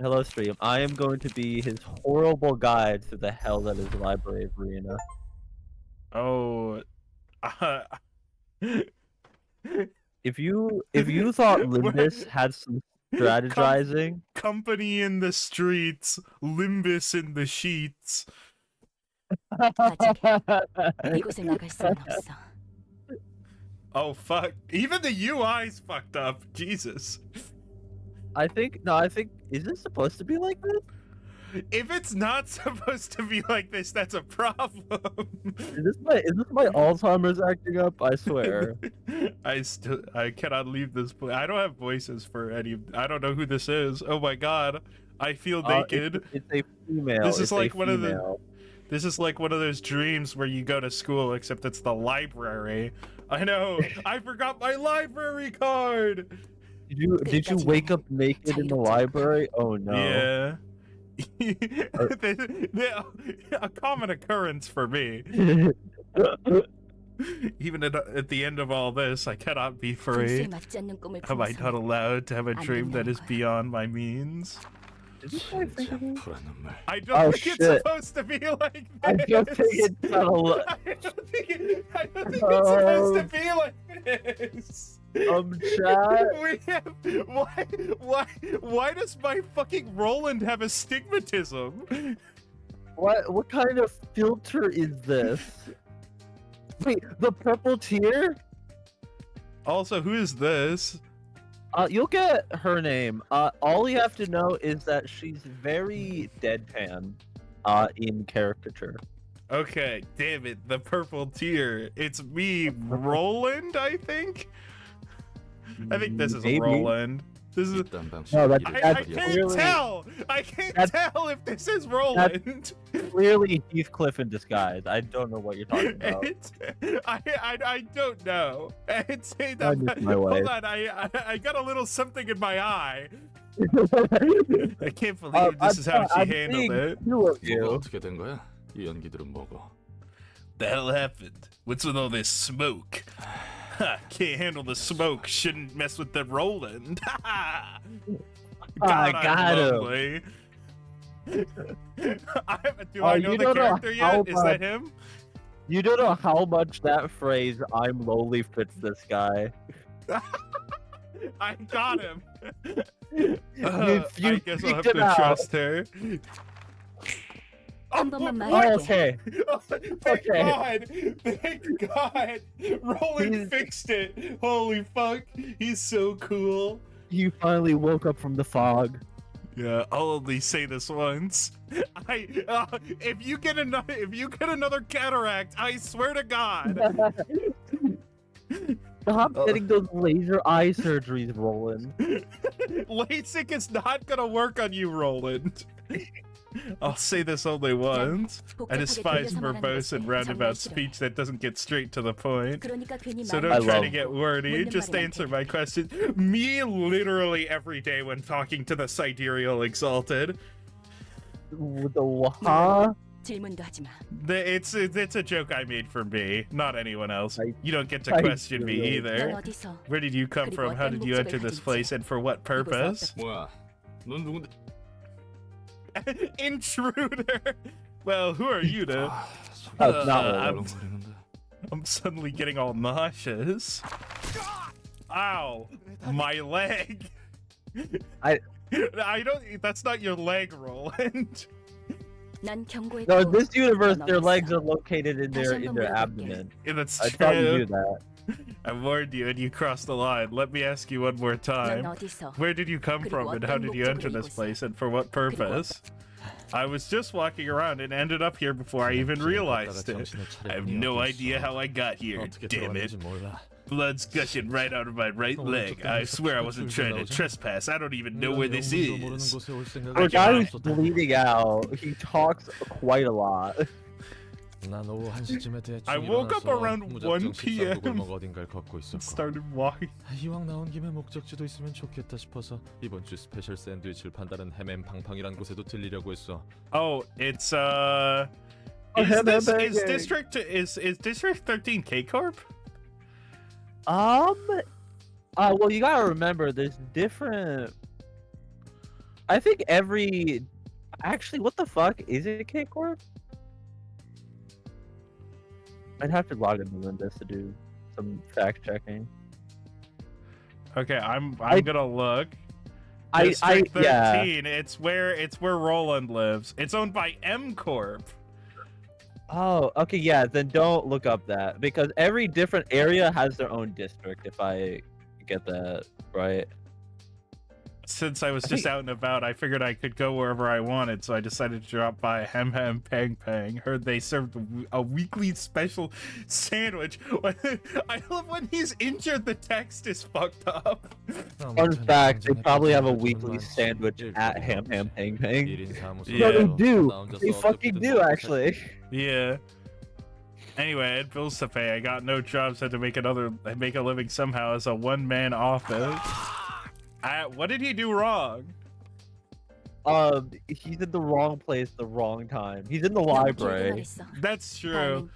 Hello, stream. I am going to be his horrible guide to the hell that is Library of Arena. Oh. If you thought Limbus had some strategizing, company in the streets, Limbus in the sheets. 이곳을 나갈 수는 없어. Oh fuck! Even the UI's fucked up. Jesus. I think is it supposed to be like this? If it's not supposed to be like this, that's a problem. Is this my Alzheimer's acting up? I swear. I cannot leave this place. I don't have voices for any. I don't know who this is. Oh my god, I feel naked. It's a female. This is like one of the. This is like one of those dreams where you go to school, except it's the library. I know. I forgot my library card. Did you wake up naked in the library? Oh no. Yeah. A common occurrence for me. Even at the end of all this, I cannot be free. Am I not allowed to have a dream that is beyond my means? I don't think it's supposed to be like this. I don't think it's I don't think it's supposed to be like this. Chat. Why does my fucking Roland have astigmatism? What kind of filter is this? Wait, the purple tier? Also, who is this? You'll get her name. All you have to know is that she's very deadpan, in caricature. Okay, damn it, the purple tier. It's me, Roland, I think? I think this is Roland. This is. No, I can't tell. I can't tell if this is Roland. Clearly Heathcliff in disguise. I don't know what you're talking about. I don't know. Hold on. I got a little something in my eye. I can't believe this is how she handled it. 어떻게 된 거야? 이 연기들은 뭐고? The hell happened? What's with all this smoke? Can't handle the smoke. Shouldn't mess with the Roland. I got him. Do I know the character yet? Is that him? You don't know how much that phrase "I'm lowly" fits this guy. I got him. You I guess I'll have to trust her. Okay. Thank God! Thank God! Roland fixed it! Holy fuck! He's so cool. You finally woke up from the fog. Yeah, I'll only say this once. If you get another cataract, I swear to God. Stop getting those laser eye surgeries, Roland. LASIK is not gonna work on you, Roland. I'll say this only once. I despise verbose and roundabout speech that doesn't get straight to the point. So don't try to get wordy, just answer my question. Me literally every day when talking to the Sidereal Exalted. Huh? It's a joke I made for me, not anyone else. You don't get to question me either. Where did you come from? How did you enter this place? And for what purpose? 뭐야? 넌 누군데? Intruder! Well, who are you to? I'm suddenly getting all nauseous. Ow! My leg! I don't. That's not your leg, Roland. No, in this universe, their legs are located in their abdomen. Yeah, that's I true. thought you knew that. I warned you and you crossed the line. Let me ask you one more time. Where did you come from and how did you enter this place and for what purpose? I was just walking around and ended up here before I even realized it. I have no idea how I got here, damn it. Blood's gushing right out of my right leg. I swear I wasn't trying to trespass. I don't even know where this is. The guy who's bleeding out, he talks quite a lot. I woke up around 1 p.m. started walking. 이왕 나온 김에 목적지도 있으면 좋겠다 싶어서 이번 주 스페셜 샌드위치를 판다는 헤맨 팡팡이란 곳에도 들리려고 했어. Oh, it's is District 13 K Corp? Well, you gotta remember, there's different. I think every. Actually, what the fuck is it, K-Corp? I'd have to log into Windows to do some fact checking. Okay, I'm gonna look. District 13. Yeah. It's where Roland lives. It's owned by M Corp. Oh, okay, yeah. Then don't look up that because every different area has their own district. If I get that right. Since I was just out and about, I figured I could go wherever I wanted, so I decided to drop by Hem Hem Pang Pang. Heard they served a weekly special sandwich. I love when he's injured, the text is fucked up. Fun fact, they probably have a weekly sandwich at Ham Ham Pang Pang. Yeah. No, they do. They fucking do, actually. Yeah. Anyway, I had bills to pay. I got no jobs, had to make a living somehow as a one-man office. What did he do wrong? He's in the wrong place, the wrong time. He's in the library. That's true.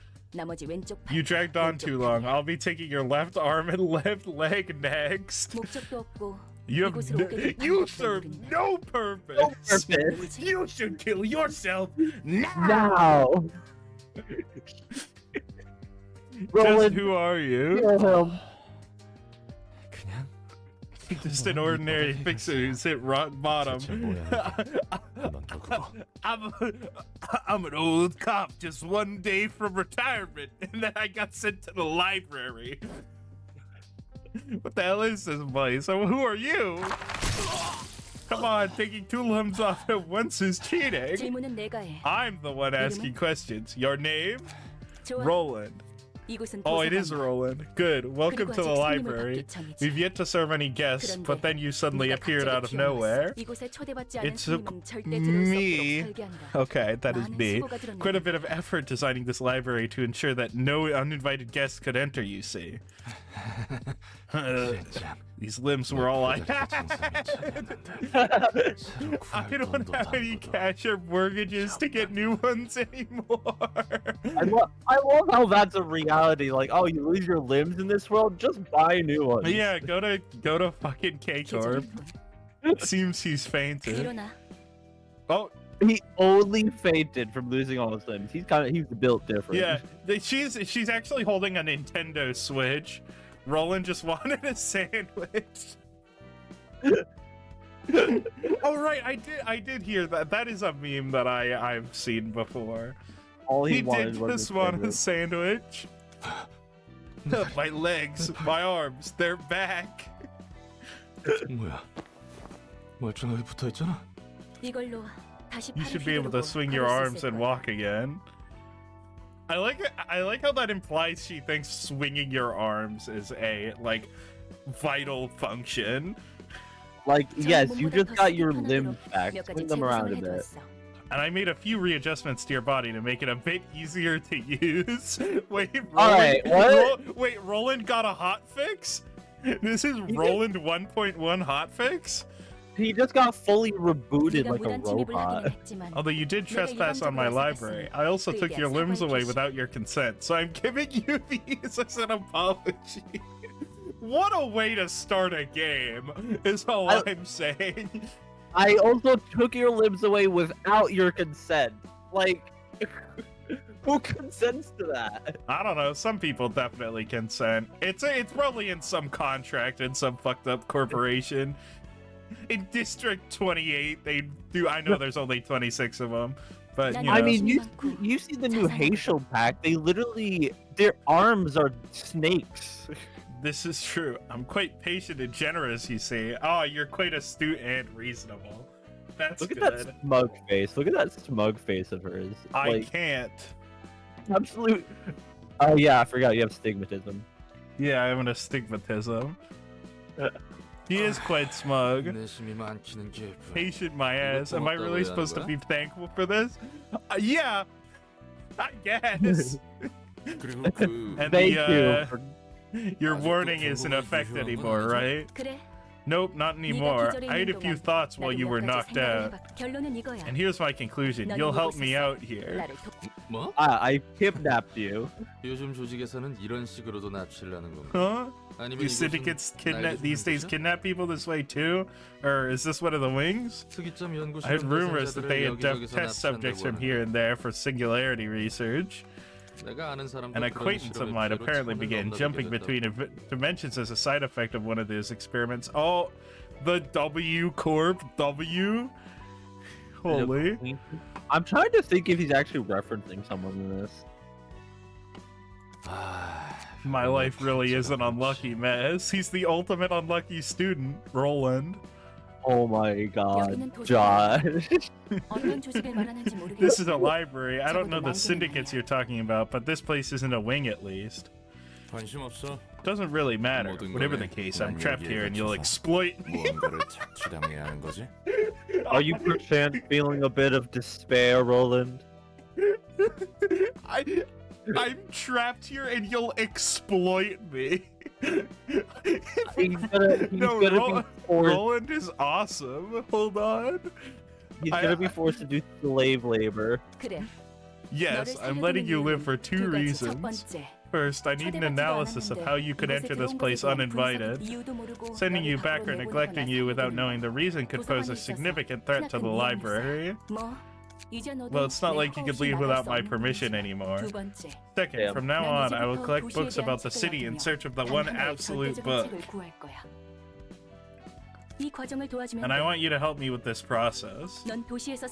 You dragged on too long. I'll be taking your left arm and left leg next. You serve no purpose. No purpose. You should kill yourself now. Now. Roland, Just who are you? kill him. Just an ordinary fixer who's hit rock bottom. I'm an old cop, just one day from retirement, and then I got sent to the library. What the hell is this place? Who are you? Come on, taking 2 limbs off at once is cheating. I'm the one asking questions. Your name? Roland. Oh, it is Roland. Good. Welcome to the library. We've yet to serve any guests, but then you suddenly appeared out of nowhere. It took me... Okay, that is me. Quite a bit of effort designing this library to ensure that no uninvited guests could enter, you see. These limbs were all I had. I don't have any cash or mortgages to get new ones anymore. I love how that's a reality. Like, oh, you lose your limbs in this world? Just buy new ones. Yeah, go to fucking K-Corp. It seems he's fainted. Oh, he only fainted from losing all his limbs. He's built different. Yeah, she's actually holding a Nintendo Switch. Roland just wanted a sandwich. Oh right, I did hear that. That is a meme that I've seen before. All he wanted did was just want a sandwich. My legs, my arms, they're back. 뭐야? 멀쩡하게 붙어있잖아. You should be able to swing your arms and walk again. I like how that implies she thinks swinging your arms is a vital function. Like, yes, you just got your limbs back. Swing them around a bit. And I made a few readjustments to your body to make it a bit easier to use. Wait, Roland, Alright, what? Wait, Roland got a hotfix? This is Roland 1.1 hotfix? He just got fully rebooted like a robot. Although you did trespass on my library, I also took your limbs away without your consent, so I'm giving you these as an apology. What a way to start a game, is all I'm saying. I also took your limbs away without your consent. Like, who consents to that? I don't know, some people definitely consent. It's probably in some contract in some fucked up corporation. In District 28, they do. I know there's only 26 of them, but you know. I mean, you see the new Haitian pack. They literally, their arms are snakes. This is true. I'm quite patient and generous, you see. Oh, you're quite astute and reasonable. That's Look good. at that smug face. Look at that smug face of hers. I can't. Absolute. Oh yeah, I forgot you have stigmatism. Yeah, I have an astigmatism. He is quite smug. Patient my ass. Am I really supposed to be thankful for this? Yeah, I guess. And Thank you. Your warning is in effect anymore, right? Nope, not anymore. I had a few thoughts while you were knocked out. And here's my conclusion. You'll help me out here. 뭐? I kidnapped you. 요즘 조직에서는 이런 식으로도 납치를 하는 건가? Huh? Do syndicates these days kidnap people this way too? Or is this one of the wings? I heard rumors that they abduct test subjects from here and there for singularity research. An acquaintance of mine apparently began jumping between dimensions as a side effect of one of those experiments. Oh, the W Corp W? Holy. I'm trying to think if he's actually referencing someone in this. My life really is an unlucky mess. He's the ultimate unlucky student, Roland. Oh my god, Josh. This is a library. I don't know the syndicates you're talking about, but this place isn't a wing at least. Doesn't really matter. Whatever the case, I'm trapped here and you'll exploit me. Are you perchance feeling a bit of despair, Roland? I'm trapped here and you'll exploit me. Roland is awesome. Hold on. He's gonna be forced to do slave labor. Yes, I'm letting you live for two reasons. First, I need an analysis of how you could enter this place uninvited. Sending you back or neglecting you without knowing the reason could pose a significant threat to the library. Well, it's not like you could leave without my permission anymore. Second, from now on, I will collect books about the city in search of the one absolute book. And I want you to help me with this process.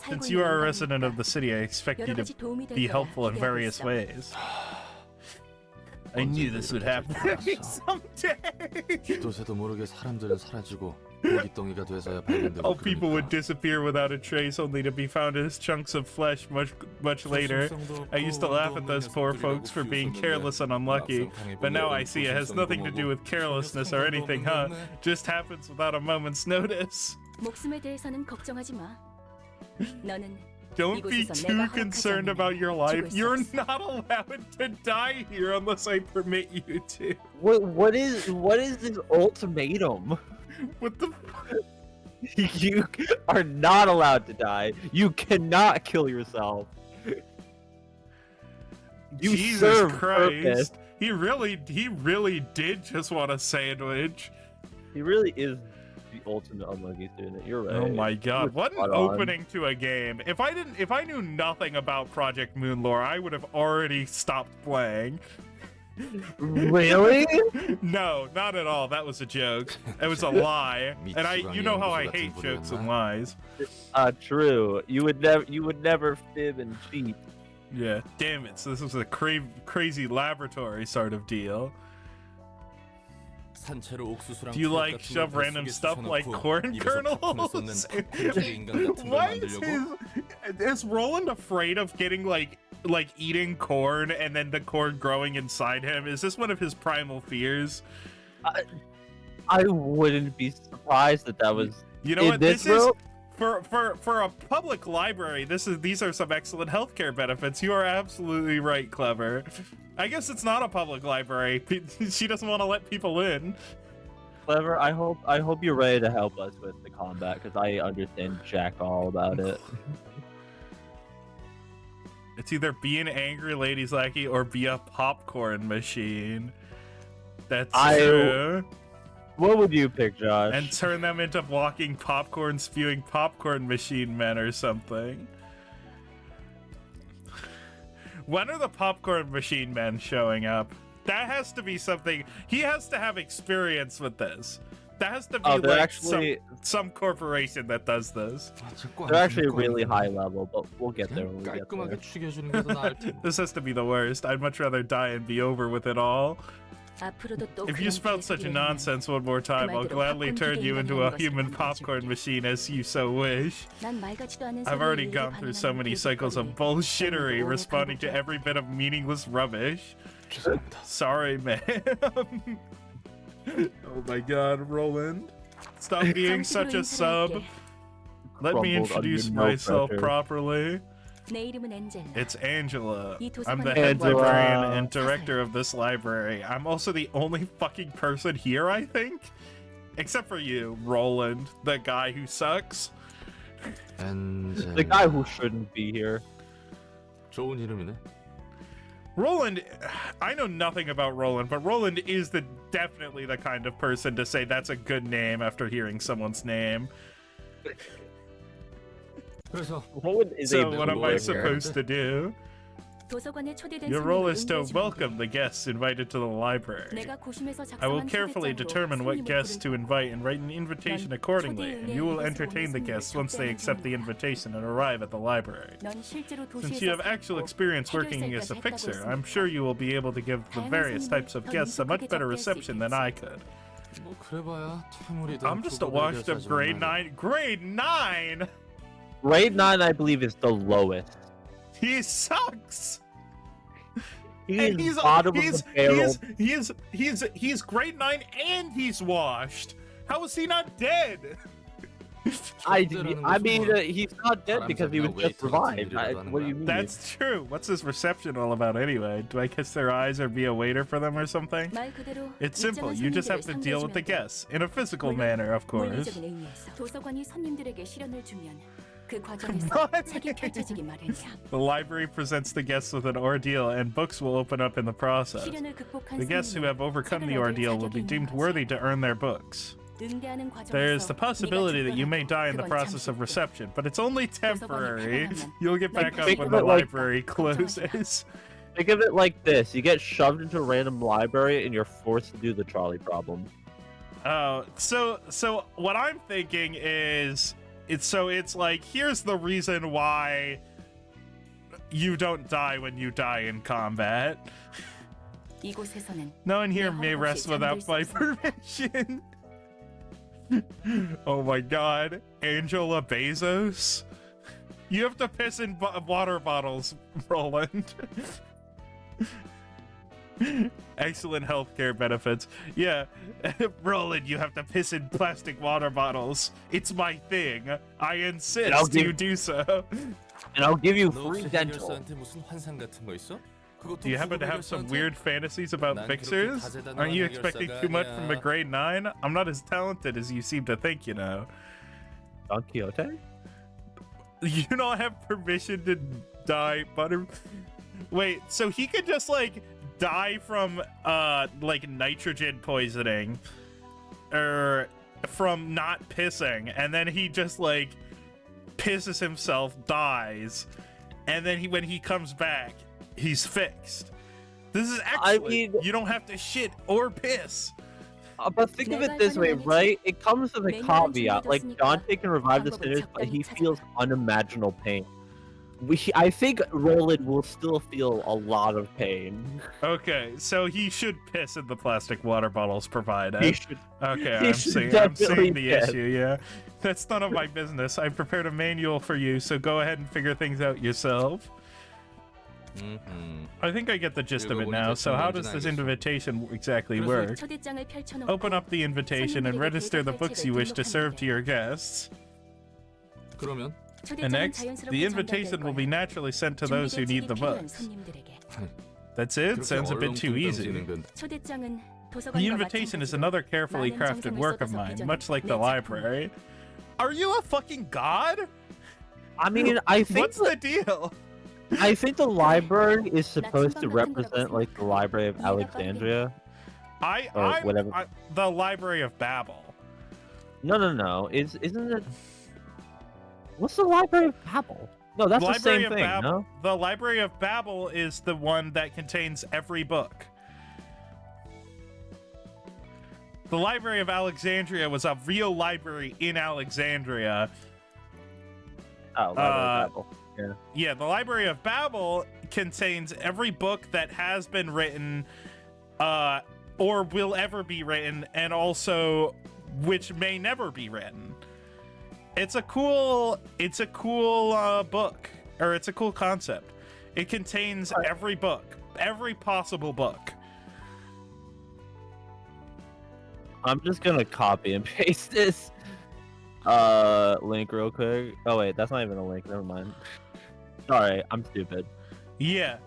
Since you are a resident of the city, I expect you to be helpful in various ways. I knew this would happen someday. All people would disappear without a trace, only to be found as chunks of flesh much later. I used to laugh at those poor folks for being careless and unlucky, but now I see it has nothing to do with carelessness or anything, huh? Just happens without a moment's notice. Don't be too concerned about your life. You're not allowed to die here unless I permit you to. What is this ultimatum? What the? You are not allowed to die. You cannot kill yourself. You Jesus serve Christ! purpose. He really did just want a sandwich. He really is the ultimate unlucky student. You're right. Oh my god, what an opening to a game. If I knew nothing about Project Moon lore, I would have already stopped playing. Really? No, not at all. That was a joke. It was a lie. And you know how I hate jokes and lies. True. You would never fib and cheat. Yeah, damn it. So this was a crazy laboratory sort of deal. Do you like shove random stuff like corn kernels? Why is Roland afraid of getting like eating corn and then the corn growing inside him? Is this one of his primal fears? I wouldn't be surprised that was. You know what? This is for a public library. These are some excellent healthcare benefits. You are absolutely right, Clever. I guess it's not a public library. She doesn't want to let people in. Clever, I hope you're ready to help us with the combat, because I understand jack all about it. It's either be an angry ladies lackey or be a popcorn machine. That's true. What would you pick, Josh? And turn them into walking popcorn spewing popcorn machine men or something. When are the popcorn machine men showing up? That has to be something. He has to have experience with this. That has to be like actually, some corporation that does this. They're actually really high level, but we'll get there when we get there. This has to be the worst. I'd much rather die and be over with it all. If you spout such a nonsense one more time, I'll gladly turn you into a human popcorn machine as you so wish. I've already gone through so many cycles of bullshittery responding to every bit of meaningless rubbish. Sorry, man. Oh my god, Roland. Stop being such a sub. Let me introduce myself properly. It's Angela. I'm the head librarian and director of this library. I'm also the only fucking person here, I think. Except for you, Roland, the guy who sucks. The guy who shouldn't be here. Roland, I know nothing about Roland, but Roland is definitely the kind of person to say that's a good name after hearing someone's name. Roland is So a what am I lawyer. supposed to do? Your role is to welcome the guests invited to the library. I will carefully determine what guests to invite and write an invitation accordingly, and you will entertain the guests once they accept the invitation and arrive at the library. Since you have actual experience working as a fixer, I'm sure you will be able to give the various types of guests a much better reception than I could. I'm just a washed up grade 9. Grade 9?! Grade 9, I believe, is the lowest. He sucks! He's bottom of the barrel. He's grade 9 and he's washed. How is he not dead? I mean, he's not dead because he was just revived. What do you mean? That's true. What's his reception all about anyway? Do I kiss their eyes or be a waiter for them or something? It's simple. You just have to deal with the guests in a physical manner, of course. The library presents the guests with an ordeal, and books will open up in the process. The guests who have overcome the ordeal will be deemed worthy to earn their books. There's the possibility that you may die in the process of reception, but it's only temporary. You'll get back up when the library closes. Think of it like this. You get shoved into a random library and you're forced to do the trolley problem. Oh, so what I'm thinking is... It's like, here's the reason why you don't die when you die in combat. No one here may rest without my permission. Oh my god. Angela Bezos? You have to piss in water bottles, Roland. Excellent healthcare benefits. Yeah, Roland, you have to piss in plastic water bottles. It's my thing. I insist you do so. And I'll give you free dental. Do you happen to have some weird fantasies about fixers? Aren't you expecting too much from a grade 9? I'm not as talented as you seem to think, you know. Don Quixote? You don't have permission to die, Butter. Wait, so he could just, like, die from like nitrogen poisoning or from not pissing, and then he just like pisses himself, dies, and then when he comes back he's fixed. This is excellent. I mean, you don't have to shit or piss. But think of it this way, right? It comes with a caveat. Like, Dante can revive the sinners, but he feels unimaginable pain. I think Roland will still feel a lot of pain. Okay, so he should piss in the plastic water bottles provided. He should. Okay, I'm seeing the issue, yeah. That's none of my business. I prepared a manual for you, so go ahead and figure things out yourself. I think I get the gist of it now. So how does this invitation exactly work? Open up the invitation and register the books you wish to serve to your guests. And next, the invitation will be naturally sent to those who need the books. That's it? Sounds a bit too easy. The invitation is another carefully crafted work of mine, much like the library. Are you a fucking god? I mean, I think... What's the deal? I think the library is supposed to represent, like, the Library of Alexandria. The Library of Babel. No. Isn't it... What's the Library of Babel? No, that's the same thing, no? The Library of Babel is the one that contains every book. The Library of Alexandria was a real library in Alexandria. Oh, Library of Babel. Yeah. Yeah, the Library of Babel contains every book that has been written, or will ever be written, and also which may never be written. It's a cool book, or it's a cool concept. It contains every book, every possible book. I'm just gonna copy and paste this link real quick. Oh wait, that's not even a link. Never mind. Sorry, I'm stupid. Yeah,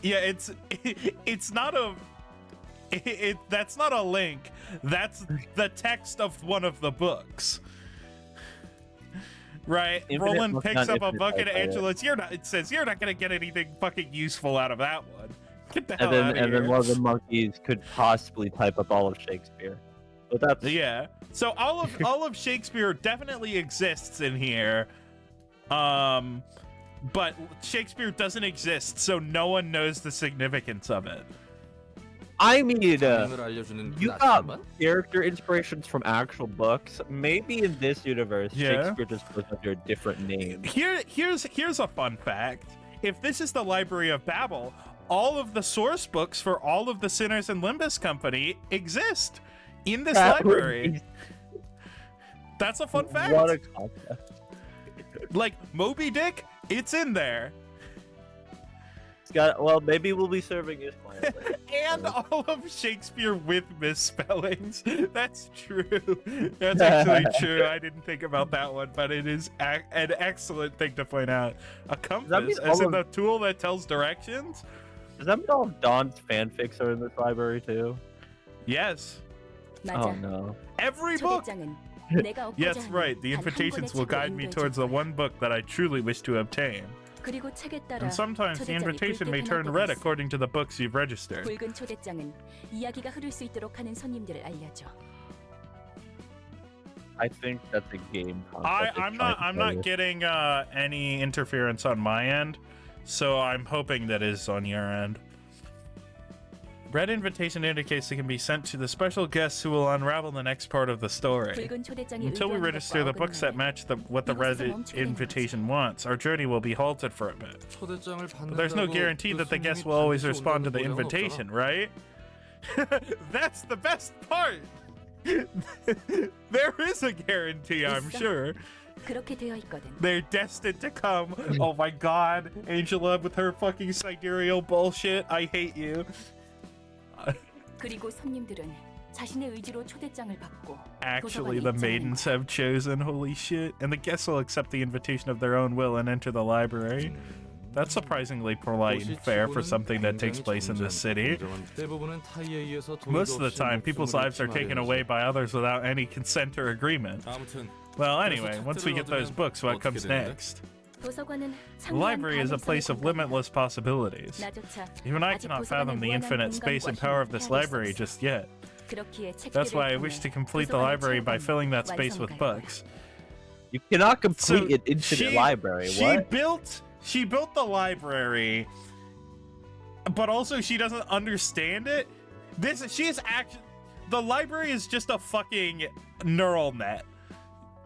it's not a. That's not a link. That's the text of one of the books. Right, Infinite Roland book, picks not up a infinite book and typewriter. Angela's, it says, you're not gonna get anything fucking useful out of that one. Get the hell And out of here. then one of the monkeys could possibly type up all of Shakespeare. But that's Yeah. So all of Shakespeare definitely exists in here. But Shakespeare doesn't exist, so no one knows the significance of it. I mean, you got character inspirations from actual books. Maybe in this universe, Yeah. Shakespeare just goes under a different name. Here's a fun fact. If this is the Library of Babel, all of the source books for all of the Sinners and Limbus Company exist in this library. That's a fun fact. What a concept. Like Moby Dick, it's in there. Well, maybe we'll be serving his client later. And all of Shakespeare with misspellings. That's true. That's actually true. I didn't think about that one, but it is an excellent thing to point out. A compass, as in the tool that tells directions. Does that mean all of Dawn's fanfics are in this library too? Yes. Oh no. Every book. Yes, right. The invitations will guide me towards the one book that I truly wish to obtain. And sometimes the invitation may turn red according to the books you've registered. 붉은 초대장은 이야기가 흐를 수 있도록 하는 손님들을 알려줘. I think that's a game concept. I'm not getting any interference on my end, so I'm hoping that is on your end. Red invitation indicates it can be sent to the special guests who will unravel the next part of the story. Until we register the books that match what the red invitation wants, our journey will be halted for a bit. But there's no guarantee that the guests will always respond to the invitation, right? That's the best part! There is a guarantee, I'm sure. They're destined to come. Oh my god, Angela with her fucking sidereal bullshit. I hate you. 그리고 손님들은 자신의 의지로 초대장을 받고 Actually, the maidens have chosen, holy shit, and the guests will accept the invitation of their own will and enter the library. That's surprisingly polite and fair for something that takes place in this city. Most of the time, people's lives are taken away by others without any consent or agreement. Well, anyway, once we get those books, what comes next? The library is a place of limitless possibilities. Even I cannot fathom the infinite space and power of this library just yet. That's why I wish to complete the library by filling that space with books. You cannot complete an infinite library. What? She built the library, but also she doesn't understand it. The library is just a fucking neural net.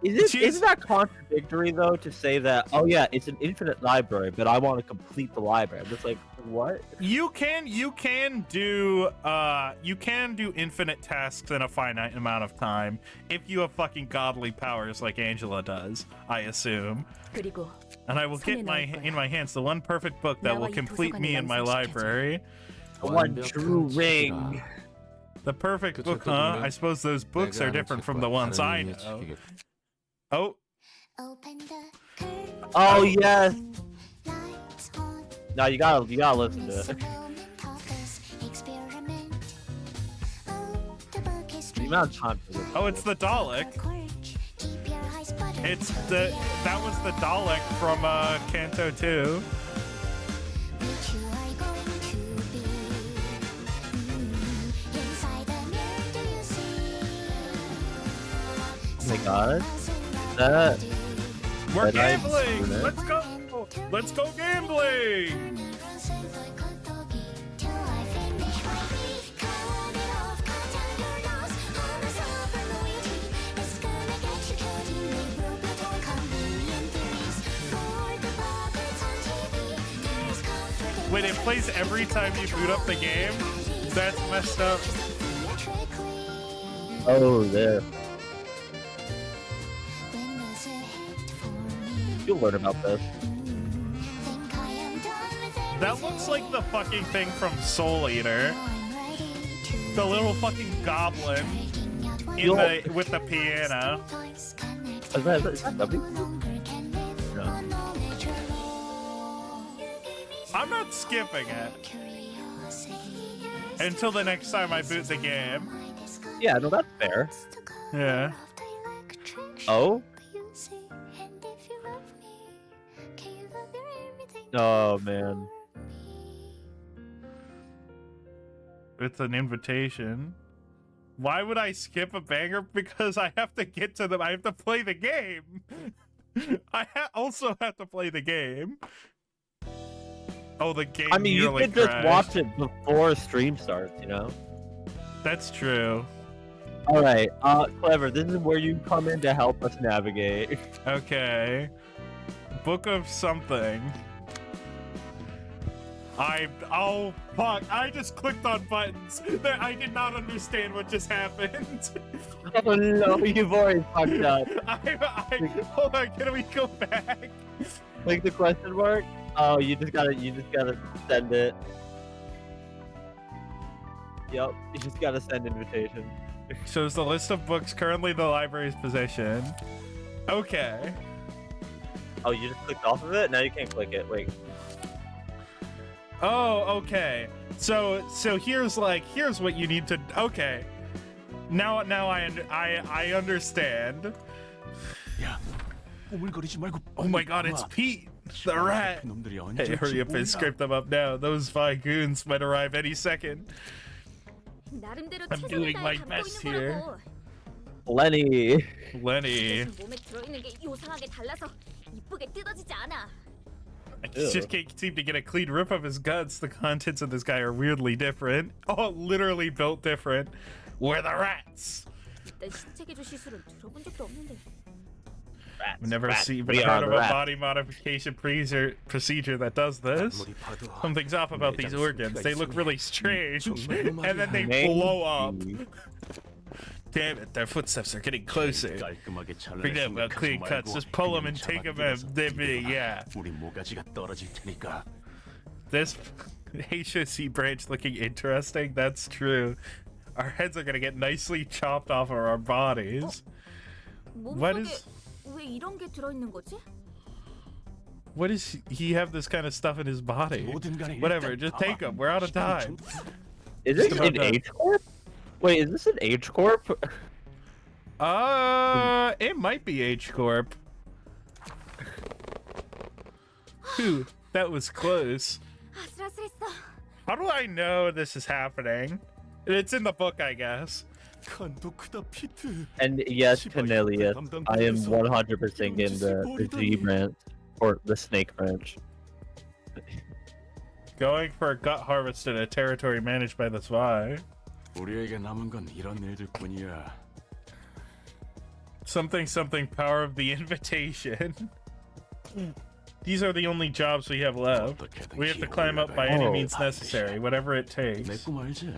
Isn't that contradictory though to say that, oh yeah, it's an infinite library, but I want to complete the library? I'm just like, what? You can do infinite tasks in a finite amount of time if you have fucking godly powers like Angela does, I assume. And I will get in my hands the one perfect book that will complete me in my library. One true ring. The perfect book, huh? I suppose those books are different from the ones I know. Oh. Oh yes. No, you gotta listen to it. The amount of time for this. Oh, it's the Dalek. That was the Dalek from Canto 2. Oh my god. We're gambling! Let's go! Let's go gambling! Wait, it plays every time you boot up the game? That's messed up. Oh, there. You'll learn about this. That looks like the fucking thing from Soul Eater. The little fucking goblin with the piano. Is that W? No. I'm not skipping it until the next time I boot the game. Yeah, no, that's fair. Yeah. Oh? Oh man. It's an invitation. Why would I skip a banger? Because I have to get to them. I have to play the game. I also have to play the game. Oh, the game. I mean, you nearly could just crashed. watch it before stream starts, you know? That's true. All right, Clever, this is where you come in to help us navigate. Okay. Book of something. Oh, fuck. I just clicked on buttons. I did not understand what just happened. Oh no, you've already fucked up. Hold on, can we go back? Like the question mark? Oh, you just gotta send it. Yep, you just gotta send invitation. Shows the list of books currently in the library's possession. Okay. Oh, you just clicked off of it? Now you can't click it. Wait. Oh, okay. So here's what you need to. Okay. Now I understand. Yeah. Oh my God, it's Pete, the rat. Hey, hurry up and scrape them up now. Those goons might arrive any second. I'm doing my best here. Lenny. I just can't seem to get a clean rip of his guts. The contents of this guy are weirdly different. Oh, literally built different. We're the rats. I've never heard of a body modification procedure that does this. Something's off about these organs. They look really strange, and then they blow up. Damn it, their footsteps are getting closer. Forget about clean cuts, just pull them and take them and yeah. This HSC branch looking interesting, that's true. Our heads are gonna get nicely chopped off of our bodies. What does he have this kind of stuff in his body? Whatever, just take them. We're out of time. Is this an H Corp? Wait, is this an H Corp? It might be H Corp. Phew, that was close. How do I know this is happening? It's in the book, I guess. And yes, Cornelius, I am 100% in the G branch, or the snake branch. Going for a gut harvest in a territory managed by the spy. Something power of the invitation. These are the only jobs we have left. We have to climb up by any means necessary, whatever it takes. Is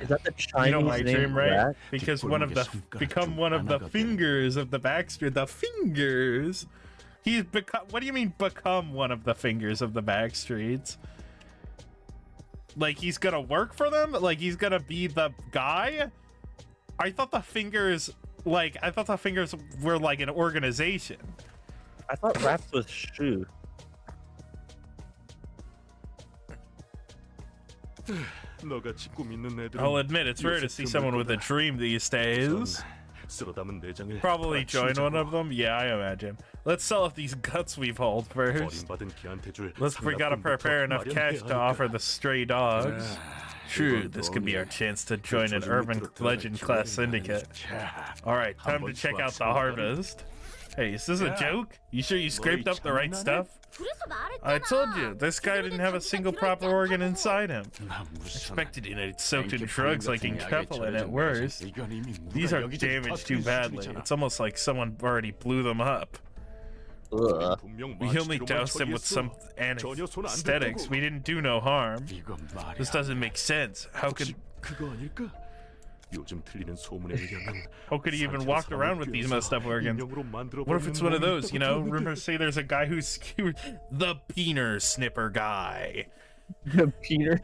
that the Chinese You know my name, dream, right? rat? Because become one of the fingers of the Baxter. The fingers. He's become. What do you mean become one of the fingers of the Backstreets? Like he's gonna work for them? Like he's gonna be the guy? I thought the fingers were like an organization. I thought Raps was Shu. I'll admit, it's rare to see someone with a dream these days. Probably join one of them? Yeah, I imagine. Let's sell off these guts we've hauled first. We gotta prepare enough cash to offer the stray dogs. True, this could be our chance to join an urban legend class syndicate. Alright, time to check out the harvest. Hey, is this a joke? You sure you scraped up the right stuff? I told you, this guy didn't have a single proper organ inside him. I expected it soaked in drugs like enkephalin at worst. These are damaged too badly. It's almost like someone already blew them up. Ugh. We only doused him with some anesthetics. We didn't do no harm. This doesn't make sense. How could he even walk around with these messed up organs? What if it's one of those, you know? Rumors say there's a guy who's the peener snipper guy. Peter.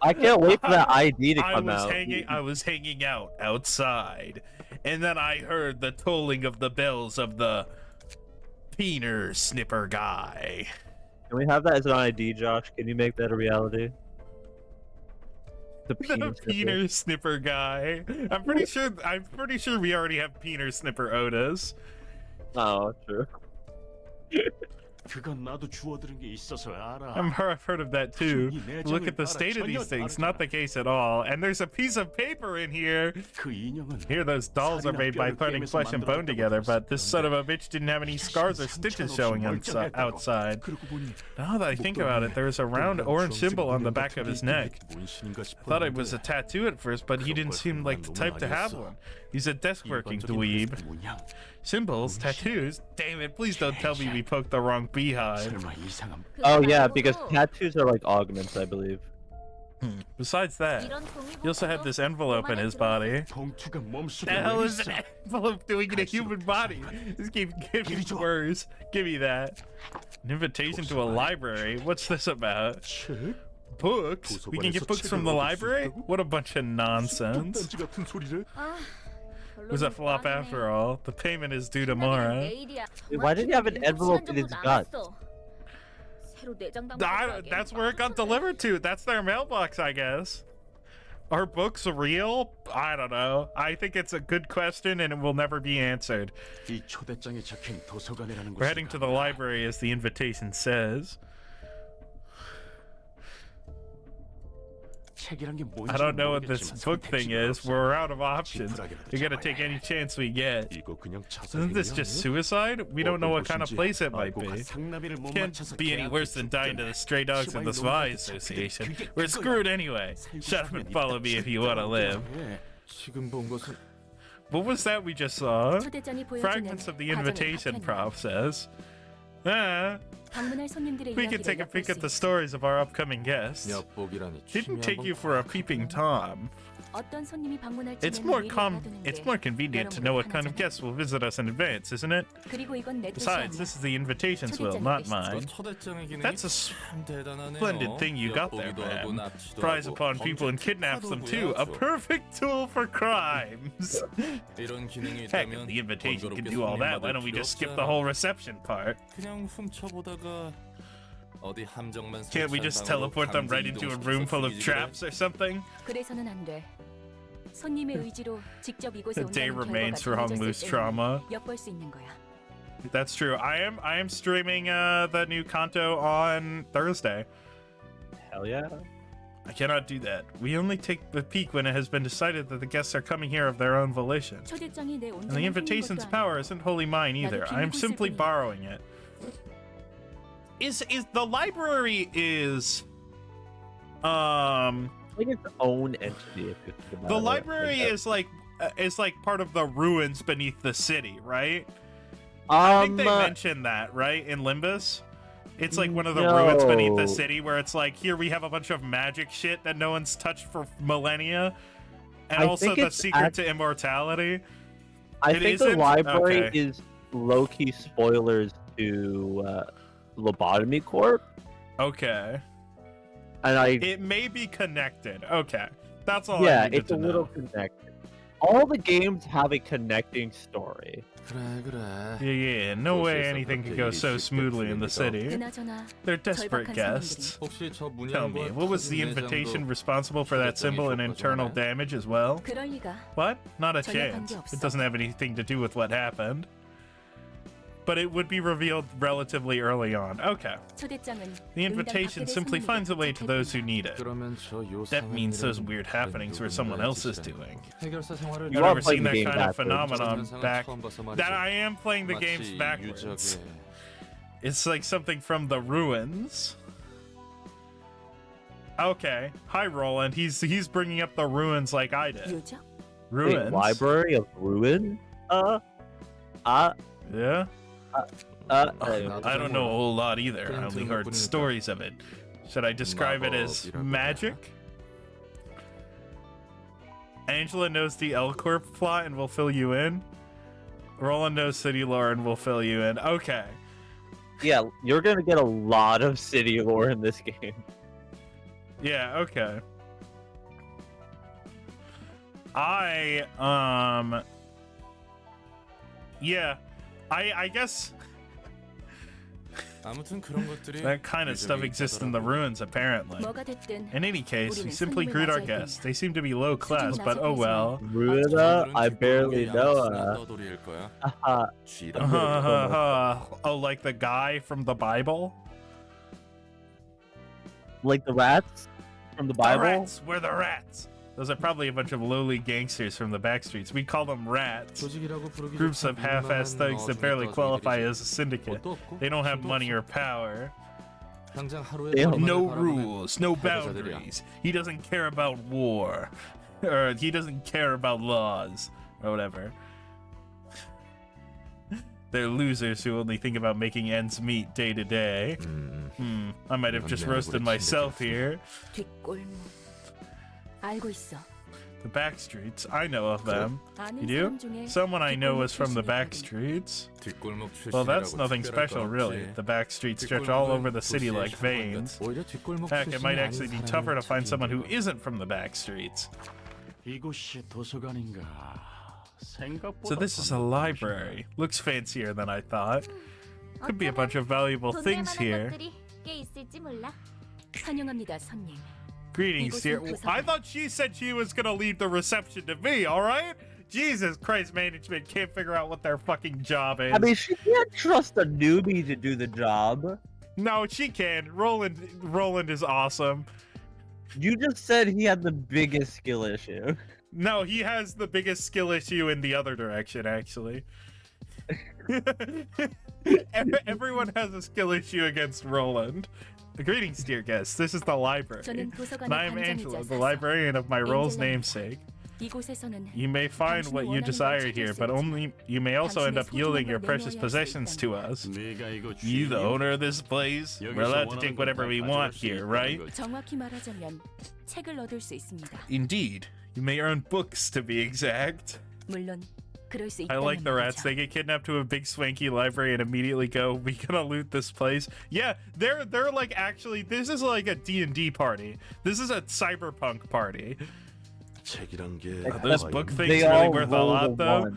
I can't wait for that ID to come out. I was hanging out outside, and then I heard the tolling of the bells of the peener snipper guy. Can we have that as an ID, Josh? Can you make that a reality? The peener snipper guy. I'm pretty sure we already have peener snipper Otis. Oh, true. I've heard of that too. Look at the state of these things. Not the case at all. And there's a piece of paper in here. Here, those dolls are made by putting flesh and bone together, but this son of a bitch didn't have any scars or stitches showing outside. Now that I think about it, there's a round orange symbol on the back of his neck. I thought it was a tattoo at first, but he didn't seem like the type to have one. He's a desk-working dweeb. Symbols, tattoos? Damn it, please don't tell me we poked the wrong beehive. Oh yeah, because tattoos are like augments, I believe. Besides that, he also had this envelope in his body. The hell is an envelope doing in a human body? This game gives me worse. Give me that. An invitation to a library? What's this about? Books? We can get books from the library? What a bunch of nonsense. It was a flop after all. The payment is due tomorrow. Wait, why did he have an envelope in his gut? That's where it got delivered to. That's their mailbox, I guess. Are books real? I don't know. I think it's a good question and it will never be answered. We're heading to the library as the invitation says. I don't know what this book thing is. We're out of options. We gotta take any chance we get. Isn't this just suicide? We don't know what kind of place it might be. Can't be any worse than dying to the stray dogs of the Spy Association. We're screwed anyway. Shut up and follow me if you want to live. What was that we just saw? Fragments of the invitation, Prof says. We can take a peek at the stories of our upcoming guests. Didn't take you for a peeping Tom. It's more convenient to know what kind of guests will visit us in advance, isn't it? Besides, this is the invitation's will, not mine. That's a splendid thing you got there, man. Prize upon people and kidnaps them too. A perfect tool for crimes. Heck, if the invitation can do all that, why don't we just skip the whole reception part? Can't we just teleport them right into a room full of traps or something? The day remains for Hong Lu's trauma. That's true. I am streaming the new Kanto on Thursday. Hell yeah. I cannot do that. We only take a peek when it has been decided that the guests are coming here of their own volition. And the invitation's power isn't wholly mine either. I am simply borrowing it. Is the library is like its own entity. If you think about the it. library is like part of the ruins beneath the city, right? I think they mentioned that, right, in Limbus. It's like one of the ruins beneath the city where it's like, here we have a bunch of magic shit that no one's touched for millennia, and also the secret to immortality. I think the library is low-key spoilers to Lobotomy Corp. Okay. And it may be connected. Okay. That's all I Yeah, needed it's to a know. little connected. All the games have a connecting story. Yeah. No way anything could go so smoothly in the city. They're desperate guests. Tell me, what was the invitation responsible for that symbol and internal damage as well? What? Not a chance. It doesn't have anything to do with what happened. But it would be revealed relatively early on. Okay. The invitation simply finds a way to those who need it. That means those weird happenings where someone else is doing. I've never seen that kind of phenomenon back. That I am playing the games backwards. It's like something from the ruins. Okay. Hi, Roland. He's bringing up the ruins like I did. Ruins. Wait, library of ruin? Yeah. I don't know a whole lot either. I only heard stories of it. Should I describe it as magic? Angela knows the L Corp plot and will fill you in. Roland knows city lore and will fill you in. Okay. Yeah, you're gonna get a lot of city lore in this game. Yeah, okay. Yeah. I guess That kind of stuff exists in the ruins, apparently. In any case, we simply greet our guests. They seem to be low class, but oh well. Ruda? I barely know her. Oh, like the guy from the Bible? Like the rats from the Bible? The rats! We're the rats! Those are probably a bunch of lowly gangsters from the backstreets. We call them rats. Groups of half-assed thugs that barely qualify as a syndicate. They don't have money or power. No rules, no boundaries. He doesn't care about war. Or he doesn't care about laws. Or whatever. They're losers who only think about making ends meet day to day. I might have just roasted myself here. The back streets, I know of them. You do? Someone I know is from the back streets. Well, that's nothing special, really. The back streets stretch all over the city like veins. Heck, it might actually be tougher to find someone who isn't from the back streets. So this is a library. Looks fancier than I thought. Could be a bunch of valuable things here. Greetings, dear. I thought she said she was gonna leave the reception to me, alright? Jesus Christ, management can't figure out what their fucking job is. I mean, she can't trust a newbie to do the job. No, she can. Roland is awesome. You just said he had the biggest skill issue. No, he has the biggest skill issue in the other direction, actually. Everyone has a skill issue against Roland. Greetings, dear guests. This is the library. And I am Angela, the librarian of my role's namesake. You may find what you desire here, but you may also end up yielding your precious possessions to us. You, the owner of this place, we're allowed to take whatever we want here, right? Indeed. You may earn books, to be exact. I like the rats. They get kidnapped to a big swanky library and immediately go, we gotta loot this place. Yeah, they're like, actually, this is like a D&D party. This is a cyberpunk party. Those book things really worth a lot, though.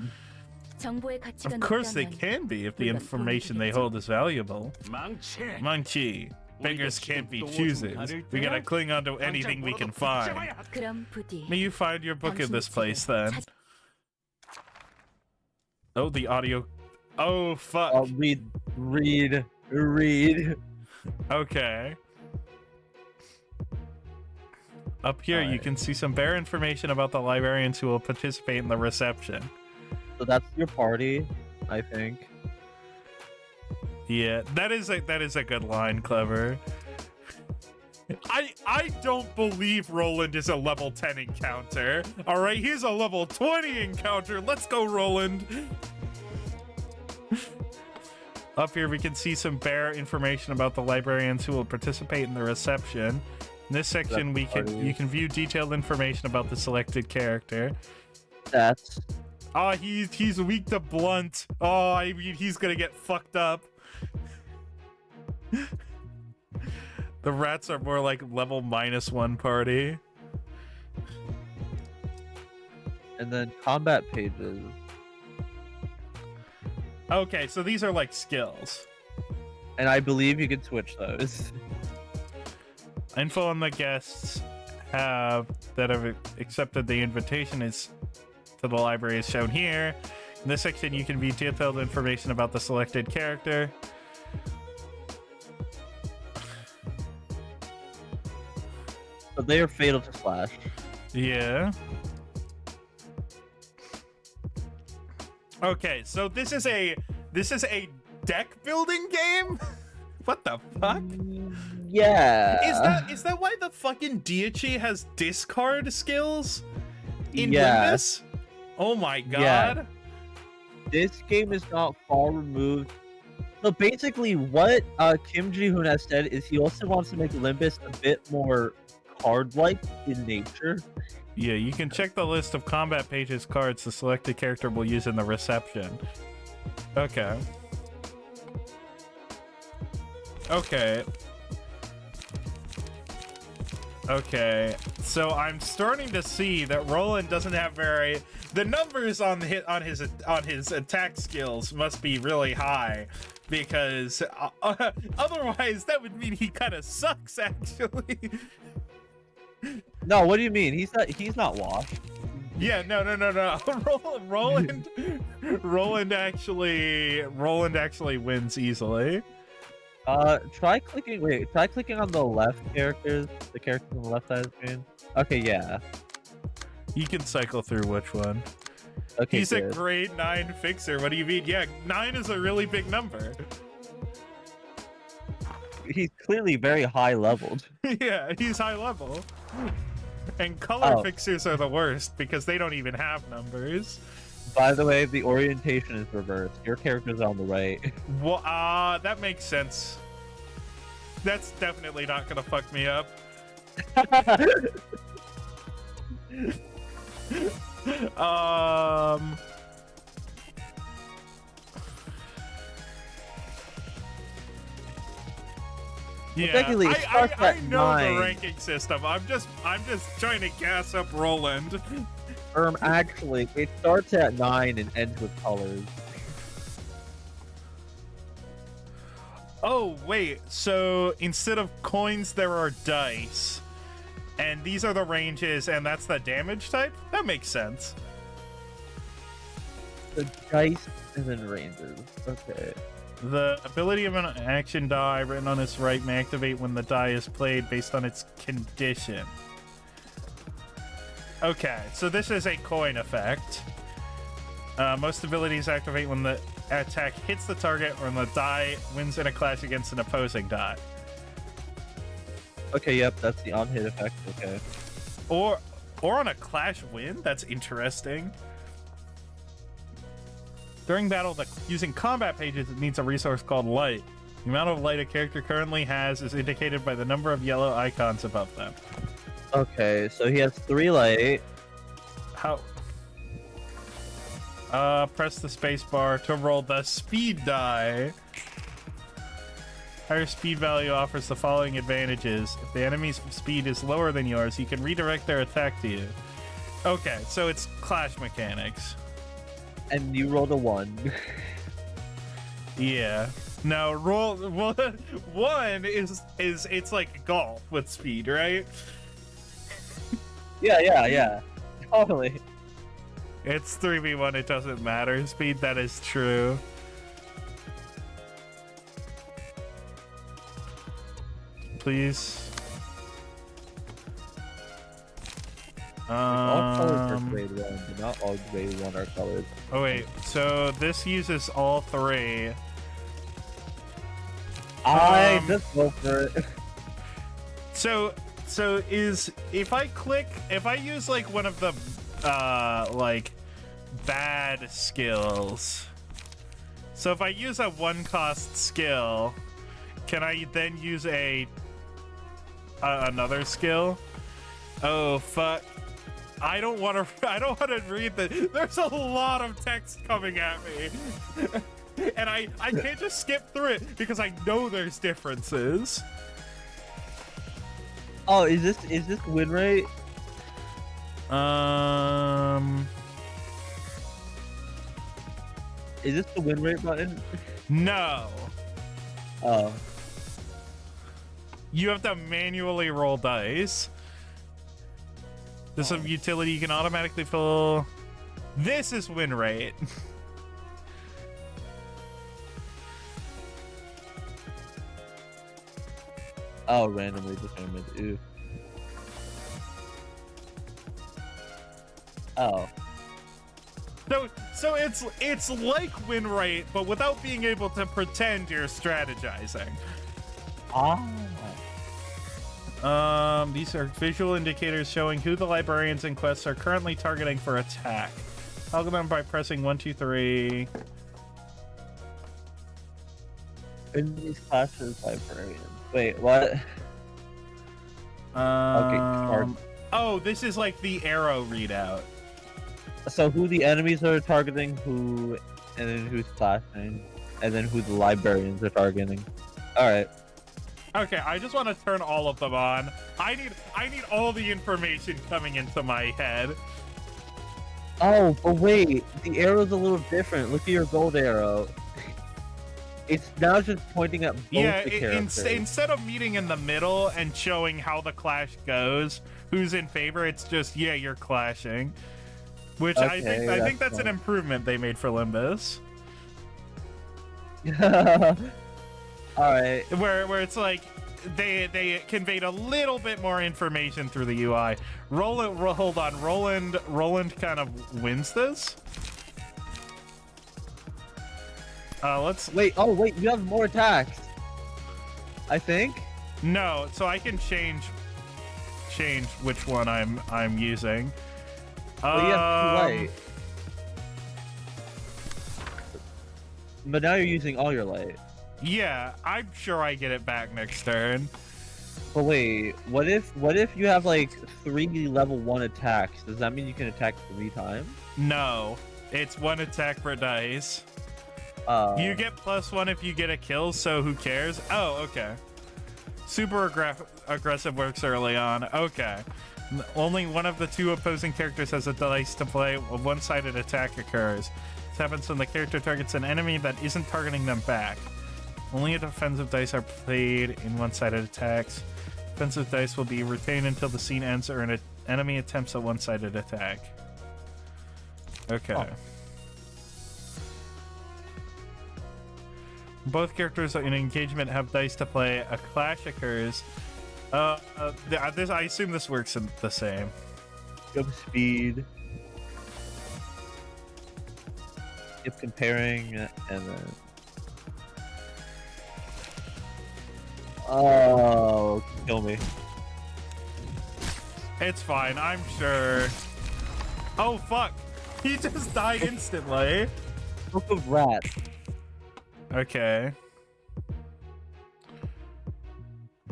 Of course they can be if the information they hold is valuable. Mangchi. Beggars can't be choosers. We gotta cling on to anything we can find. May you find your book in this place, then. Oh, the audio. Oh, fuck. Oh, read. Okay. Up here, you can see some bare information about the librarians who will participate in the reception. So that's your party, I think. Yeah, that is a good line, Clever. I don't believe Roland is a level 10 encounter. All right, he's a level 20 encounter. Let's go, Roland. Up here, we can see some bare information about the librarians who will participate in the reception. In this section, you can view detailed information about the selected character. That's. Oh, he's weak to blunt. Oh, I mean, he's gonna get fucked up. The rats are more like level -1 party. And then combat pages. Okay, so these are like skills. And I believe you can switch those. Info on the guests that have accepted the invitation to the library is shown here. In this section, you can view detailed information about the selected character. But they are fatal to Slash. Yeah. Okay, so this is a deck building game? What the fuck? Yeah. Is that why the fucking Diachi has discard skills in Yeah. Limbus? Oh my god. Yeah. This game is not far removed. So basically what Kim Ji-hoon has said is he also wants to make Limbus a bit more card-like in nature. Yeah, you can check the list of combat pages cards the selected character will use in the reception. Okay. Okay, so I'm starting to see that Roland doesn't have very the numbers on his attack skills must be really high, because otherwise that would mean he kind of sucks actually. No, what do you mean? He's not washed. Yeah, no. Roland actually wins easily. Try clicking on the left characters, the characters on the left side of the screen. Okay, yeah. You can cycle through which one. Okay, He's good. a grade 9 fixer. What do you mean? Yeah, 9 is a really big number. He's clearly very high leveled. Yeah, he's high level. And color Oh. fixers are the worst because they don't even have numbers. By the way, the orientation is reversed. Your character's on the right. Well, that makes sense. That's definitely not gonna fuck me up. Yeah, technically, it starts I at know 9. the ranking system. I'm just trying to gas up Roland. Actually, it starts at 9 and ends with colors. Oh, wait. So instead of coins, there are dice. And these are the ranges, and that's the damage type? That makes sense. The dice and then ranges. Okay. The ability of an action die written on its right may activate when the die is played based on its condition. Okay, so this is a coin effect. Most abilities activate when the attack hits the target or when the die wins in a clash against an opposing die. Okay, yep, that's the on-hit effect. Okay. Or on a clash win? That's interesting. During battle, using combat pages, it needs a resource called light. The amount of light a character currently has is indicated by the number of yellow icons above them. Okay, so he has 3 light. How? Press the space bar to roll the speed die. Higher speed value offers the following advantages. If the enemy's speed is lower than yours, you can redirect their attack to you. Okay, so it's clash mechanics. And you rolled a 1. Yeah. No, roll 1 is it's like golf with speed, right? Yeah. Totally. It's 3v1, it doesn't matter. Speed, that is true. Please. All colors are grade 1, but not all grade 1 are colors. Oh wait, so this uses all 3. I just go for it. So if I use like one of the like bad skills. So if I use a 1-cost skill, can I then use another skill? Oh fuck. I don't want to read the. There's a lot of text coming at me. And I can't just skip through it because I know there's differences. Oh, is this win rate? Is this the win rate button? No. Oh. You have to manually roll dice. There's some utility you can automatically fill. This is win rate. Oh, randomly determined. Ooh. Oh. So it's like win rate, but without being able to pretend you're strategizing. These are visual indicators showing who the librarians in quests are currently targeting for attack. Toggle them by pressing 1, 2, 3. In these classes, librarians. Wait, what? Oh, this is like the arrow readout. So who the enemies are targeting, who, and then who's clashing, and then who the librarians are targeting. All right. Okay, I just want to turn all of them on. I need all the information coming into my head. Oh, but wait, the arrow's a little different. Look at your gold arrow. It's now just pointing at both the characters. Instead of meeting in the middle and showing how the clash goes, who's in favor, it's just, yeah, you're clashing. Which Okay, I think that's an improvement they made for Limbus. Alright. Where it's like they conveyed a little bit more information through the UI. Hold on, Roland kind of wins this. Let's wait. Oh wait, you have more attacks. I think. No, so I can change which one I'm using. Well, you have too light. But now you're using all your light. Yeah, I'm sure I get it back next turn. But wait, what if you have like 3 level 1 attacks? Does that mean you can attack 3 times? No, it's 1 attack per dice. You get +1 if you get a kill, so who cares? Oh, okay. Super aggressive works early on. Okay. Only one of the 2 opposing characters has a dice to play. A one-sided attack occurs. This happens when the character targets an enemy that isn't targeting them back. Only defensive dice are played in one-sided attacks. Defensive dice will be retained until the scene ends or an enemy attempts a one-sided attack. Okay. Oh. Both characters in engagement have dice to play. A clash occurs. I assume this works in the same. Jump speed. Keep comparing, and then. Oh, kill me. It's fine, I'm sure. Oh fuck! He just died instantly. Book of Rat. Okay.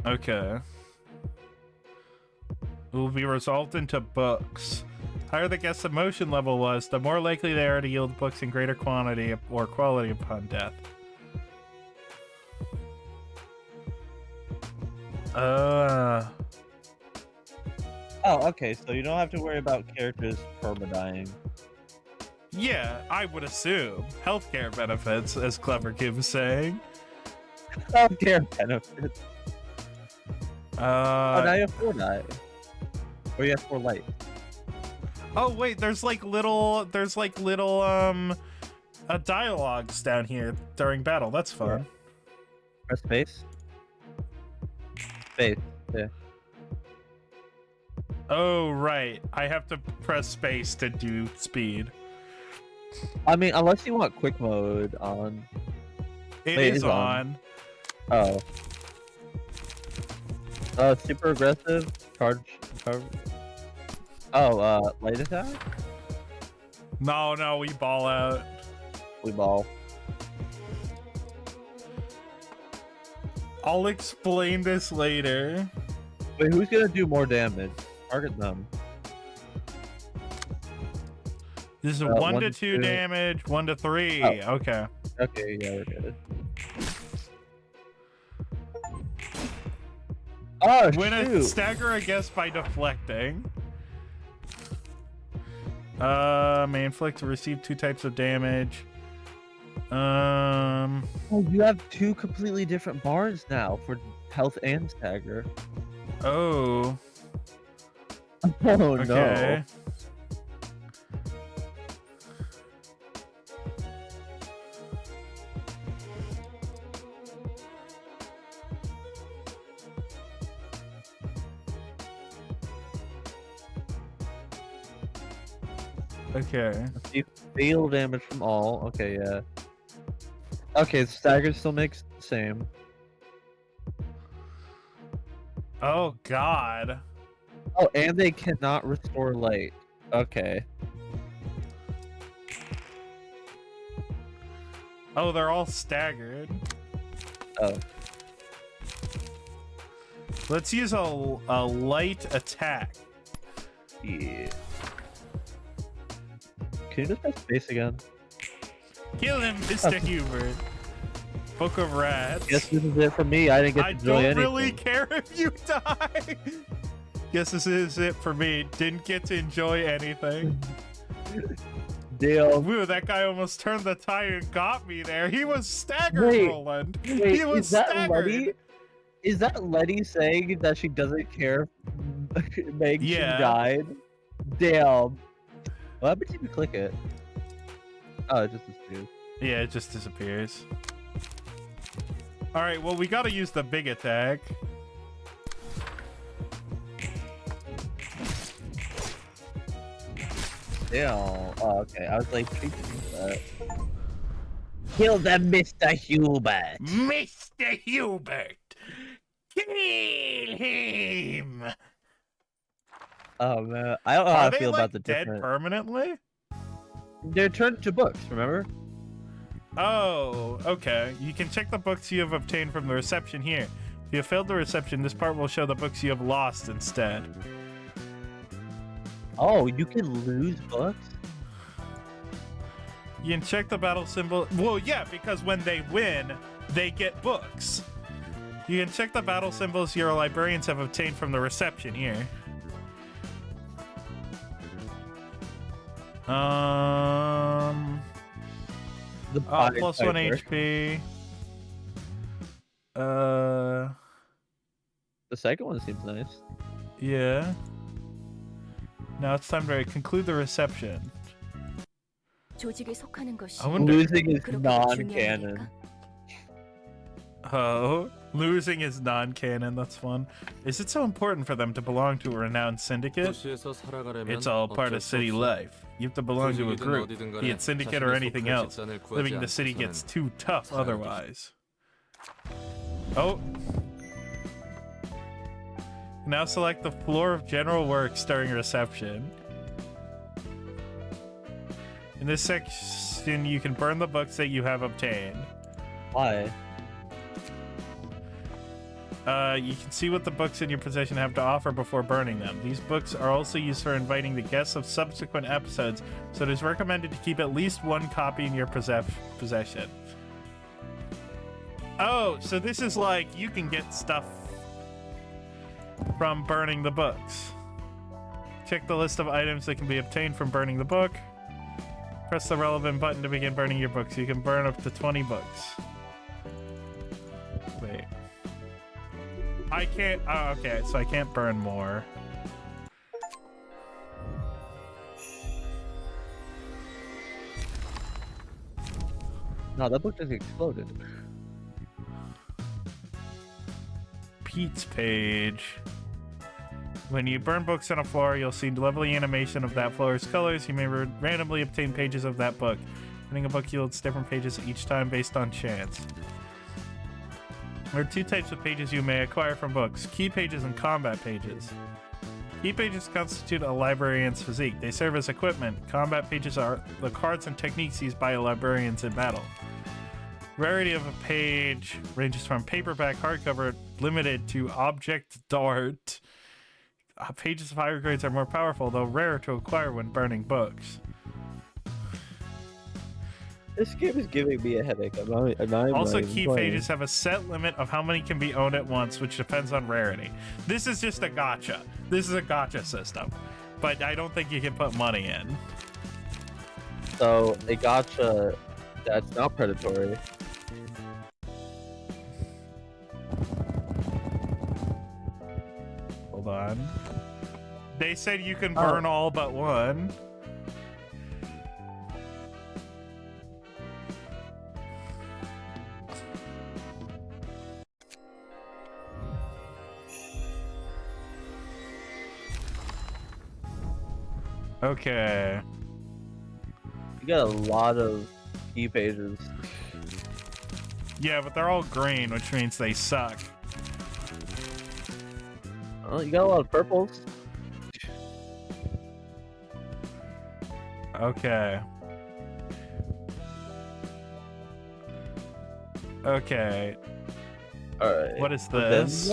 Okay. It will be resolved into books. Higher the guest's emotion level was, the more likely they are to yield books in greater quantity or quality upon death. Oh, okay, so you don't have to worry about characters permadying. Yeah, I would assume. Healthcare benefits, as Clever Kim was saying. Healthcare benefits. Oh, now you have 4 die. Or you have 4 light. Oh wait, there's like little dialogues down here during battle. That's fun. Yeah. Press space. Space. Yeah. Oh right, I have to press space to do speed. I mean, unless you want quick mode on. It is on. Oh. Super aggressive. Charge. Oh, light attack? No, we ball out. We ball. I'll explain this later. Wait, who's gonna do more damage? Target them. This is 1 to 2 damage, 1 to 3. Oh. Okay. Okay, yeah, we're good. Oh, Win shoot. a stagger a guess by deflecting. May inflict or receive 2 types of damage. Oh, you have 2 completely different bars now for health and stagger. Oh. Oh, okay. no. Okay. You fail damage from all. Okay, yeah. Okay, stagger still makes the same. Oh god. Oh, and they cannot restore light. Okay. Oh, they're all staggered. Oh. Let's use a light attack. Yeah. Can you just press space again? Kill him, Mr. Hubert. Book of Rats. Guess this is it for me. I didn't get to enjoy anything. I don't really care if you die. Guess this is it for me. Didn't get to enjoy anything. Damn. Woo, that guy almost turned the tire and got me there. He was staggered, Roland. Wait, he was is that staggered. Letty? Is that Letty saying that she doesn't care if Meg died? Damn. What happens if you click it? Oh, it just disappears. Yeah, it just disappears. Alright, well, we gotta use the big attack. Damn. Oh, okay. I was like, kill them, Mr. Hubert. Mr. Hubert! Kill him! Oh, man. I don't know how I feel about the dead different... permanently? They're turned to books, remember? Oh, okay. You can check the books you have obtained from the reception here. If you have failed the reception, this part will show the books you have lost instead. Oh, you can lose books? You can check the battle symbol. Well, yeah, because when they win, they get books. You can check the battle symbols your librarians have obtained from the reception here. Plus 1 HP. The second one seems nice. Yeah. Now it's time to conclude the reception. I wonder... Losing is non-canon. Oh, losing is non-canon. That's fun. Is it so important for them to belong to a renowned syndicate? It's all part of city life. You have to belong to a group, be it syndicate or anything else. Living in the city gets too tough otherwise. Oh. Now select the floor of general works during reception. In this section, you can burn the books that you have obtained. Why? You can see what the books in your possession have to offer before burning them. These books are also used for inviting the guests of subsequent episodes, so it is recommended to keep at least one copy in your possession. Oh, so this is like you can get stuff from burning the books. Check the list of items that can be obtained from burning the book. Press the relevant button to begin burning your books. You can burn up to 20 books. Wait. I can't... Oh, okay, so I can't burn more. No, that book just exploded. Pete's page. When you burn books on a floor, you'll see lovely animation of that floor's colors. You may randomly obtain pages of that book. Burning a book yields different pages each time based on chance. There are two types of pages you may acquire from books: key pages and combat pages. Key pages constitute a librarian's physique. They serve as equipment. Combat pages are the cards and techniques used by librarians in battle. Rarity of a page ranges from paperback, hardcover, limited to object dart. Pages of higher grades are more powerful, though rarer to acquire when burning books. This game is giving me a headache. Also, key pages have a set limit of how many can be owned at once, which depends on rarity. This is just a gacha. This is a gacha system, but I don't think you can put money in. So, a gacha that's not predatory. Hold on. They said you can burn all but one. Okay. You got a lot of key pages. Yeah, but they're all green, which means they suck. Oh, you got a lot of purples. Okay. Okay. Alright. What is this?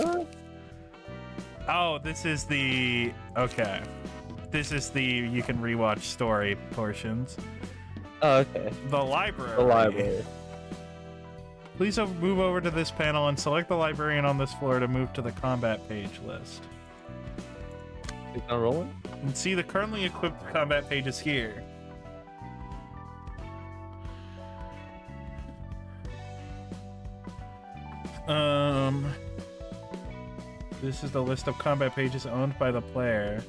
Oh, this is the... Okay. This is the you can rewatch story portions. Oh, okay. The library. The library. Please move over to this panel and select the librarian on this floor to move to the combat page list. It's not rolling? And see the currently equipped combat pages here. This is the list of combat pages owned by the player.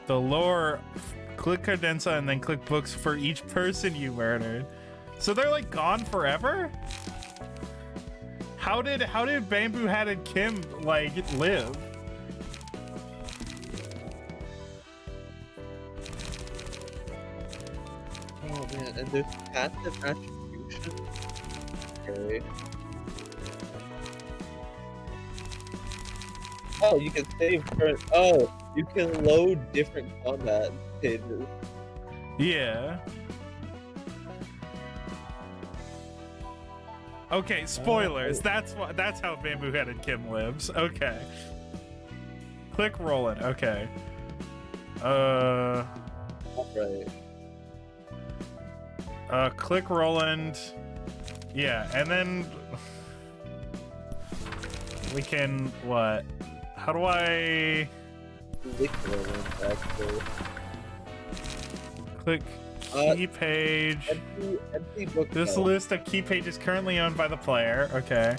The lore, click Cadenza and then click books for each person you murdered. So they're like gone forever? How did Bamboo Hat and Kim like live? Oh man, and there's passive attribution. Okay. Oh, you can save current. Oh, you can load different combat pages. Yeah. Okay, spoilers. That's how Bamboo Hat and Kim lives. Okay. Click Roland. Okay. Right. Click Roland. Yeah, and then we can what? How do I Click Roland, actually. click key page? Empty book. This list of key pages currently owned by the player. Okay.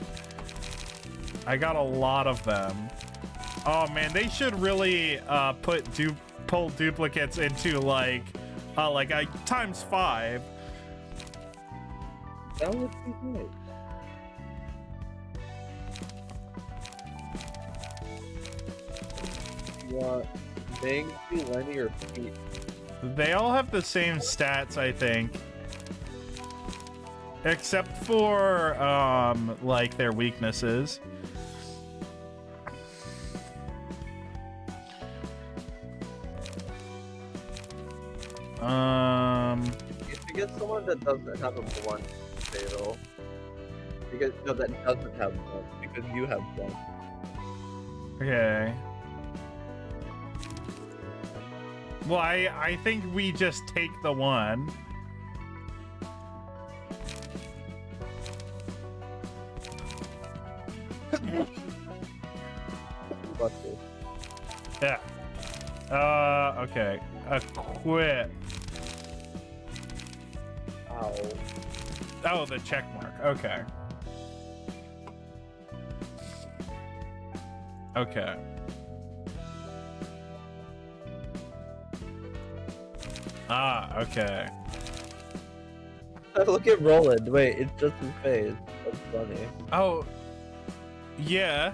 I got a lot of them. Oh man, they should really pull duplicates into like a ×5. That would be great. What? Banksy, Lenny, or Pete? They all have the same stats, I think. Except for like their weaknesses. If you get someone that doesn't have a blunt fatal, because no, that doesn't have blunt, because you have blunt. Okay. Well, I think we just take the one. Yeah. Okay. Equip. Ow. Oh, the check mark. Okay. Okay. Ah, okay. Look at Roland. Wait, it's just his face. That's funny. Oh, yeah.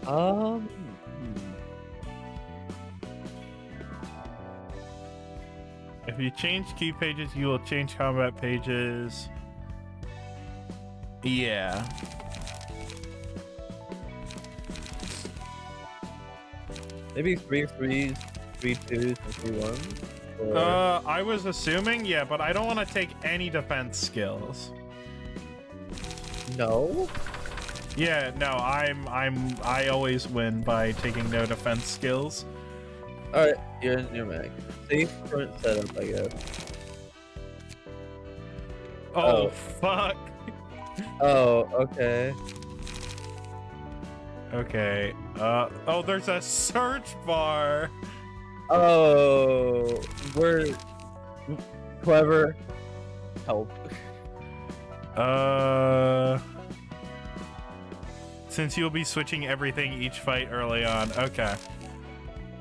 Hmm. If you change key pages, you will change combat pages. Yeah. Maybe 3 3s, 3 2s, and 3 1s? Or... I was assuming, yeah, but I don't want to take any defense skills. No? Yeah, no, I always win by taking no defense skills. Alright, you're in your mag. Safe current setup, I guess. Oh. Fuck. Oh, okay. Okay. Oh, there's a search bar. Oh, we're clever. Help. Since you'll be switching everything each fight early on. Okay.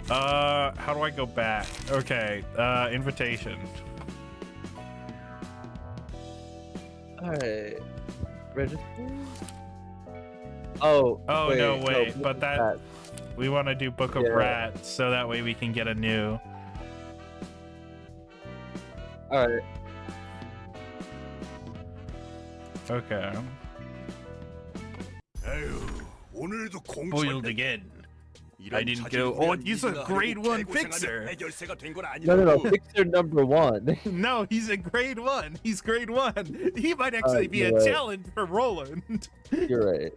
How do I go back? Okay. Invitation. Alright. Register? Oh. Oh, wait, no, wait. no, But that... We want to do Book of Rats, so that way we can get a new... Alright. Okay. Boiled again. I didn't go, oh, he's a grade 1 fixer. No, fixer number 1. No, he's a grade 1. He's grade 1. He might actually be a challenge for Roland. You're right.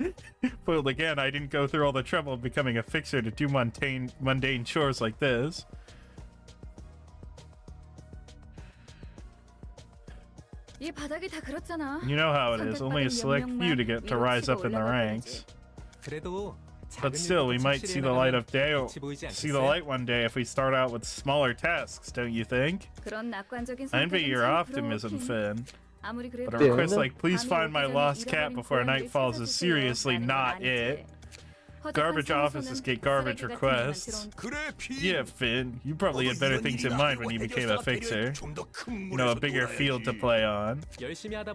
Boiled again, I didn't go through all the trouble of becoming a fixer to do mundane chores like this. 이 바닥이 다 그렇잖아. You know how it is. Only a select few to get to rise up in the ranks. 그래도 But still, we might see the light of day. See the light one day if we start out with smaller tasks, don't you think? I envy your optimism, Finn. But a request like, please find my lost cat before night falls is seriously not it. Garbage offices get garbage requests. Yeah, Finn, you probably had better things in mind when you became a fixer. You know, a bigger field to play on.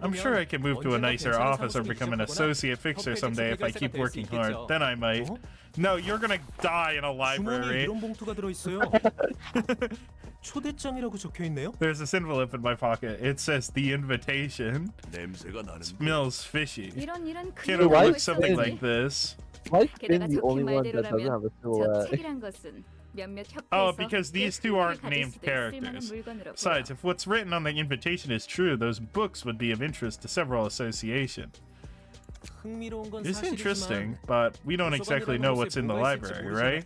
I'm sure I can move to a nicer office or become an associate fixer someday if I keep working hard. Then I might. No, you're gonna die in a library. There's this envelope in my pocket. It says the invitation. Smells fishy. Can't overlook something like this. Why Finn the only one that doesn't have a silhouette? Oh, because these two aren't named characters. Besides, if what's written on the invitation is true, those books would be of interest to several associations. It's interesting, but we don't exactly know what's in the library, right?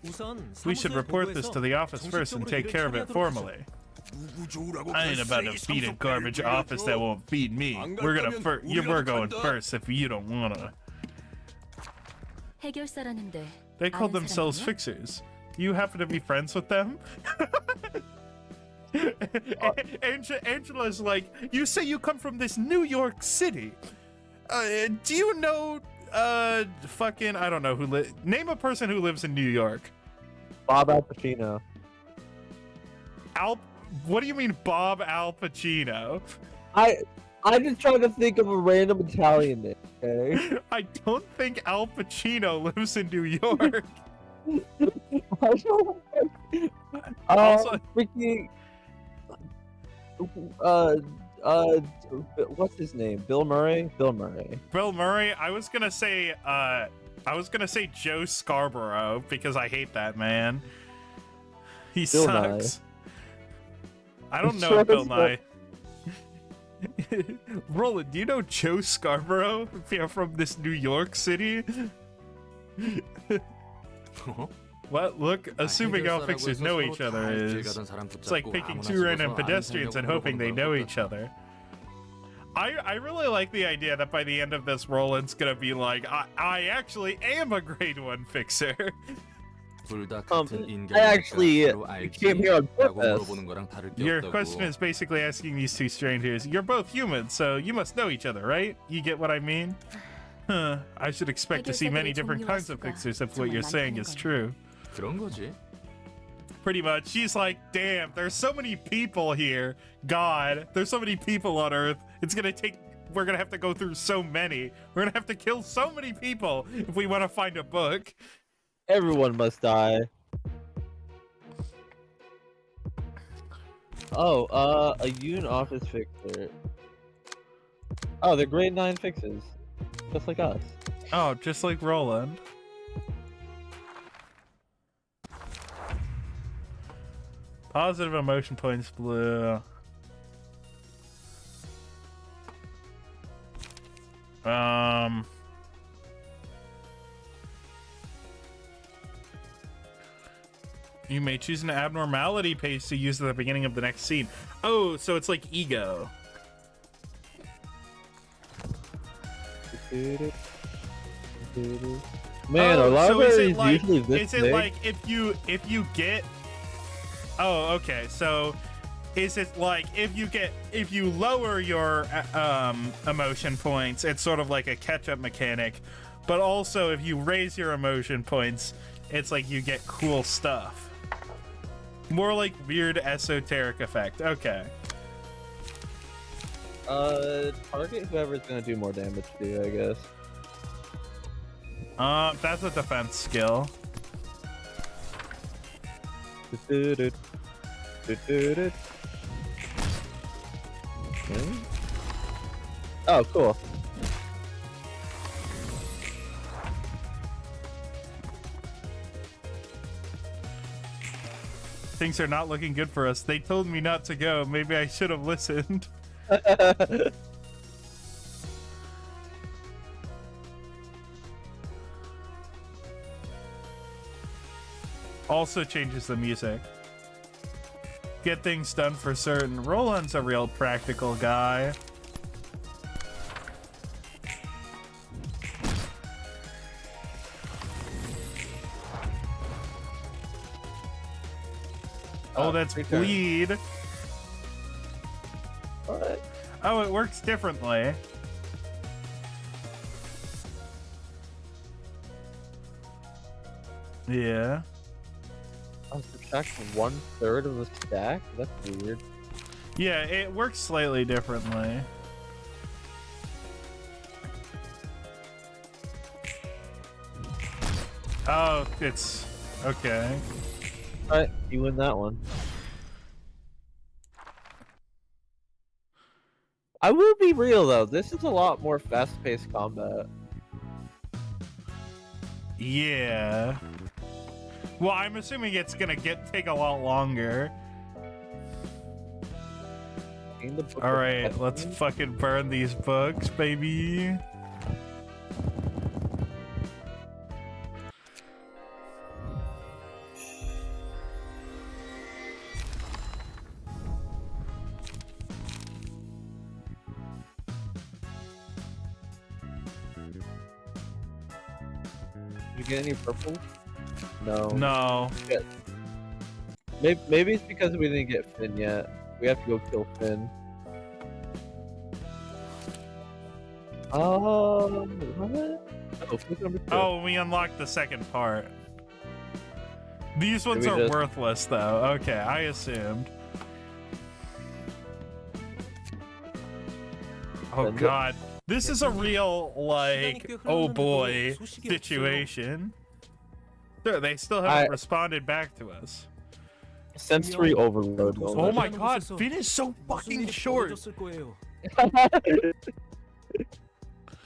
We should report this to the office first and take care of it formally. I ain't about to feed a garbage office that won't feed me. We're going first if you don't wanna. They called themselves fixers. Do you happen to be friends with them? Angela's like, you say you come from this New York City. Do you know, fucking, I don't know who name a person who lives in New York. Bob Al Pacino. What do you mean Bob Al Pacino? I'm just trying to think of a random Italian name, okay? I don't think Al Pacino lives in New York. Also, freaking, what's his name? Bill Murray? Bill Murray. Bill Murray? I was gonna say Joe Scarborough because I hate that man. He Bill sucks. Nye. I don't know Bill Nye. Roland, do you know Joe Scarborough from this New York City? What? Look, assuming all fixers know each other is... It's like picking two random pedestrians and hoping they know each other. I really like the idea that by the end of this, Roland's gonna be like, I actually am a grade 1 fixer. I actually came here on purpose. Your question is basically asking these two strangers, you're both human, so you must know each other, right? You get what I mean? Huh, I should expect to see many different kinds of fixers if what you're saying is true. Pretty much. She's like, damn, there's so many people here. God, there's so many people on Earth. We're gonna have to go through so many. We're gonna have to kill so many people if we want to find a book. Everyone must die. Oh, a Yoon office fixer. Oh, they're grade 9 fixes. Just like us. Oh, just like Roland. Positive emotion points blue. You may choose an abnormality page to use at the beginning of the next scene. Oh, so it's like ego. Man, our library is usually this Is it big. like if you get? Oh, okay. So, is it like if you lower your emotion points, it's sort of like a catch-up mechanic, but also if you raise your emotion points, it's like you get cool stuff. More like weird esoteric effect. Okay. Target whoever's gonna do more damage to you, I guess. That's a defense skill. Oh, cool. Things are not looking good for us. They told me not to go. Maybe I should have listened. Also changes the music. Get things done for certain. Roland's a real practical guy. Oh, that's bleed. What? Oh, it works differently. Yeah. Oh, subtract 1/3 of the stack? That's weird. Yeah, it works slightly differently. Oh, it's okay. Alright, you win that one. I will be real though, this is a lot more fast-paced combat. Yeah. Well, I'm assuming it's gonna take a lot longer. Alright, let's fucking burn these books, baby. You get any purple? No. No. Shit. Maybe it's because we didn't get Finn yet. We have to go kill Finn. What? Oh, Finn's number 2. Oh, we unlocked the second part. These ones are worthless, though. Okay, I assumed. Oh god. This is a real, like, oh boy situation. They still haven't responded back to us. Sensory overload. Oh my god, Finn is so fucking short.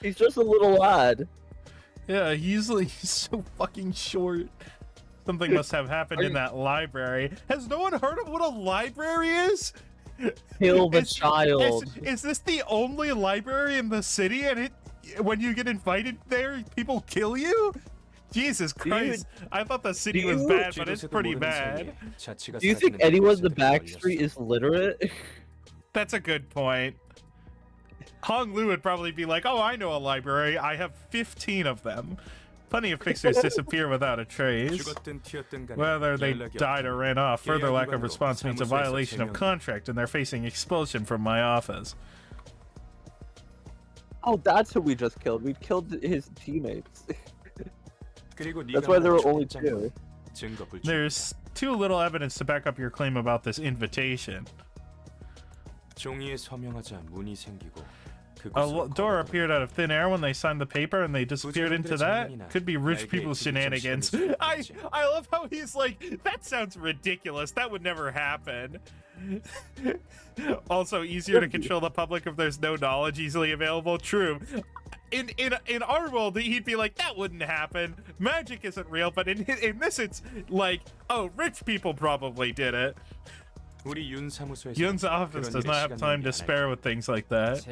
He's just a little lad. Yeah, he's so fucking short. Something must have happened in that library. Has no one heard of what a library is? Kill the child. Is this the only library in the city, and when you get invited there, people kill you? Jesus Christ. Dude, I thought the city was bad, but it's pretty bad. Do you think anyone in the back street is literate? That's a good point. Hong Lu would probably be like, oh, I know a library. I have 15 of them. Plenty of fixers disappear without a trace. Whether they died or ran off, further lack of response means a violation of contract, and they're facing expulsion from my office. Oh, that's who we just killed. We killed his teammates. That's why there were only 2. There's too little evidence to back up your claim about this invitation. A door appeared out of thin air when they signed the paper and they disappeared into that. Could be rich people's shenanigans. I love how he's like, that sounds ridiculous. That would never happen. Also, easier to control the public if there's no knowledge easily available. True. In our world, he'd be like, that wouldn't happen. Magic isn't real, but in this, it's like, oh, rich people probably did it. Yun's office does not have time to spare with things like that.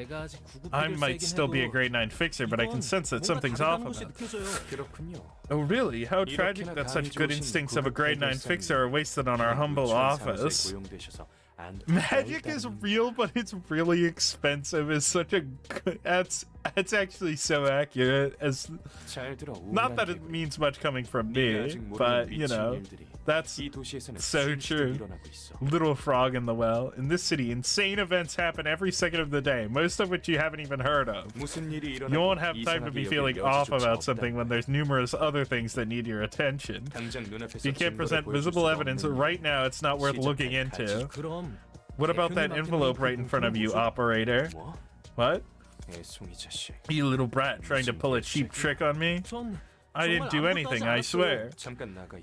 I might still be a grade 9 fixer, but I can sense that something's off about it. Oh really? How tragic that such good instincts of a grade 9 fixer are wasted on our humble office. Magic is real, but it's really expensive. Is such a good, that's actually so accurate. As not that it means much coming from me, but you know, that's so true. Little frog in the well. In this city, insane events happen every second of the day, most of which you haven't even heard of. You won't have time to be feeling off about something when there's numerous other things that need your attention. If you can't present visible evidence right now, it's not worth looking into. What about that envelope right in front of you, operator? What? You little brat trying to pull a cheap trick on me? I didn't do anything, I swear.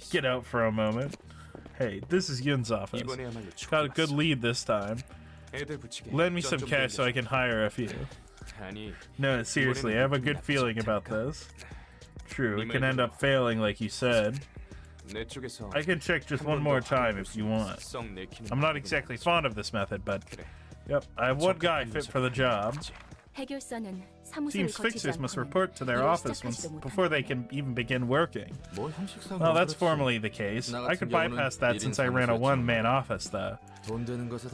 Get out for a moment. Hey, this is Yun's office. Got a good lead this time. Lend me some cash so I can hire a few. No, seriously, I have a good feeling about this. True, it can end up failing like you said. I can check just one more time if you want. I'm not exactly fond of this method, but yep, I have one guy fit for the job. Team's fixers must report to their office before they can even begin working. Well, that's formally the case. I could bypass that since I ran a one-man office, though.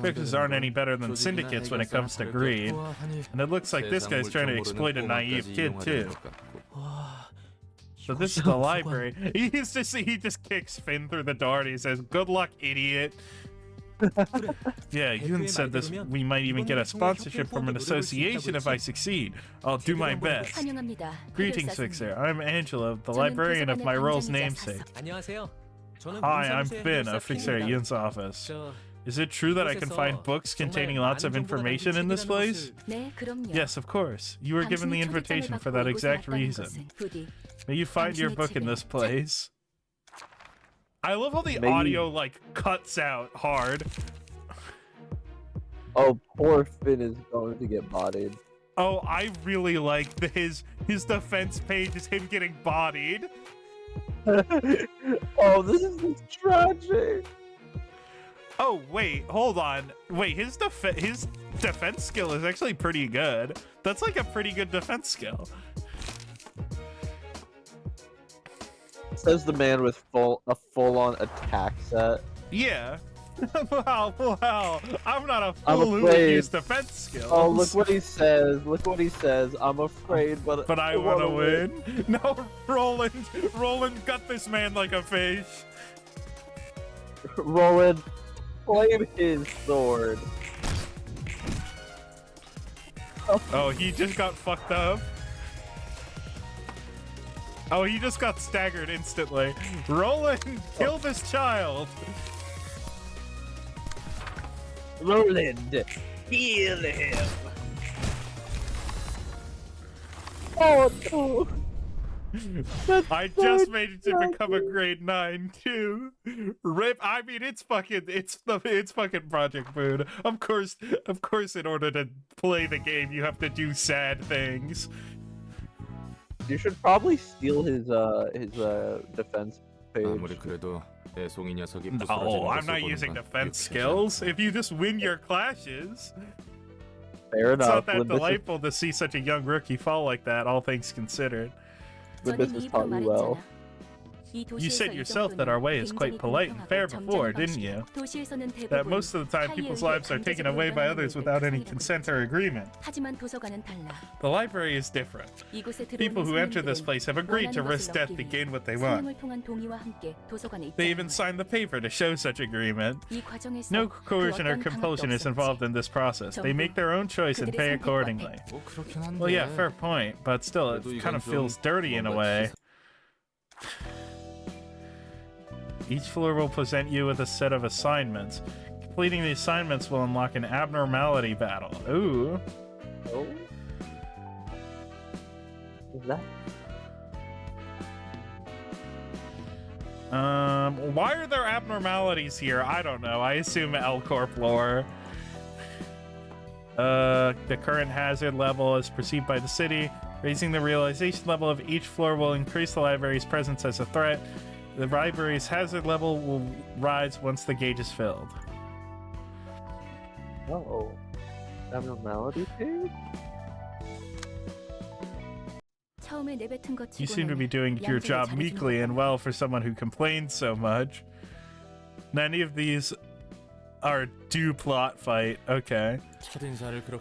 Fixers aren't any better than syndicates when it comes to greed, and it looks like this guy's trying to exploit a naive kid, too. So this is the library. He just kicks Finn through the door and he says, "Good luck, idiot." Yeah, Yoon said this. We might even get a sponsorship from an association if I succeed. I'll do my best. 환영합니다. Greetings, Fixer. I'm Angela, the librarian of my role's namesake. Hi, I'm Finn, a Fixer at Yoon's office. Is it true that I can find books containing lots of information in this place? 네, 그럼요. Yes, of course. You were given the invitation for that exact reason. May you find your book in this place. I love how the audio like cuts out hard. Oh, poor Finn is going to get bodied. Oh, I really like his defense page is him getting bodied. Oh, this is tragic. Oh wait, hold on. Wait, his defense skill is actually pretty good. That's like a pretty good defense skill. Says the man with a full-on attack set. Yeah. Wow. I'm not a fool who would use defense skills. Oh, look what he says. Look what he says. I'm afraid, but I want to win. No, Roland got this man like a fish. Roland, flame his sword. Oh, he just got fucked up. Oh, he just got staggered instantly. Roland, kill this child. Roland, heal him. Oh no. I just made it to become a grade 9 too. Rip. I mean, it's fucking Project Food. Of course, in order to play the game, you have to do sad things. You should probably steal his defense page. No, I'm not using defense skills. If you just win your clashes. Fair enough. It's not that delightful to see such a young rookie fall like that, all things considered. The business taught me well. You said yourself that our way is quite polite and fair before, didn't you? That most of the time people's lives are taken away by others without any consent or agreement. The library is different. People who enter this place have agreed to risk death to gain what they want. They even signed the paper to show such agreement. No coercion or compulsion is involved in this process. They make their own choice and pay accordingly. Well, yeah, fair point, but still, it kind of feels dirty in a way. Each floor will present you with a set of assignments. Completing the assignments will unlock an abnormality battle. Ooh. Oh? Is that? Why are there abnormalities here? I don't know. I assume L Corp lore. The current hazard level is perceived by the city. Raising the realization level of each floor will increase the library's presence as a threat. The library's hazard level will rise once the gauge is filled. Uh-oh. Abnormality page? You seem to be doing your job meekly and well for someone who complains so much. Many of these are due plot fight. Okay.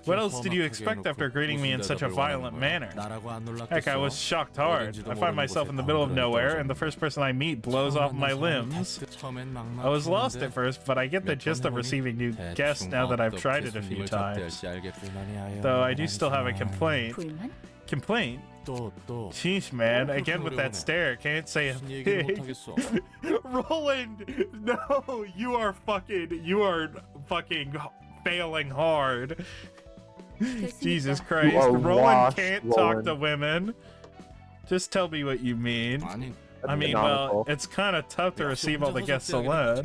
What else did you expect after greeting me in such a violent manner? Heck, I was shocked hard. I find myself in the middle of nowhere, and the first person I meet blows off my limbs. I was lost at first, but I get the gist of receiving new guests now that I've tried it a few times. Though I do still have a complaint. Complaint? Sheesh, man. Again with that stare. Can't say a thing. Roland! No! You are fucking failing hard. Jesus Christ. Roland can't talk to women. Just tell me what you mean. I mean, well, it's kind of tough to receive all the guests alone.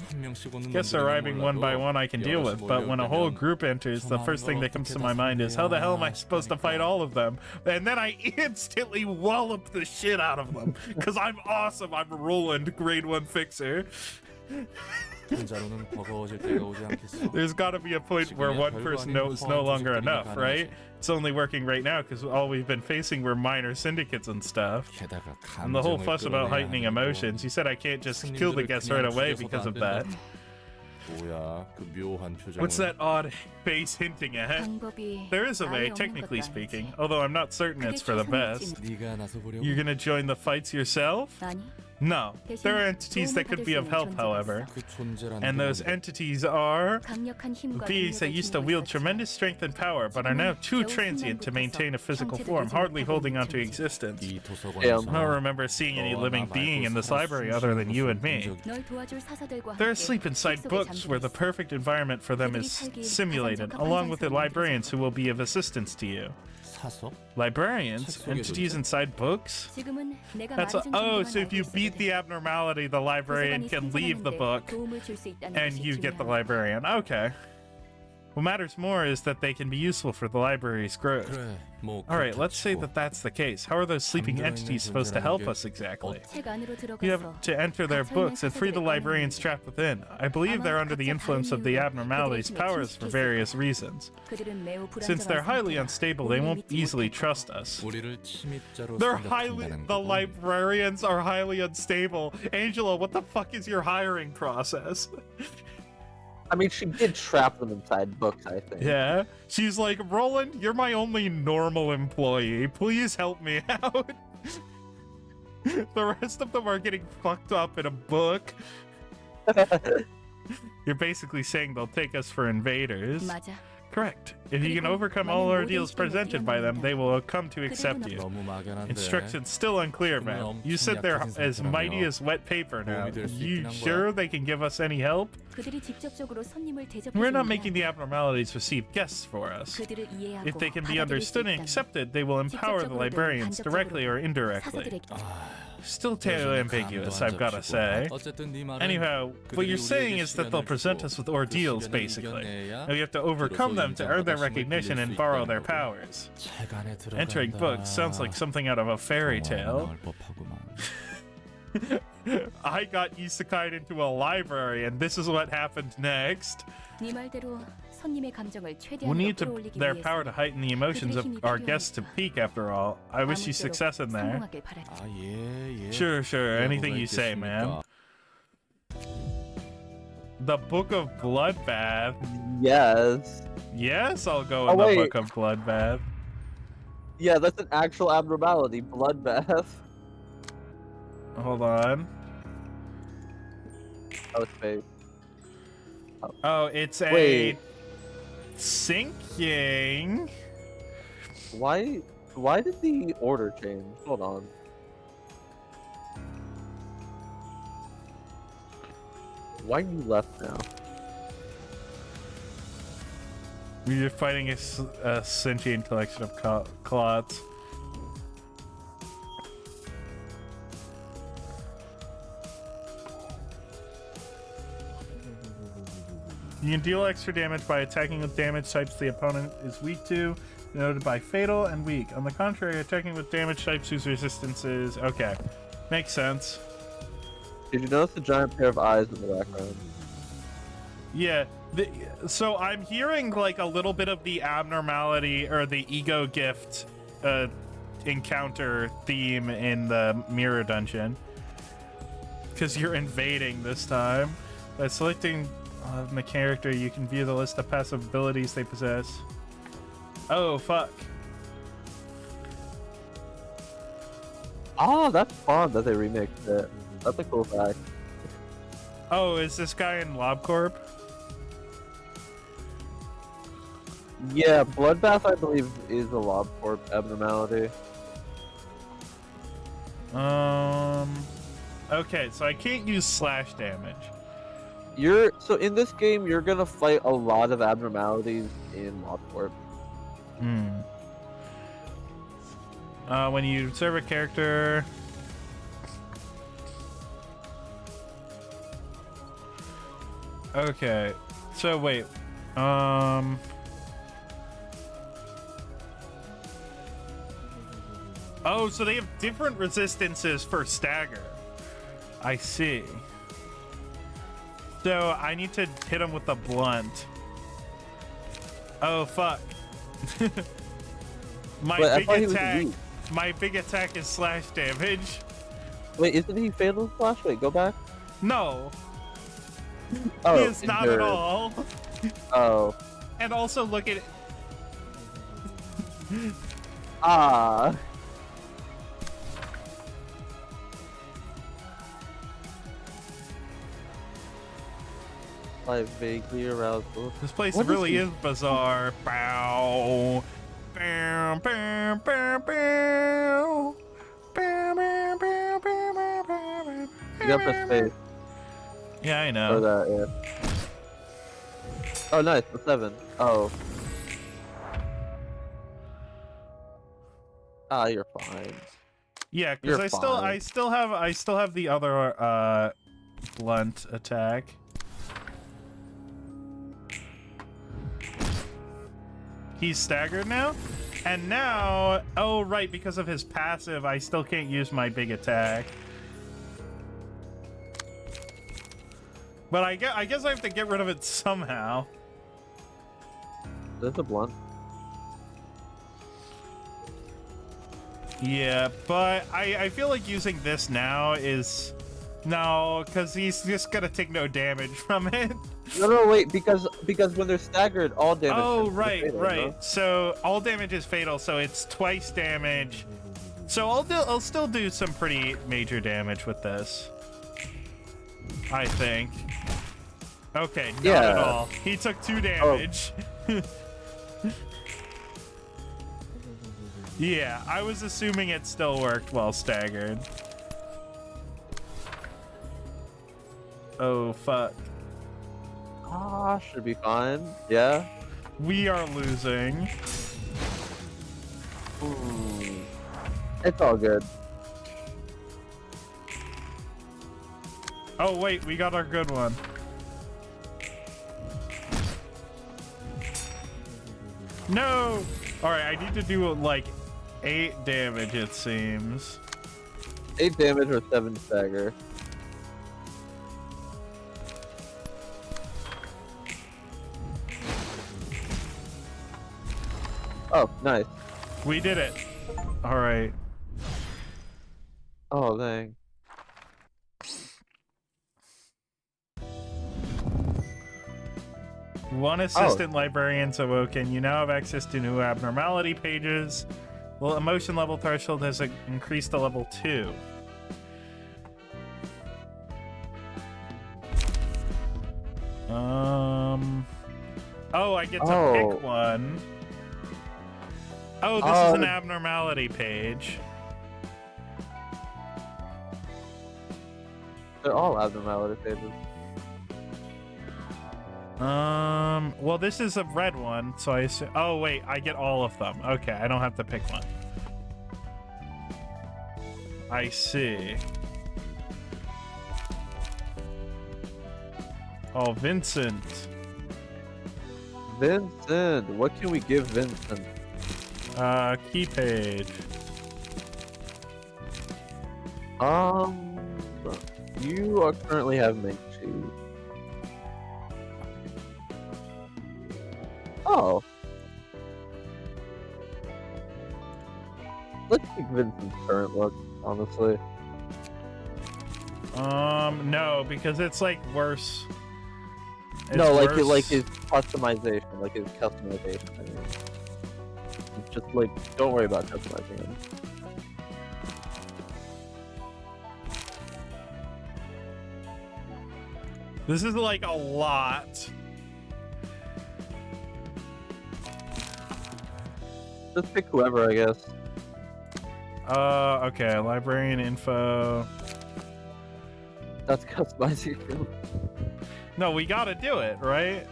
Guests arriving one by one I can deal with, but when a whole group enters, the first thing that comes to my mind is, how the hell am I supposed to fight all of them? And then I instantly wallop the shit out of them, because I'm awesome. I'm Roland, grade 1 fixer. There's got to be a point where one person is no longer enough, right? It's only working right now because all we've been facing were minor syndicates and stuff. And the whole fuss about heightening emotions, you said I can't just kill the guests right away because of that. What's that odd face hinting at? There is a way, technically speaking, although I'm not certain it's for the best. You're gonna join the fights yourself? No, there are entities that could be of help, however. And those entities are beings that used to wield tremendous strength and power, but are now too transient to maintain a physical form, hardly holding onto existence. I don't remember seeing any living being in this library other than you and me. They're asleep inside books where the perfect environment for them is simulated, along with the librarians who will be of assistance to you. Librarians? Entities inside books? That's oh, so if you beat the abnormality, the librarian can leave the book and you get the librarian. Okay. What matters more is that they can be useful for the library's growth. Alright, let's say that that's the case. How are those sleeping entities supposed to help us exactly? You have to enter their books and free the librarians trapped within. I believe they're under the influence of the abnormality's powers for various reasons. Since they're highly unstable, they won't easily trust us. The librarians are highly unstable. Angela, what the fuck is your hiring process? I mean, she did trap them inside books, I think. Yeah. She's like, Roland, you're my only normal employee. Please help me out. The rest of them are getting fucked up in a book. You're basically saying they'll take us for invaders. Correct. If you can overcome all ordeals presented by them, they will come to accept you. Instructions still unclear, man. You said they're as mighty as wet paper now. You sure they can give us any help? We're not making the abnormalities receive guests for us. If they can be understood and accepted, they will empower the librarians directly or indirectly. Still too ambiguous, I've gotta say. Anyhow, what you're saying is that they'll present us with ordeals, basically. And we have to overcome them to earn their recognition and borrow their powers. Entering books sounds like something out of a fairy tale. I got isekai'd into a library, and this is what happened next. We need their power to heighten the emotions of our guests to peak, after all. I wish you success in there. Sure, anything you say, man. The Book of Bloodbath. Yes. Yes, I'll go with the Book of Bloodbath. Yeah, that's an actual abnormality, bloodbath. Hold on. Oh, it's fake. Oh, it's a sinking. Why did the order change? Hold on. Why are you left now? You're fighting a sentient collection of clots. You can deal extra damage by attacking with damage types the opponent is weak to, denoted by fatal and weak. On the contrary, attacking with damage types whose resistance is... Okay. Makes sense. Did you notice the giant pair of eyes in the background? Yeah. So I'm hearing like a little bit of the abnormality or the ego gift encounter theme in the mirror dungeon. Because you're invading this time. By selecting the character, you can view the list of passive abilities they possess. Oh, fuck. Oh, that's fun that they remixed it. That's a cool fact. Oh, is this guy in LobCorp? Yeah, Bloodbath, I believe, is a LobCorp abnormality. Okay, so I can't use slash damage. So in this game, you're gonna fight a lot of abnormalities in LobCorp. When you serve a character... Okay, so wait. Oh, so they have different resistances for stagger. I see. So I need to hit him with the blunt. Oh, fuck. My big attack is slash damage. Wait, isn't he fatal slash? Wait, go back. No. Oh, he is not at all. Oh. And also look at it. like vaguely arousal. This place What really is is bizarre. Bow. Bow, bow, bow, bow. Bow, bow, bow, bow, bow, bow, You got the space yeah, I for know. that, yeah. Oh, nice. The 7. Oh. Ah, you're fine. Yeah, because You're I still have the other blunt attack. He's staggered now? And now, oh right, because of his passive, I still can't use my big attack. But I guess I have to get rid of it somehow. There's a blunt. Yeah, but I feel like using this now is... No, because he's just gonna take no damage from it. No, wait, because when they're staggered, all damage. Oh, is right, fatal, right. no? So all damage is fatal, so it's twice damage. So I'll still do some pretty major damage with this. I think. Okay, not at all. He took 2 damage. Oh. Yeah, I was assuming it still worked while staggered. Oh, fuck. Ah, should be fine. Yeah. We are losing. It's all good. Oh, wait, we got our good one. No! Alright, I need to do like 8 damage, it seems. 8 damage or 7 stagger. Oh, nice. We did it. Alright. Oh, dang. One assistant librarian's awoken. You now have access to new abnormality pages. Well, emotion level threshold has increased to level 2. Oh, I get to pick one. Oh, this is an abnormality page. They're all abnormality pages. Well, this is a red one, so I assume... Oh, wait, I get all of them. Okay, I don't have to pick one. I see. Oh, Vincent. Vincent! What can we give Vincent? Key page. You are currently having two. Oh. Let's take Vincent's current look, honestly. No, because it's like worse. No, like his customization, like his customization. I mean. It's just like, don't worry about customizing him. This is like a lot. Just pick whoever, I guess. Okay, librarian info. That's customizing him. No, we gotta do it, right?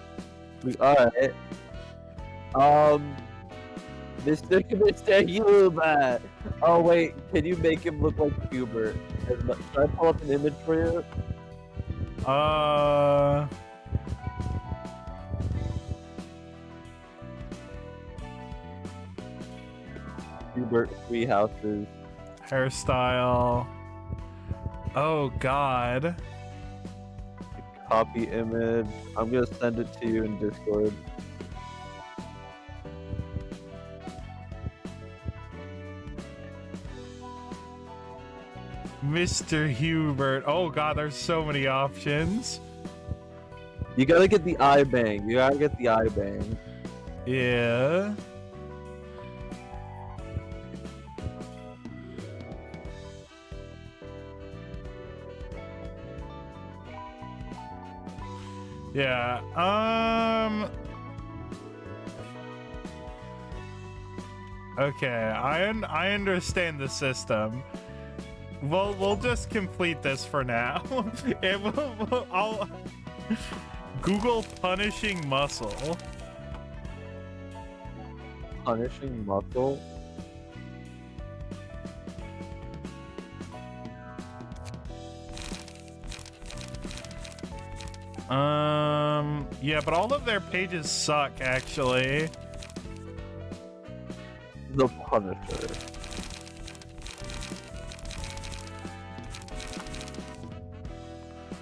Alright. Mr. Hubert. Oh wait, can you make him look like Hubert? Can I pull up an image for you? Hubert, three houses. Hairstyle. Oh god. Copy image. I'm gonna send it to you in Discord. Mr. Hubert. Oh god, there's so many options. You gotta get the eye bang. You gotta get the eye bang. Yeah. Yeah. Okay, I understand the system. We'll just complete this for now. I'll Google punishing muscle. Punishing muscle? Yeah, but all of their pages suck, actually. The Punisher.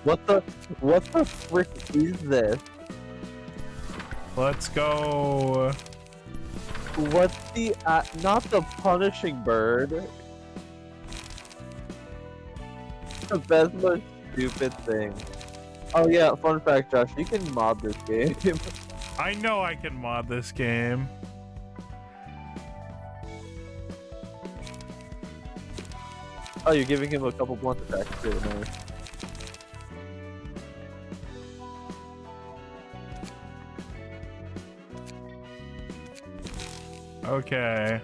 What the frick is this? Let's go. What's the, not the punishing bird. The best most stupid thing. Oh yeah, fun fact, Josh, you can mod this game. I know I can mod this game. Oh, you're giving him a couple blunt attacks too, nice. Okay.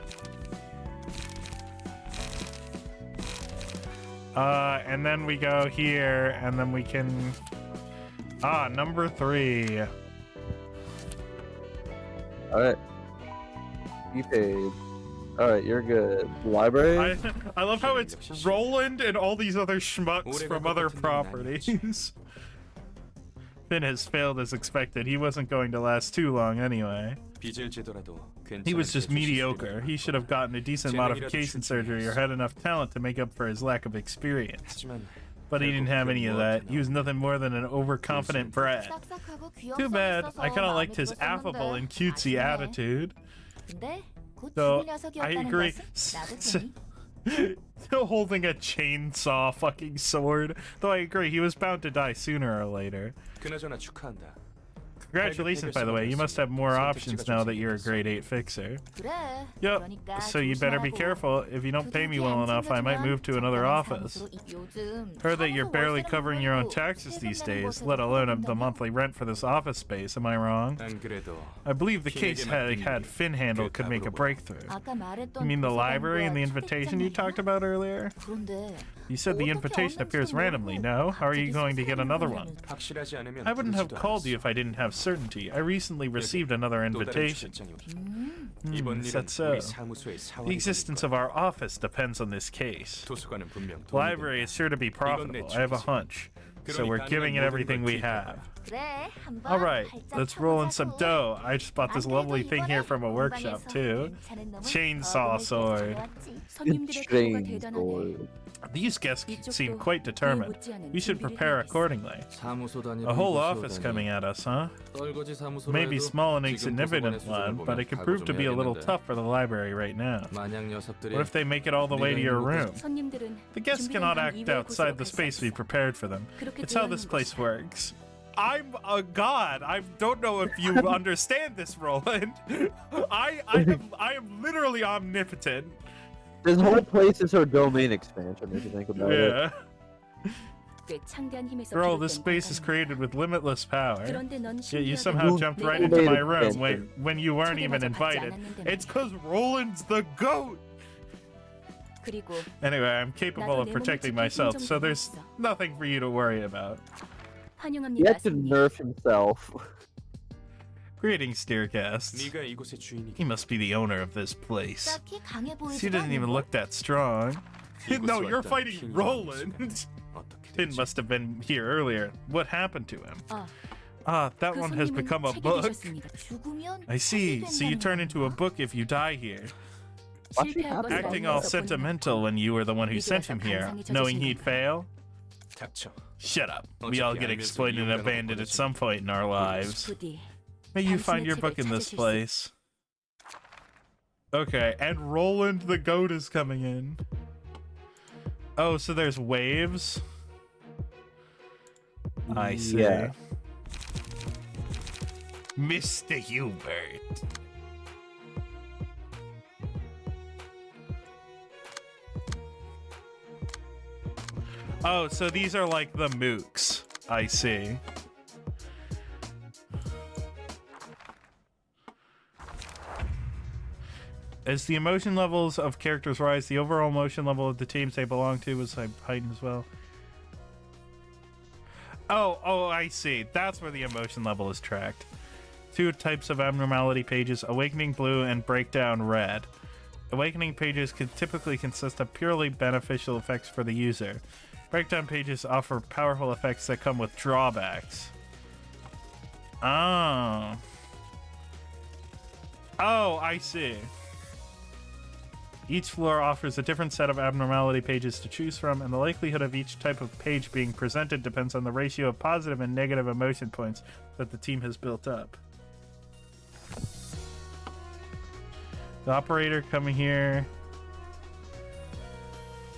And then we go here, and then we can... number 3. Alright. You paid. Alright, you're good. Library? I love how it's Roland and all these other schmucks from other properties. Finn has failed as expected. He wasn't going to last too long anyway. He was just mediocre. He should have gotten a decent modification surgery or had enough talent to make up for his lack of experience. But he didn't have any of that. He was nothing more than an overconfident brat. Too bad. I kind of liked his affable and cutesy attitude. So, I agree. Still holding a chainsaw fucking sword. Though I agree, he was bound to die sooner or later. Congratulations, by the way. You must have more options now that you're a grade 8 fixer. Yep, so you better be careful. If you don't pay me well enough, I might move to another office. Heard that you're barely covering your own taxes these days, let alone the monthly rent for this office space. Am I wrong? I believe the case had Finn handle could make a breakthrough. You mean the library and the invitation you talked about earlier? You said the invitation appears randomly, no? How are you going to get another one? I wouldn't have called you if I didn't have certainty. I recently received another invitation. That's so. The existence of our office depends on this case. The library is sure to be profitable, I have a hunch. So we're giving it everything we have. Alright, let's roll in some dough. I just bought this lovely thing here from a workshop too. Chainsaw sword. These guests seem quite determined. We should prepare accordingly. A whole office coming at us, huh? Maybe small and insignificant one, but it could prove to be a little tough for the library right now. What if they make it all the way to your room? The guests cannot act outside the space we prepared for them. It's how this place works. I'm a god. I don't know if you understand this, Roland. I am literally omnipotent. This whole place is her domain expansion, if you think about it. Girl, this space is created with limitless power. Yet you somehow jumped right into my room when you weren't even invited. It's cause Roland's the GOAT! Anyway, I'm capable of protecting myself, so there's nothing for you to worry about. He had to nerf himself. Greetings, dear guests. He must be the owner of this place. He doesn't even look that strong. No, you're fighting Roland. Finn must have been here earlier. What happened to him? That one has become a book. I see. So you turn into a book if you die here. Acting all sentimental when you were the one who sent him here, knowing he'd fail? Shut up. We all get exploited and abandoned at some point in our lives. May you find your book in this place. Okay, and Roland the GOAT is coming in. Oh, so there's waves? I see. Yeah. Mr. Hubert. Oh, so these are like the mooks. I see. As the emotion levels of characters rise, the overall emotion level of the teams they belong to was heightened as well. Oh, I see. That's where the emotion level is tracked. 2 types of abnormality pages, Awakening Blue and Breakdown Red. Awakening pages can typically consist of purely beneficial effects for the user. Breakdown pages offer powerful effects that come with drawbacks. Oh, I see. Each floor offers a different set of abnormality pages to choose from, and the likelihood of each type of page being presented depends on the ratio of positive and negative emotion points that the team has built up. The operator coming here.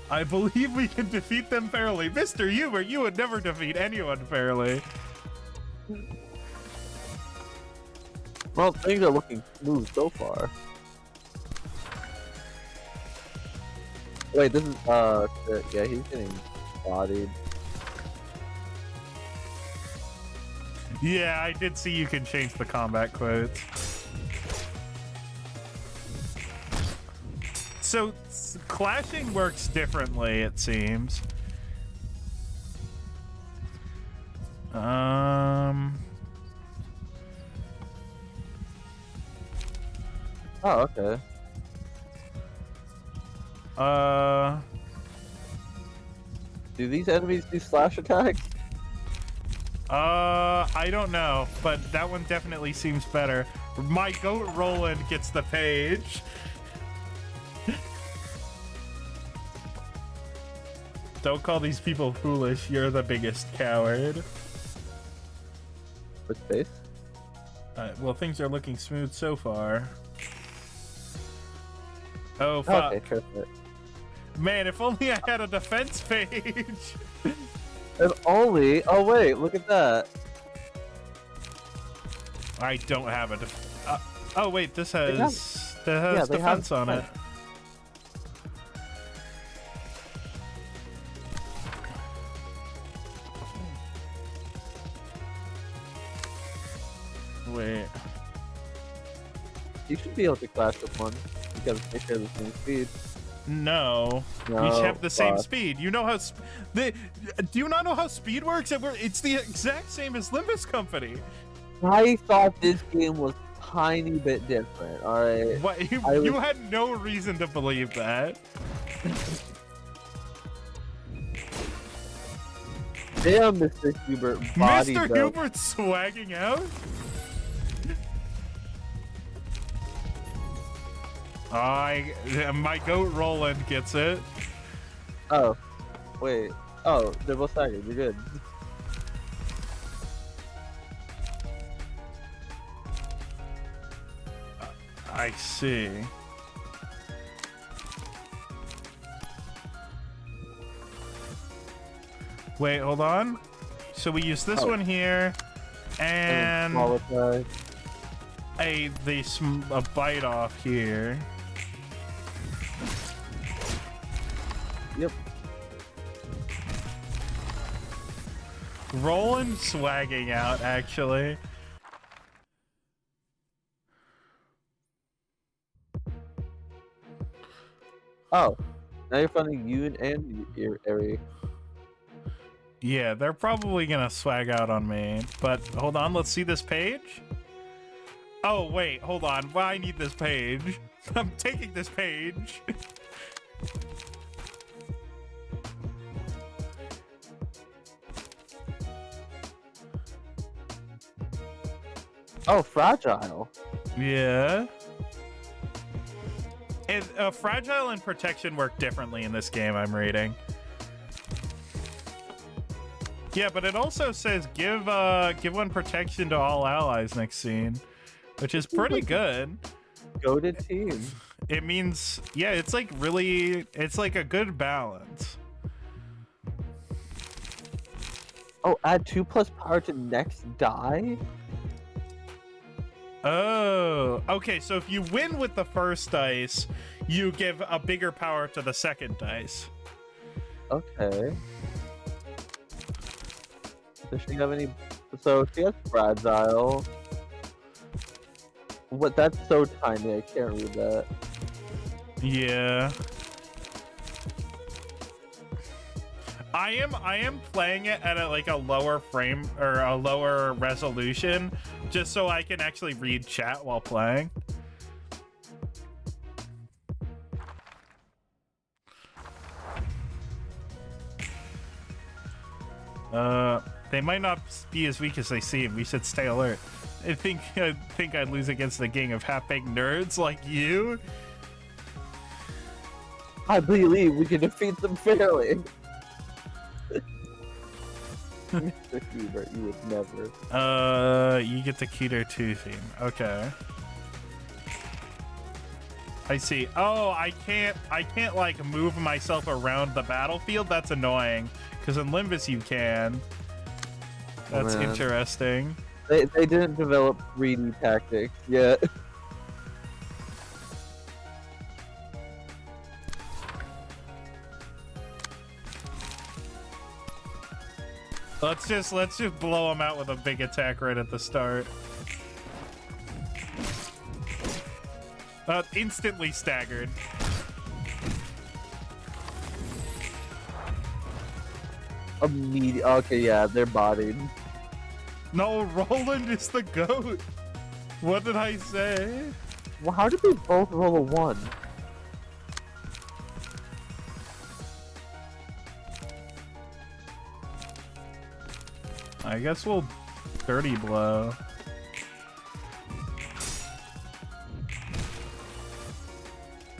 I believe we can defeat them fairly. Mr. Hubert, you would never defeat anyone fairly. Well, things are looking smooth so far. Wait, this is, yeah, he's getting bodied. Yeah, I did see you can change the combat quotes. So, clashing works differently, it seems. Oh, okay. Do these enemies do slash attacks? I don't know, but that one definitely seems better. My goat Roland gets the page. Don't call these people foolish. You're the biggest coward. Which face? Well, things are looking smooth so far. Oh, fuck. Okay, perfect. Man, if only I had a defense page. If only. Oh wait, look at that. I don't have a oh wait, this has defense on it. Wait. You should be able to clash with one because they share the same speed. No, we have the same speed. You know how do you not know how speed works? It's the exact same as Limbus Company. I thought this game was tiny bit different. All right. What? You had no reason to believe that. Damn, Mr. Hubert. Mr. Hubert's swagging out. My goat Roland gets it. Oh, wait. Oh, they're both staggered. You're good. I see. Wait, hold on. So we use this one here, and a bite off here. Yep. Roland swagging out, actually. Oh, now you're finding Yoon and Eri. Yeah, they're probably gonna swag out on me. But hold on, let's see this page. Oh, wait, hold on. Well, I need this page. I'm taking this page. Oh, fragile. Yeah. And fragile and protection work differently in this game, I'm reading. Yeah, but it also says give one protection to all allies next scene, which is pretty good. Goated team. It means, yeah, it's like really, it's like a good balance. Oh, add 2+ power to next die? Oh, okay, so if you win with the first dice, you give a bigger power to the second dice. Okay. Does she have any? So she has fragile. What? That's so tiny. I can't read that. Yeah. I am playing it at a lower frame or a lower resolution just so I can actually read chat while playing. They might not be as weak as they seem. We should stay alert. I think I'd lose against a gang of half-baked nerds like you. I believe we can defeat them fairly. Mr. Hubert, you would never. You get the Keter 2 theme. Okay. I see. Oh, I can't like move myself around the battlefield. That's annoying. Because in Limbus you can. That's interesting. They didn't develop 3D tactics yet. Let's just blow him out with a big attack right at the start. Instantly staggered. Okay, yeah, they're bodied. No, Roland is the GOAT. What did I say? Well, how did they both roll a 1? I guess we'll dirty blow.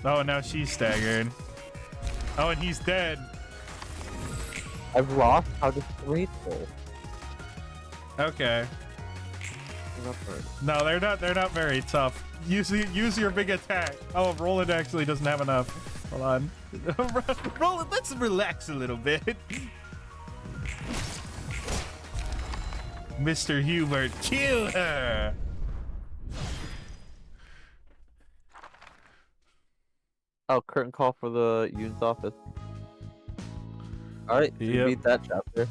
Oh, now she's staggered. Oh, and he's dead. I've lost. How disgraceful. Okay. No, they're not very tough. Use your big attack. Oh, Roland actually doesn't have enough. Hold on. Roland, let's relax a little bit. Mr. Hubert, kill her. Oh, curtain call for the unit's office. Alright, you beat that chapter.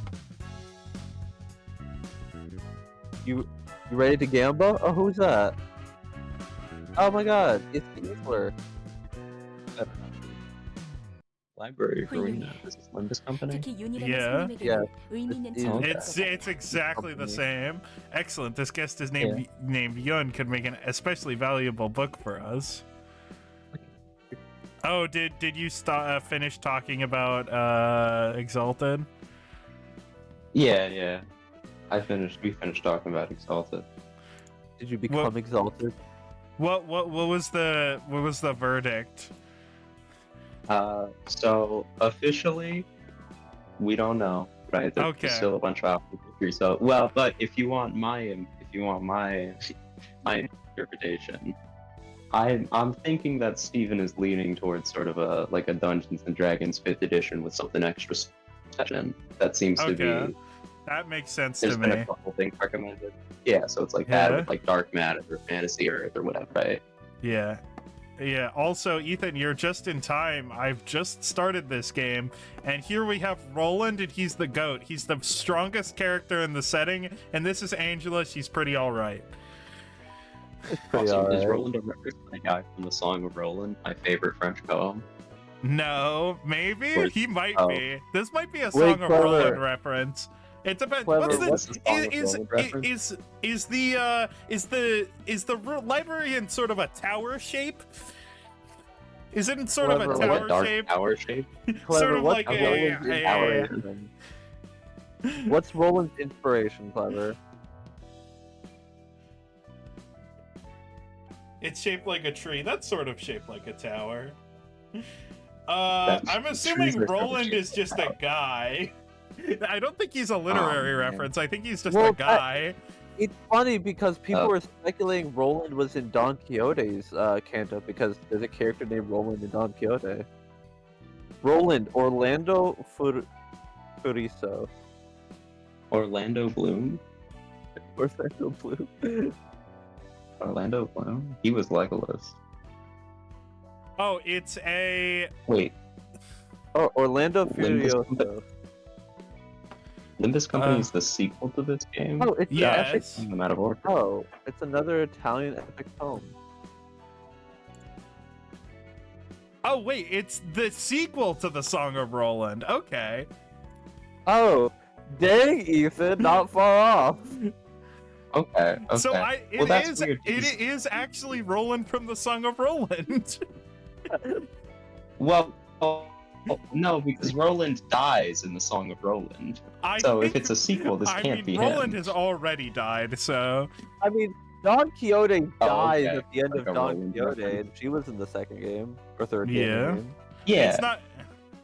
You ready to gamble? Oh, who's that? Oh my god, it's Easler. Library arena. This is Limbus company. Yeah. Yeah. It's exactly the same. Excellent. This guest is named Yun could make an especially valuable book for us. Oh, did you finish talking about Exalted? Yeah. We finished talking about Exalted. Did you become exalted? What was the verdict? So officially, we don't know, right? There's still a bunch of options. So, well, but if you want my interpretation, I'm thinking that Steven is leaning towards sort of a Dungeons and Dragons 5th edition with something extra session. That seems to be. That makes sense to me. There's been a couple things recommended. Yeah, so it's like that with like Dark Matter or Fantasy Earth or whatever, right? Yeah. Yeah, also, Ethan, you're just in time. I've just started this game, and here we have Roland, and he's the GOAT. He's the strongest character in the setting, and this is Angela. She's pretty alright. Awesome. Is Roland a reference to the guy from the Song of Roland, my favorite French poem? No, maybe? He might be. This might be a Song of Roland reference. It depends. What's the is the library in sort of a tower shape? Is it in sort of a tower shape? Tower shape? Sort of like What's Roland's inspiration, Clever? It's shaped like a tree. That's sort of shaped like a tower. I'm assuming Roland is just a guy. I don't think he's a literary reference. I think he's just a guy. It's funny because people were speculating Roland was in Don Quixote's canto because there's a character named Roland in Don Quixote. Roland, Orlando Furiso. Orlando Bloom? Orlando Bloom. Orlando Bloom? He was Legolas. Oh, it's a... Wait. Oh, Orlando Furioso. Limbus Company is the sequel to this game? Oh, it's yes. I'm out of order. Oh, it's another Italian epic poem. Oh wait, it's the sequel to the Song of Roland. Okay. Oh, dang, Ethan, not far off. Okay. So that's weird. it is actually Roland from the Song of Roland. Well, no, because Roland dies in the Song of Roland. So if it's a sequel, this can't be Roland him. has already died, so I mean, Don Quixote dies okay. at the end Like of a Don Roland Quixote, reference. and she was in the second game or third game. Yeah. I mean. Yeah. it's not.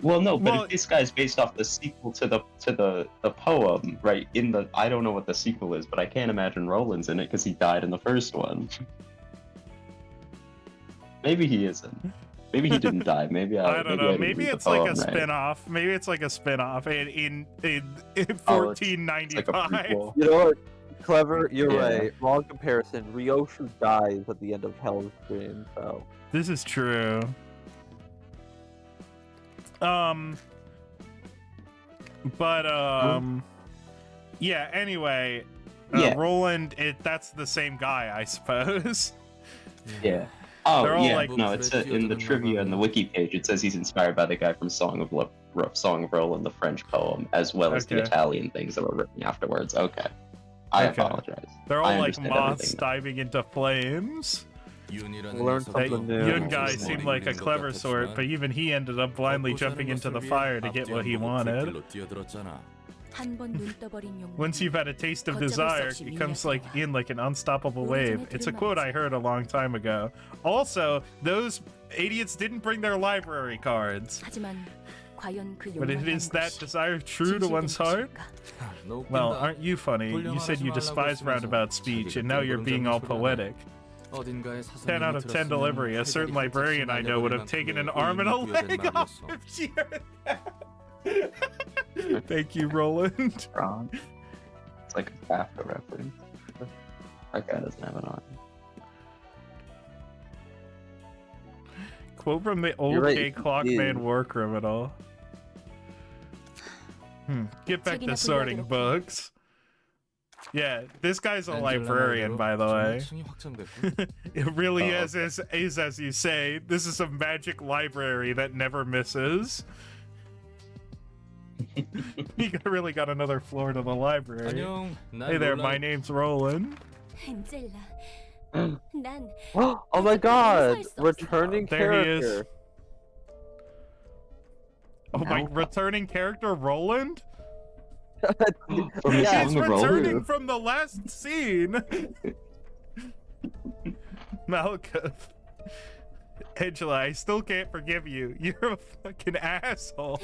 Well, no, but Well- if this guy's based off the sequel to the poem, right? I don't know what the sequel is, but I can't imagine Roland's in it because he died in the first one. Maybe he isn't. Maybe he didn't die. Maybe I don't know. didn't Maybe read the it's like a poem right. spin-off. Maybe it's like a spin-off in Oh, it's like a 1495. prequel. You know what? Clever, you're Yeah. right. Wrong comparison. Ryoshu dies at the end of Hell's Dream, so. This is true. Yeah, anyway, Yeah. Roland, that's the same guy, I suppose. Yeah. Oh, They're all yeah. like- No, it's in the trivia and the wiki page. It says he's inspired by the guy from Song of Roland, the French poem, as well as the Okay. Italian things that were written afterwards. Okay. I Okay. apologize. They're all I like understand moths everything. diving into flames. Learn That something new. Yun guy seemed like a clever sort, but even he ended up blindly jumping into the fire to get what he wanted. Once you've had a taste of desire, it comes like an unstoppable wave. It's a quote I heard a long time ago. Also, those idiots didn't bring their library cards. But is that desire true to one's heart? Well, aren't you funny? You said you despise roundabout speech, and now you're being all poetic. 10 out of 10 delivery. A certain librarian I know would have taken an arm and a leg off if she heard that. Thank you, Roland. Wrong. It's like a Kafka reference. That guy doesn't have an arm. Quote from the old You're right, gay he Clockman did. war criminal. Get back to sorting books. Yeah, this guy's a librarian, by the way. It really Oh, is as you say. This is a magic library that never misses. You really got another floor to the library. Hey there, my name's Roland. Oh my god! Returning There he is. character. Oh my, returning character Roland? From the Yeah, He's Song of returning Roland. from the last scene. Malkuth. Angela, I still can't forgive you. You're a fucking asshole.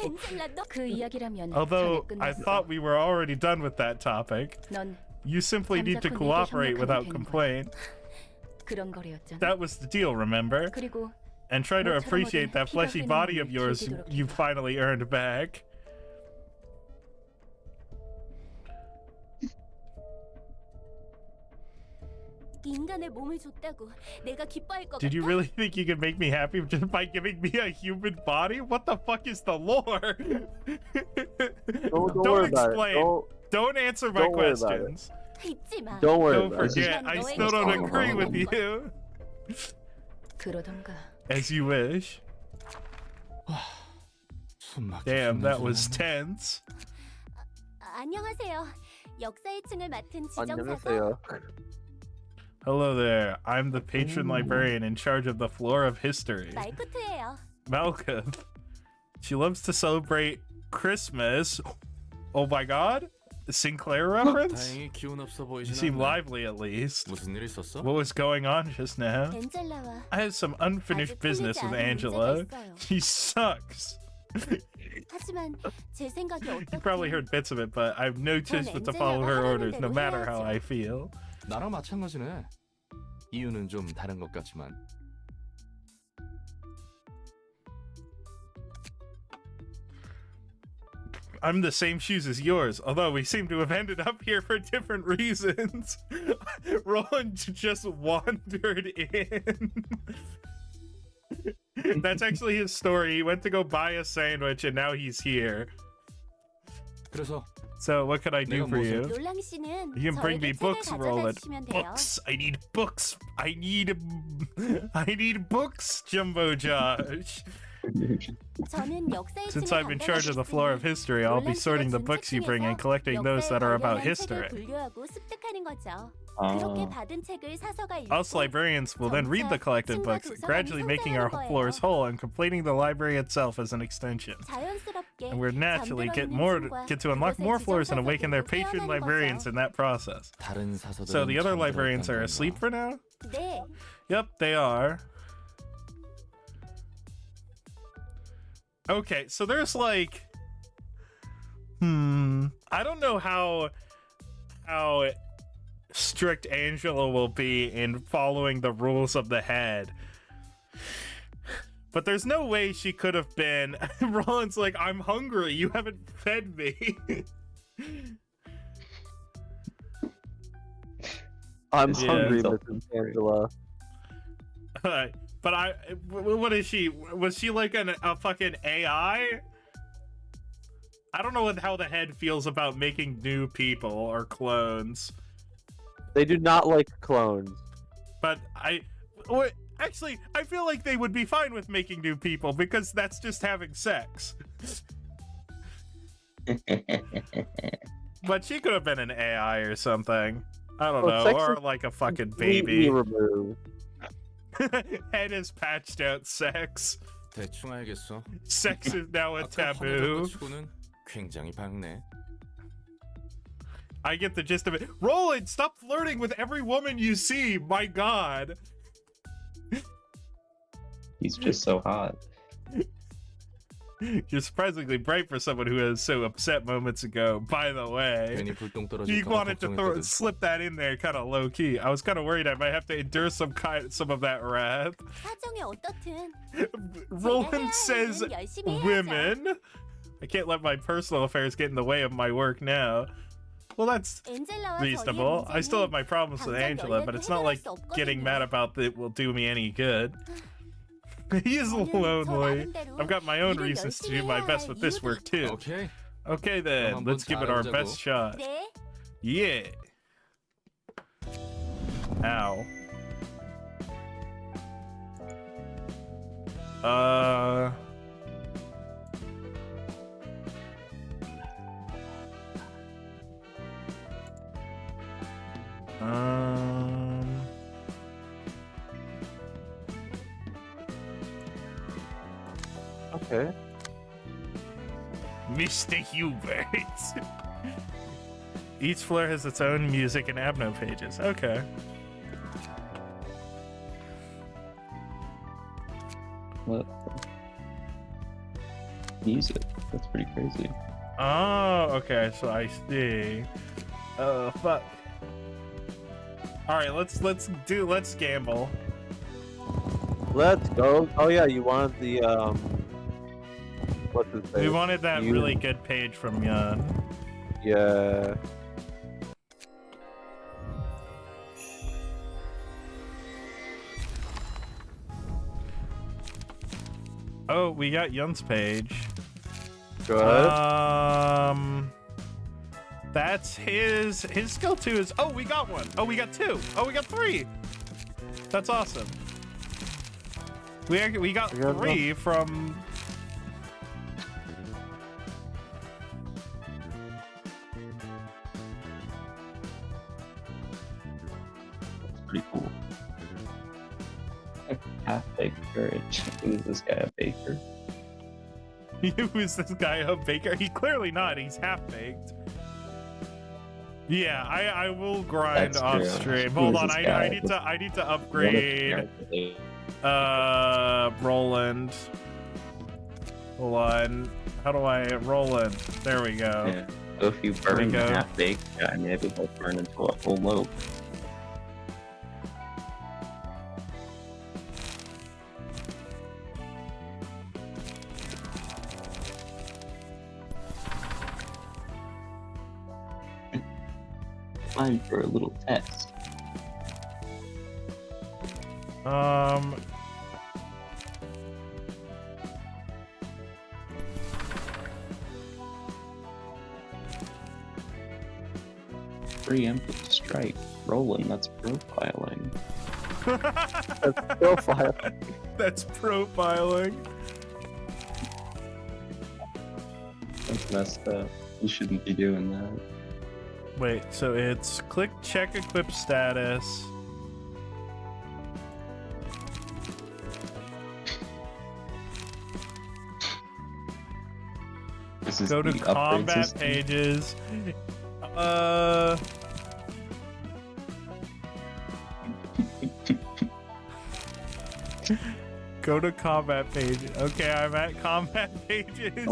Although I thought we were already done with that topic. You simply need to cooperate without complaint. That was the deal, remember? And try to appreciate that fleshy body of yours you finally earned back. Did you really think you could make me happy just by giving me a human body? What the fuck is the lore? Don't Don't worry about it. explain. Don't answer my don't worry about it. questions. Don't worry Don't about it. forget, I still don't agree with you. As you wish. Damn, that was tense. 안녕하세요. Hello there. I'm the patron librarian in charge of the floor of history. Malcolm. She loves to celebrate Christmas. Oh my god? The Sinclair reference? You seem lively at least. What was going on just now? I had some unfinished business with Angela. She sucks. You probably heard bits of it, but I've no choice but to follow her orders no matter how I feel. 나랑 마찬가지네. 이유는 좀 다른 것 같지만. I'm the same shoes as yours, although we seem to have ended up here for different reasons. Roland just wandered in. That's actually his story. He went to go buy a sandwich and now he's here. 그래서 So what can I do for you? You can bring me books, Roland. Books. Books. I need books. I need books, Jumbo Josh. Since I'm in charge of the floor of history, I'll be sorting the books you bring and collecting those that are about history. Us librarians will then read the collected books, gradually making our floors whole and completing the library itself as an extension. And we're naturally get to unlock more floors and awaken their patron librarians in that process. So the other librarians are asleep for now? Yep, they are. Okay, so there's like... I don't know how strict Angela will be in following the rules of the head. But there's no way she could have been... Roland's like, I'm hungry, you haven't fed me. I'm hungry, Mrs. Angela. But what is she? Was she like a fucking AI? I don't know how the head feels about making new people or clones. They do not like clones. But actually, I feel like they would be fine with making new people because that's just having sex. But she could have been an AI or something. I don't know, or like a fucking baby. Head has patched out sex. Sex is now a taboo. I get the gist of it. Roland, stop flirting with every woman you see. My God. He's just so hot. You're surprisingly bright for someone who was so upset moments ago. By the way, he wanted to slip that in there kind of low key. I was kind of worried I might have to endure some of that wrath. Roland says women. I can't let my personal affairs get in the way of my work now. Well, that's reasonable. I still have my problems with Angela, but it's not like getting mad about it will do me any good. He is lonely. I've got my own reasons to do my best with this work too. Okay then, let's give it our best shot. Yeah. Ow. Okay. Mr. Hubert. Each floor has its own music and Abno pages. Okay. What? Music. That's pretty crazy. Oh, okay. So I see. Oh, fuck. All right, let's gamble. Let's go. Oh yeah, you wanted the what's his name? We wanted that really good page from Yan. Yeah. Oh, we got Yun's page. Good. That's his skill 2 is. Oh, we got one. Oh, we got 2. Oh, we got 3. That's awesome. We got 3 from. That's pretty cool. Half-baked courage. Who's this guy, a baker? Who is this guy, a baker? He's clearly not. He's half-baked. Yeah, I will grind off stream. Hold on, I need to upgrade Roland. Hold on. How do I Roland? There we go. Yeah. So if you burn the half-baked guy, maybe he'll turn into a full loaf. Time for a little test. Preemptive strike. Roland, that's profiling. That's profiling. That's profiling. messed up. You shouldn't be doing that. Wait, so it's click check equip status. Go to combat pages. Go to combat pages. Okay, I'm at combat pages. There's a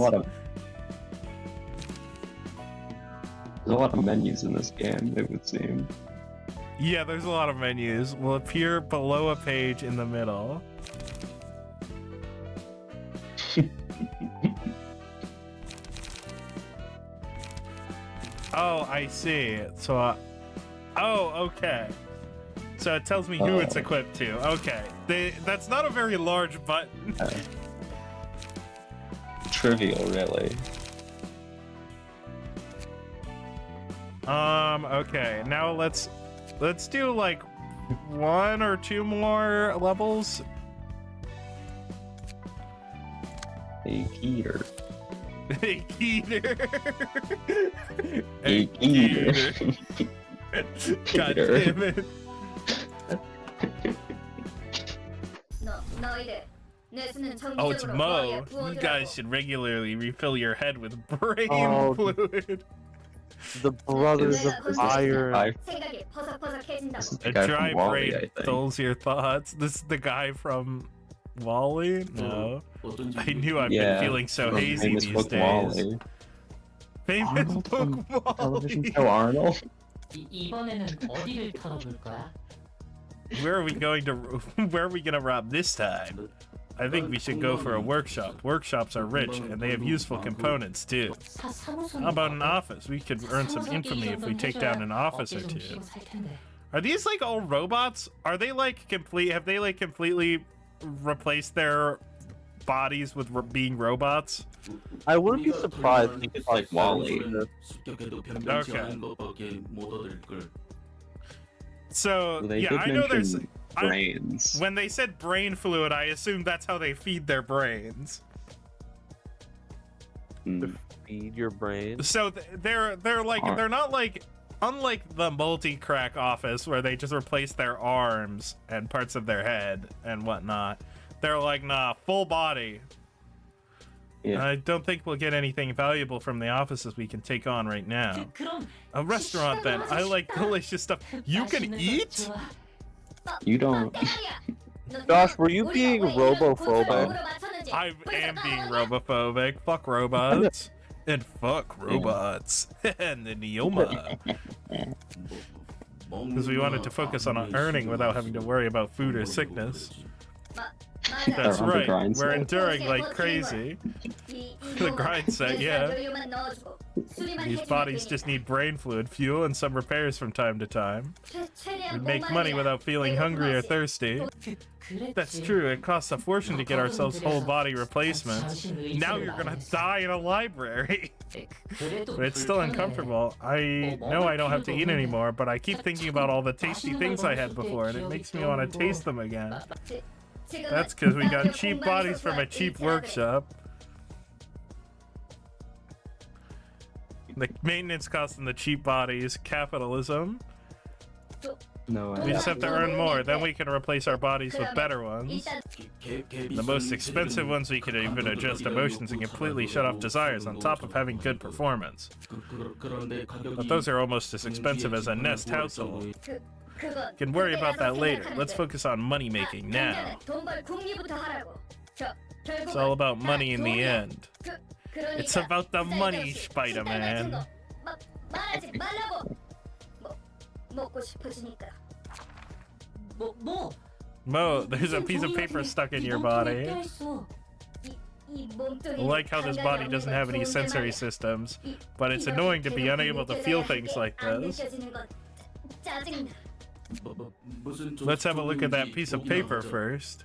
lot of menus in this game, it would seem. Yeah, there's a lot of menus. Will appear below a page in the middle. Oh, I see. So, oh, okay. So it tells me who it's equipped to. Okay, that's not a very large button. Trivial, really. Okay. Now let's do like 1 or 2 more levels. A Keter. A Keter. A Keter. God damn it. Oh, it's Mo. You guys should regularly refill your head with brain fluid. The brothers of iron. A dry brain dulls your thoughts. This is the guy from Wall-E? No. I knew I've been feeling so hazy these days. Wall-E. Famous book Wall-E. Television show Arnold. Where are we gonna rob this time? I think we should go for a workshop. Workshops are rich, and they have useful components, too. How about an office? We could earn some infamy if we take down an office or 2. Are these, like, all robots? Are they, like, have they, like, completely replaced their bodies with being robots? I wouldn't be surprised if it's like Wall-E. Okay. So, They yeah, I know there's... brains. When they said brain fluid, I assumed that's how they feed their brains. To feed your brain. So they're not like, unlike the multi-crack office where they just replace their arms and parts of their head and whatnot. They're like, nah, full body. Yeah. I don't think we'll get anything valuable from the offices we can take on right now. A restaurant then. I like delicious stuff. You can eat? You don't. Josh, were you being robophobic? I am being robophobic. Fuck robots. And fuck robots. And the Neoma. Because we wanted to focus on earning without having to worry about food or sickness. That's right, we're enduring like crazy. The grind set, yeah. These bodies just need brain fluid, fuel, and some repairs from time to time. We make money without feeling hungry or thirsty. That's true, it costs a fortune to get ourselves whole body replacements. Now you're gonna die in a library. But it's still uncomfortable. I know I don't have to eat anymore, but I keep thinking about all the tasty things I had before, and it makes me want to taste them again. That's because we got cheap bodies from a cheap workshop. The maintenance costs and the cheap bodies, capitalism. No, we just have to earn more, then we can replace our bodies with better ones. The most expensive ones we can even adjust emotions and completely shut off desires on top of having good performance. But those are almost as expensive as a Nest household. Can worry about that later. Let's focus on money making now. It's all about money in the end. It's about the money, Spider-Man. Mo, there's a piece of paper stuck in your body. I like how this body doesn't have any sensory systems, but it's annoying to be unable to feel things like this. Let's have a look at that piece of paper first.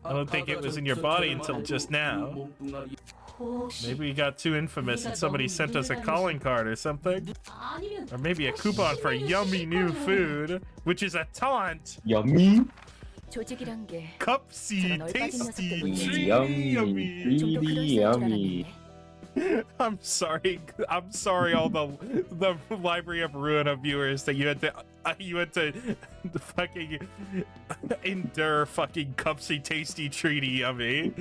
I don't think it was in your body until just now. Maybe we got too infamous and somebody sent us a calling card or something. Or maybe a coupon for yummy new food, which is a taunt. Yummy? Cupsy, tasty, Yummy, really yummy. I'm sorry. I'm sorry, all the Library of Ruina viewers that you had to fucking endure fucking cupsy tasty treaty yummy.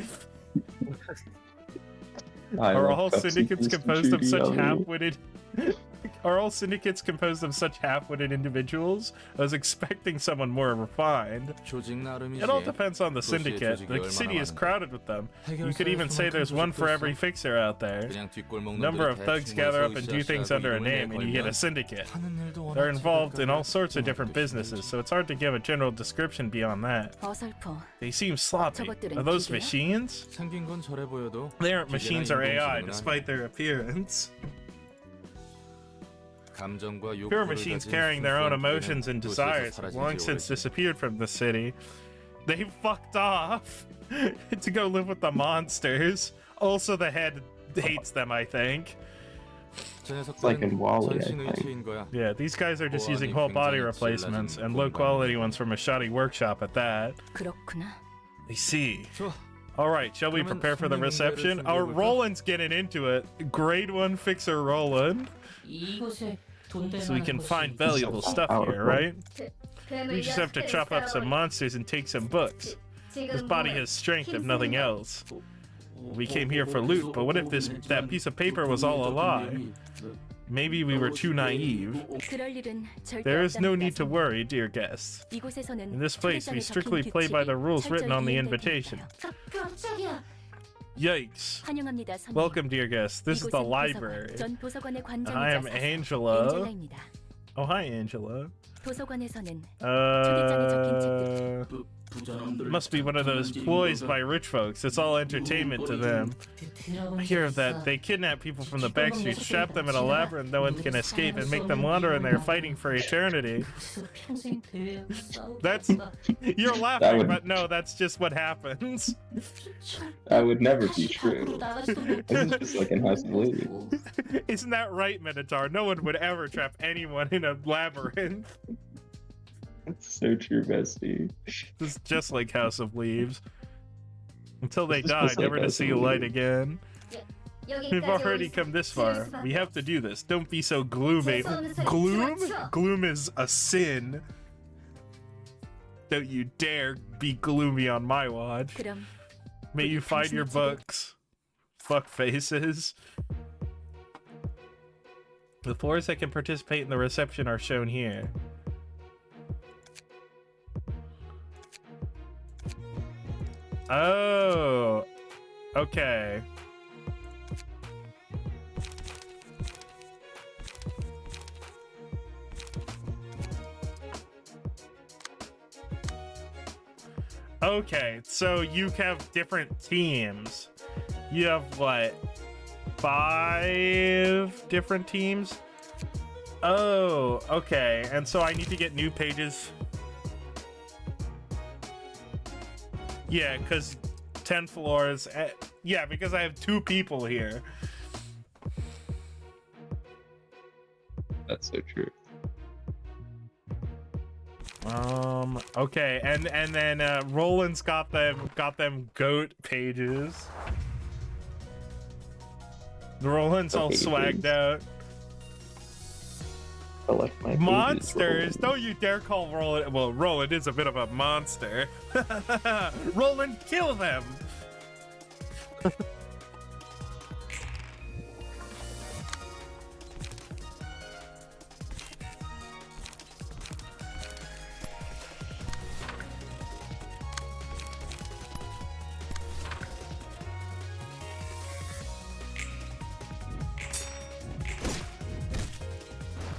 Are all syndicates composed of such half-witted? Are all syndicates composed of such half-witted individuals? I was expecting someone more refined. It all depends on the syndicate. The city is crowded with them. You could even say there's one for every fixer out there. Number of thugs gather up and do things under a name, and you get a syndicate. They're involved in all sorts of different businesses, so it's hard to give a general description beyond that. They seem sloppy. Are those machines? They aren't machines or AI, despite their appearance. Pure machines carrying their own emotions and desires have long since disappeared from the city. They fucked off to go live with the monsters. Also, the head hates them, I think. It's like in Wall-E, I think. Yeah, these guys are just using whole body replacements, and low-quality ones from a shoddy workshop at that. I see. Alright, shall we prepare for the reception? Oh, Roland's getting into it. Grade 1 fixer Roland. So we can find valuable stuff here, right? We just have to chop up some monsters and take some books. This body has strength, if nothing else. We came here for loot, but what if that piece of paper was all a lie? Maybe we were too naive. There is no need to worry, dear guests. In this place, we strictly play by the rules written on the invitation. Yikes. Welcome, dear guests. This is the library. I am Angela. Oh, hi, Angela. Must be one of those ploys by rich folks. It's all entertainment to them. I hear of that. They kidnap people from the back streets, trap them in a labyrinth no one can escape, and make them wander in there fighting for eternity. That's... You're laughing, but no, that's just what happens. That would never be true. It's just like in House of Leaves. Isn't that right, Minotaur? No one would ever trap anyone in a labyrinth. It's so true, bestie. This is just like House of Leaves. Until they die, never to see light again. We've already come this far. We have to do this. Don't be so gloomy. Gloom? Gloom is a sin. Don't you dare be gloomy on my watch. May you find your books. Fuck faces. The floors that can participate in the reception are shown here. Oh, okay. Okay, so you have different teams. You have what, 5 different teams? Oh, okay. And so I need to get new pages. Yeah, because 10 floors. Yeah, because I have 2 people here. That's so true. Okay, and then Roland's got them goat pages. Roland's all swagged out. Monsters! Don't you dare call Roland. Well, Roland is a bit of a monster. Roland, kill them!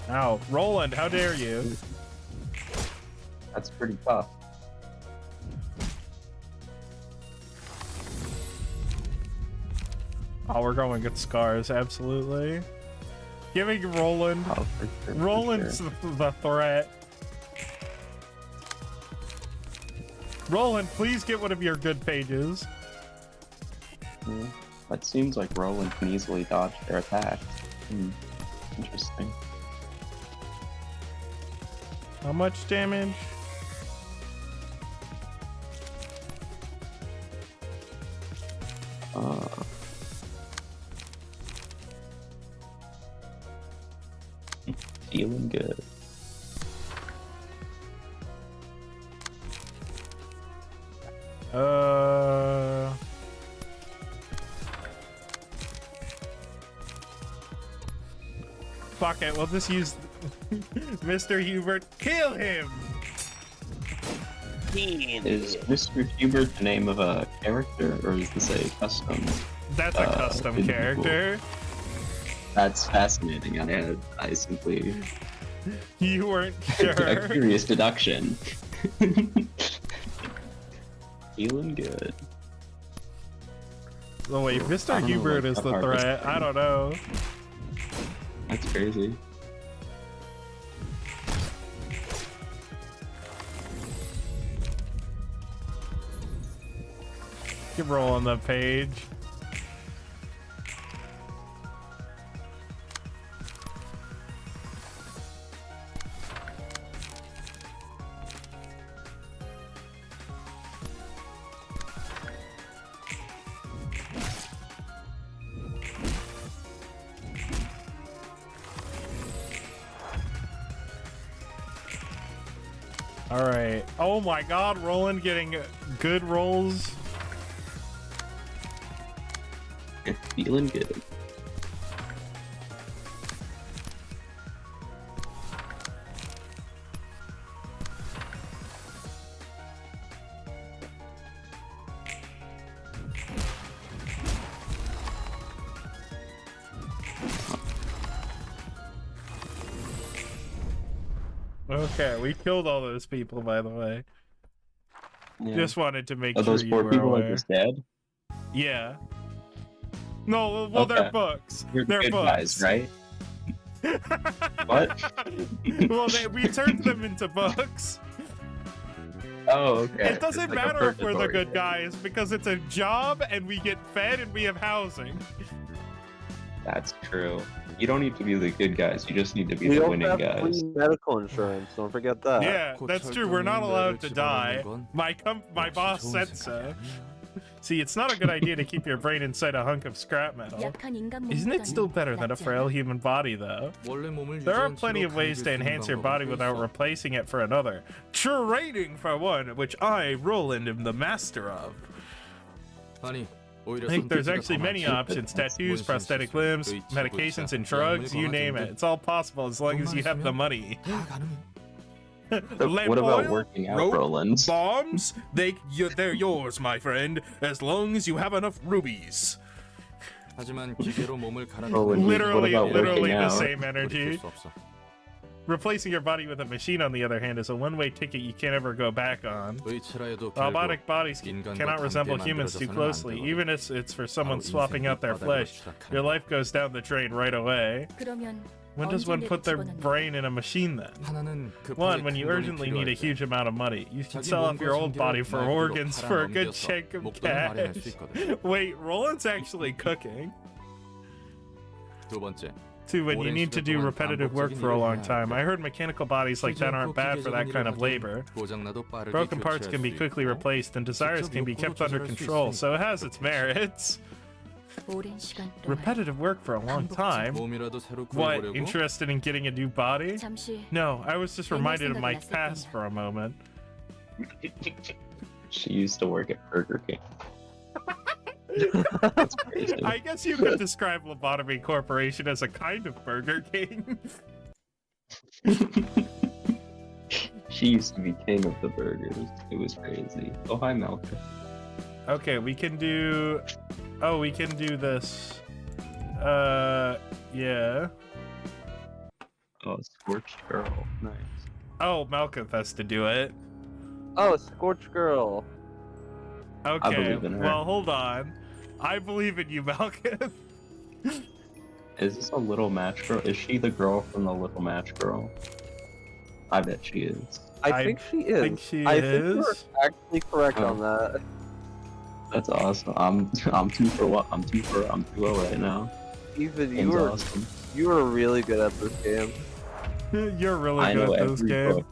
Ow, Roland, how dare you? That's pretty tough. Oh, we're going with scars, absolutely. Giving Roland... Oh, for sure, Roland's the threat. Roland, please get one of your good pages. It seems like Roland can easily dodge their attacks. Interesting. How much damage? Feeling good. Fuck it, we'll just use Mr. Hubert. Kill him! Is Mr. Hubert the name of a character, or is this a custom? That's a custom character. That's fascinating. I simply... You weren't sure. A curious deduction. Feeling good. Oh wait, Mr. Hubert is the threat. I don't know. That's crazy. Keep rolling the page. All right. Oh my God, Roland getting good rolls. Feeling good. Okay, we killed all those people, by the way. Yeah. Just wanted to make Are sure those you poor were people aware. are just dead? Yeah. No, well, they're Okay. books. You're They're good books. guys, right? What? Well, we turned them into books. Oh, okay. It doesn't It's like a matter if we're the purgatory good thing. guys because it's a job and we get fed and we have housing. That's true. You don't need to be the good guys. You just need to be We the also winning have guys. free medical insurance. Don't forget that. Yeah, that's true. We're not allowed to die. My boss said so. See, it's not a good idea to keep your brain inside a hunk of scrap metal. Isn't it still better than a frail human body, though? There are plenty of ways to enhance your body without replacing it for another. Trading for one, which I, Roland, am the master of. I think there's actually many options: tattoos, prosthetic limbs, medications, and drugs, you name it. It's all possible as long as you have the money. What about working out, rope, Roland? bombs? They're yours, my friend, as long as you have enough rubies. Literally the same energy. Replacing your body with a machine, on the other hand, is a one-way ticket you can't ever go back on. Robotic bodies cannot resemble humans too closely, even if it's for someone swapping out their flesh. Your life goes down the drain right away. When does one put their brain in a machine then? One, when you urgently need a huge amount of money. You should sell off your old body for organs for a good chunk of cash. Wait, Roland's actually cooking. Two, when you need to do repetitive work for a long time. I heard mechanical bodies like that aren't bad for that kind of labor. Broken parts can be quickly replaced and desires can be kept under control, so it has its merits. Repetitive work for a long time? What, interested in getting a new body? No, I was just reminded of my past for a moment. She used to work at Burger King. That's crazy. I guess you could describe Lobotomy Corporation as a kind of Burger King. She used to be king of the burgers. It was crazy. Oh, hi, Malcolm. Okay, we can do... Oh, we can do this. Yeah. Oh, Scorched Girl. Nice. Oh, Malkuth has to do it. Oh, Scorched Girl. Okay, believe in her. well, hold on. I believe in you, Malkuth. Is this a Little Match Girl? Is she the girl from the Little Match Girl? I bet she is. I think she is. think she I is. think you're actually correct on that. That's awesome. I'm 2-0 right now. Even Game's you awesome. are really good at this game. You're really I know good at this every game. book.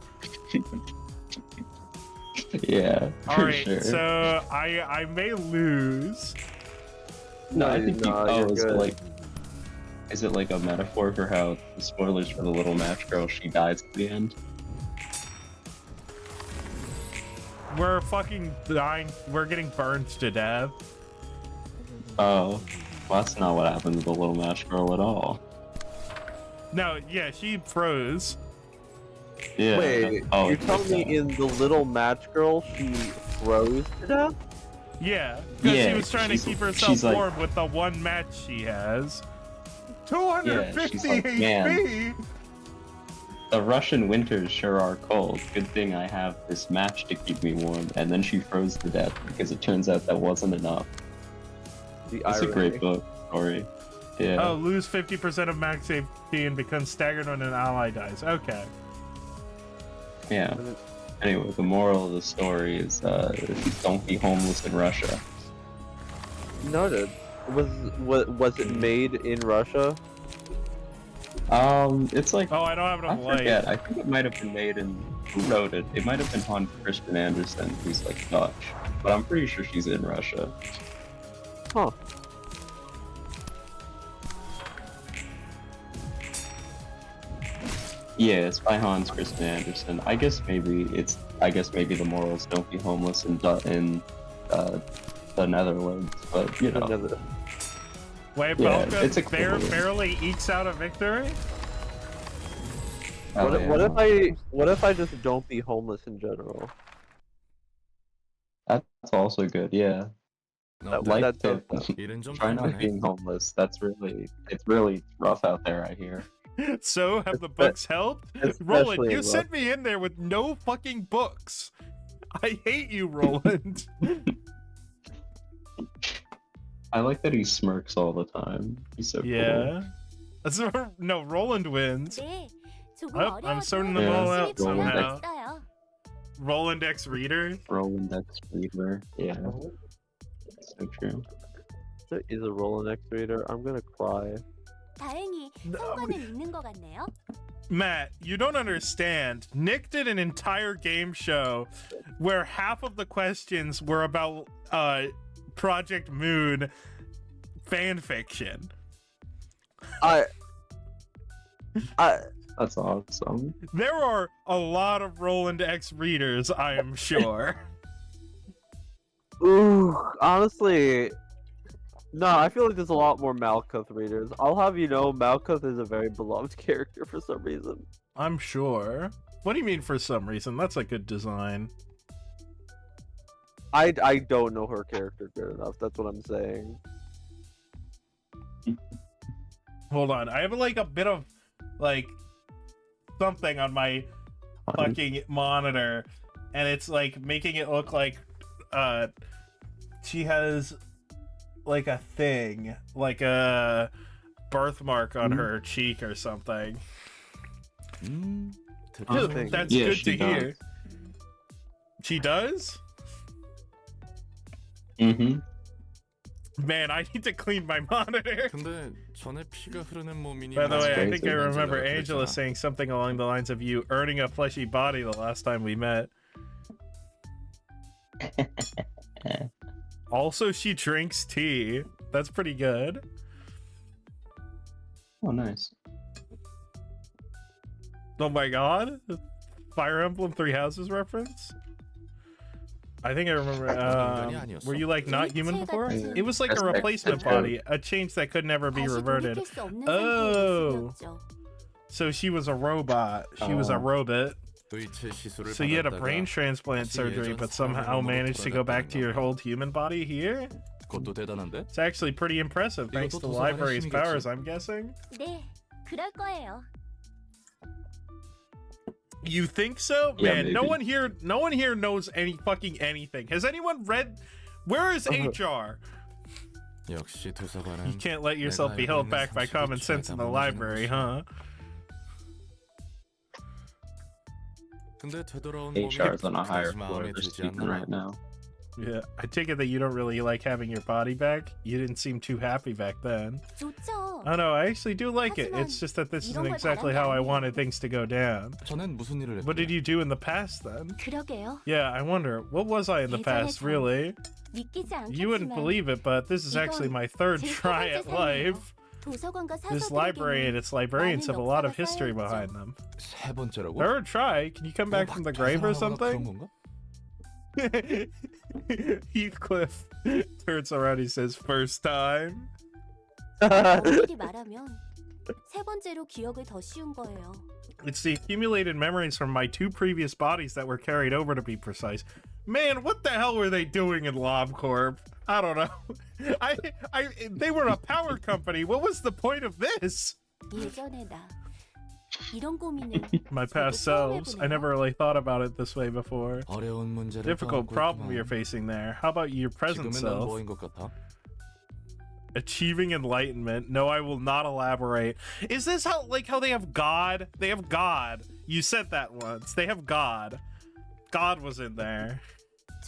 Yeah, for Alright, sure. so I may lose. No, I think no, you you're it's good. like Is it like a metaphor for how, spoilers for the little match girl, she dies at the end? We're fucking dying. We're getting burned to death. Oh, well, that's not what happened to the little match girl at all. No, yeah, she froze. Yeah. Wait, oh, you're telling me in the Little Match Girl she froze to death? Yeah, because Yeah, she was trying to keep herself she's like- warm with the one match she has. 250 like, HP! man. The Russian winters sure are cold. Good thing I have this match to keep me warm. And then she froze to death because it turns out that wasn't enough. The It's a great irony. book story. Yeah. Oh, lose 50% of max HP and become staggered when an ally dies. Okay. Yeah. Anyway, the moral of the story is don't be homeless in Russia. Noted. Was it made in Russia? It's like Oh, I don't have I enough light. forget. I think it might have been made in who wrote it? It might have been Hans Christian Andersen, who's like Dutch, but I'm pretty sure she's in Russia. Huh. Yeah, it's by Hans Christian Andersen. I guess maybe the morals don't be homeless in the Netherlands, but you know. Another- Wait, Yeah, Belka it's equivalent. barely ekes out a victory? Oh, What if I just don't be homeless in general? That's also good. Yeah, life That's tip. 일은 좀 Try not 편하네. being homeless. It's really rough out there, I hear. So, have the books helped? especially Roland, you rough. sent me in there with no fucking books. I hate you, Roland. I like that he smirks all the time. He's so cool. Yeah. So, no, Roland wins. 네, 조금 Oh, I'm 어려워도 sorting them Yeah. all out Roland somehow. 있어요. Roland X Reader. Roland X Reader. Yeah. So true. There is a Roland X reader. I'm gonna cry. 다행히 No. 성과는 있는 것 같네요. Matt, you don't understand. Nick did an entire game show where half of the questions were about Project Moon fan fiction. That's awesome. There are a lot of Roland X readers, I am sure. Ooh, honestly, no, I feel like there's a lot more Malkuth readers. I'll have you know, Malkuth is a very beloved character for some reason. I'm sure. What do you mean for some reason? That's a good design. I don't know her character good enough. That's what I'm saying. Hold on. I have like a bit of like something on my fucking monitor, and it's like making it look like she has like a thing, like a birthmark on her cheek or something. Interesting. That's Yeah, good she to hear. does. She does? Mm-hmm. Man, I need to clean my monitor. 근데 전에 피가 흐르는 몸이니 By the way, I crazy. think I remember 문제가 Angela 그랬잖아. saying something along the lines of you earning a fleshy body the last time we met. Also, she drinks tea. That's pretty good. Oh, nice. Oh my god. Fire Emblem Three Houses reference? I think I remember. Were you like not human before? It was like a replacement body, a change that could never be 다시 reverted. 돌이킬 수 없는 Oh. 상태에 So she was a robot. She was a Oh. robot. 도이체 시술을 So you had a 받았다가 brain transplant surgery, but somehow managed to go back to your old human body here? 그것도 대단한데? It's actually pretty impressive, thanks to the 이것도 도서관의 library's 힘이겠지. powers, I'm guessing. 네, 그럴 거예요. You think so? Yeah, Man, no maybe. one here knows any fucking anything. Has anyone read? Where is HR? 역시 도서관은 You can't let yourself be held back by common sense in the library, huh? 근데 되돌아온 HR is 몸이 on a higher 그다지 floor 마음에 of 들지 Stephen 않나? right now. Yeah, I take it that you don't really like having your body back. You didn't seem too happy back then. 좋죠. Oh no, I actually do like it. It's just that this isn't exactly how I wanted things to go down. 전엔 무슨 일을 What did 했길래? you do in the past then? 그러게요. Yeah, I wonder, what was I in the past, really? 믿기지 않겠지만 You wouldn't believe it, but this is actually my third try at life. This library and its librarians have a lot of history behind them. 세 번째라고? Third try? Can you come back from the grave or something? Heathcliff turns around, he says, first time? 엄밀히 말하면 세 번째로 기억을 더 씌운 거예요. It's the accumulated memories from my 2 previous bodies that were carried over, to be precise. Man, what the hell were they doing in LobCorp? I don't know. They were a power company. What was the point of this? 예전에 나 이런 고민을 My past selves. I never really thought about it this way before. 어려운 문제를 Difficult problem you're facing there. How about your present 지금은 넌 self? 뭐인 것 같아? Achieving enlightenment. No, I will not elaborate. Is this how they have God? They have God. You said that once. They have God. God was in there.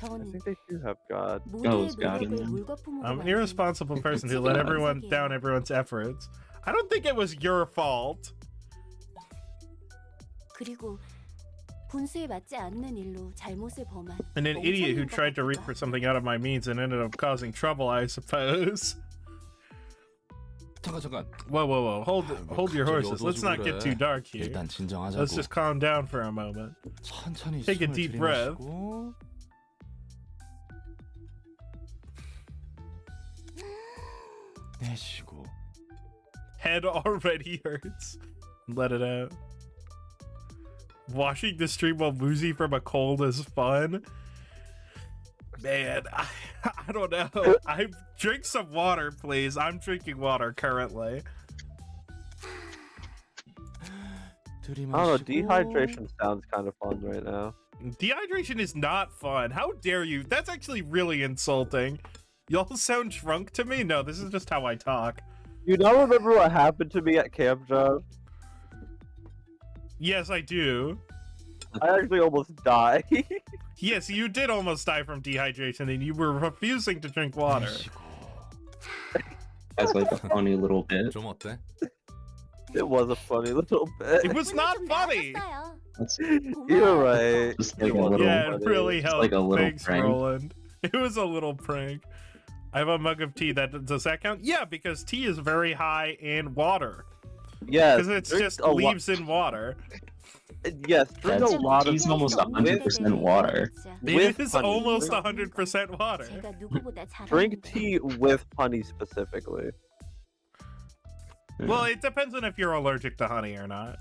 I think they do have God. Oh, it's God in them. I'm an irresponsible person who let everyone down everyone's efforts. I don't think it was your fault. 그리고 분수에 맞지 않는 일로 잘못을 범한 And an idiot who tried to reap for something out of my means and ended up causing trouble, I suppose. 잠깐. Whoa. Hold your horses. Let's not get too dark here. 일단 진정하자고. Let's just calm down for a moment. 천천히 Take a 숨을 deep breath. 들이마시고 내쉬고. Head already hurts. Let it out. Washing the stream while woozy from a cold is fun. Man, I don't know. Drink some water, please. I'm drinking water currently. I don't know, dehydration sounds kind of fun right now. Dehydration is not fun. How dare you? That's actually really insulting. Y'all sound drunk to me? No, this is just how I talk. You don't remember what happened to me at Camp John? Yes, I do. I actually almost died. Yes, you did almost die from dehydration and you were refusing to drink water. That's like a funny little bit. 좀 어때? It was a funny little bit. It was not funny. You're right. Just like a It wasn't little, Yeah, it funny. really helped. like a little Thanks, prank. Roland. It was a little prank. I have a mug of tea. Does that count? Yeah, because tea is very high in water. Yes. Because it's drink just a leaves in water. Yes, drink a lot of Tea's almost 100% water. It is honey. almost 100% water. Drink tea with honey specifically. Well, it depends on if you're allergic to honey or not.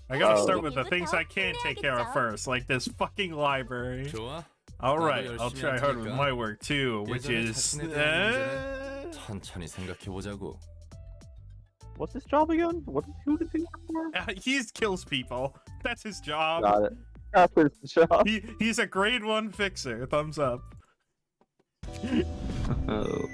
I gotta start with the things I can take care of first, like this fucking library. 좋아. Alright, I'll try hard with my work too, which is... 천천히 생각해보자고. What's his job again? Who did he work for? He kills people. That's his job. Got it. That's his job. He's a grade 1 fixer. Thumbs up. Oh.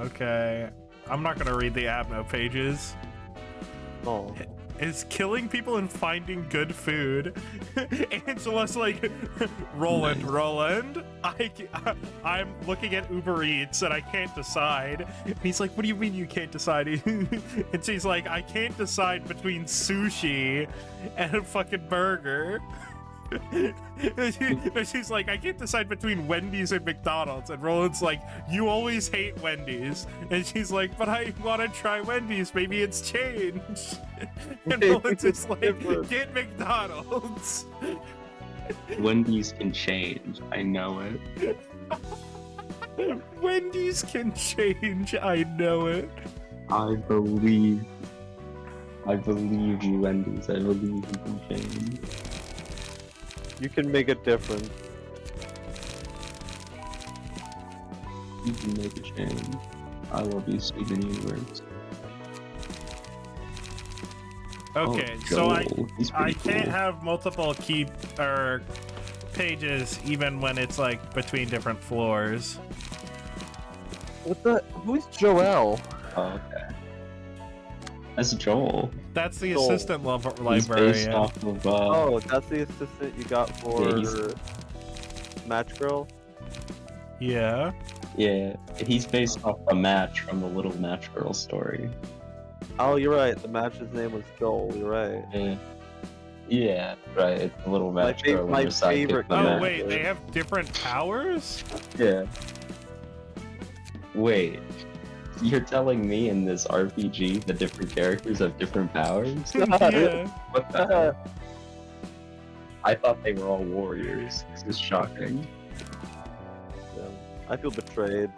Okay. I'm not gonna read the Abno pages. Oh. Is killing people and finding good food. Angela's like, Roland, I'm looking at Uber Eats and I can't decide. And he's like, what do you mean you can't decide? And she's like, I can't decide between sushi and a fucking burger. And she's like, I can't decide between Wendy's and McDonald's. And Roland's like, you always hate Wendy's. And she's like, but I want to try Wendy's. Maybe it's changed. And Roland's just like, get McDonald's. Wendy's can change. I know it. Wendy's can change. I know it. I believe you, Wendy's. I believe you can change. You can make a difference. You can make a change. I love you, Steven Universe. Okay, Oh, so Joel. He's I pretty can't cool. have multiple pages even when it's like between different floors. What the? Who's Joel? Oh, okay. That's Joel. That's the Joel. assistant He's based librarian. off of, Oh, that's the assistant you got for Yeah, Match Girl? Yeah. yeah, he's based off a match from the Little Match Girl story. Oh, you're right. The match's name was Joel. You're right. Yeah. Yeah, right. It's a little My match girl my and her sidekick. favorite the Oh Yeah. wait, match. they have different powers? Yeah. Wait. You're telling me in this RPG the different characters have different powers? Yeah. What the hell? I thought they were all warriors. This is shocking. I feel betrayed.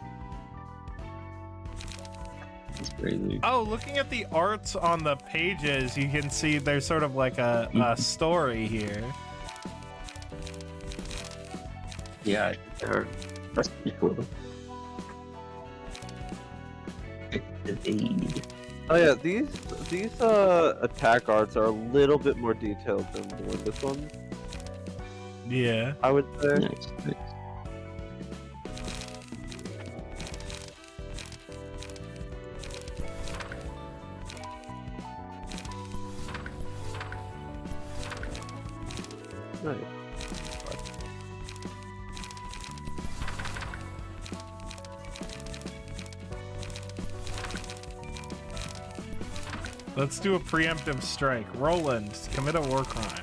It's crazy. Oh, looking at the arts on the pages, you can see there's sort of like a story here. Yeah, I think they're. That's pretty cool. Oh yeah, these attack arts are a little bit more detailed than the Windows ones, Yeah. I would say. Nice, nice. Nice. Let's do a preemptive strike. Roland, commit a war crime.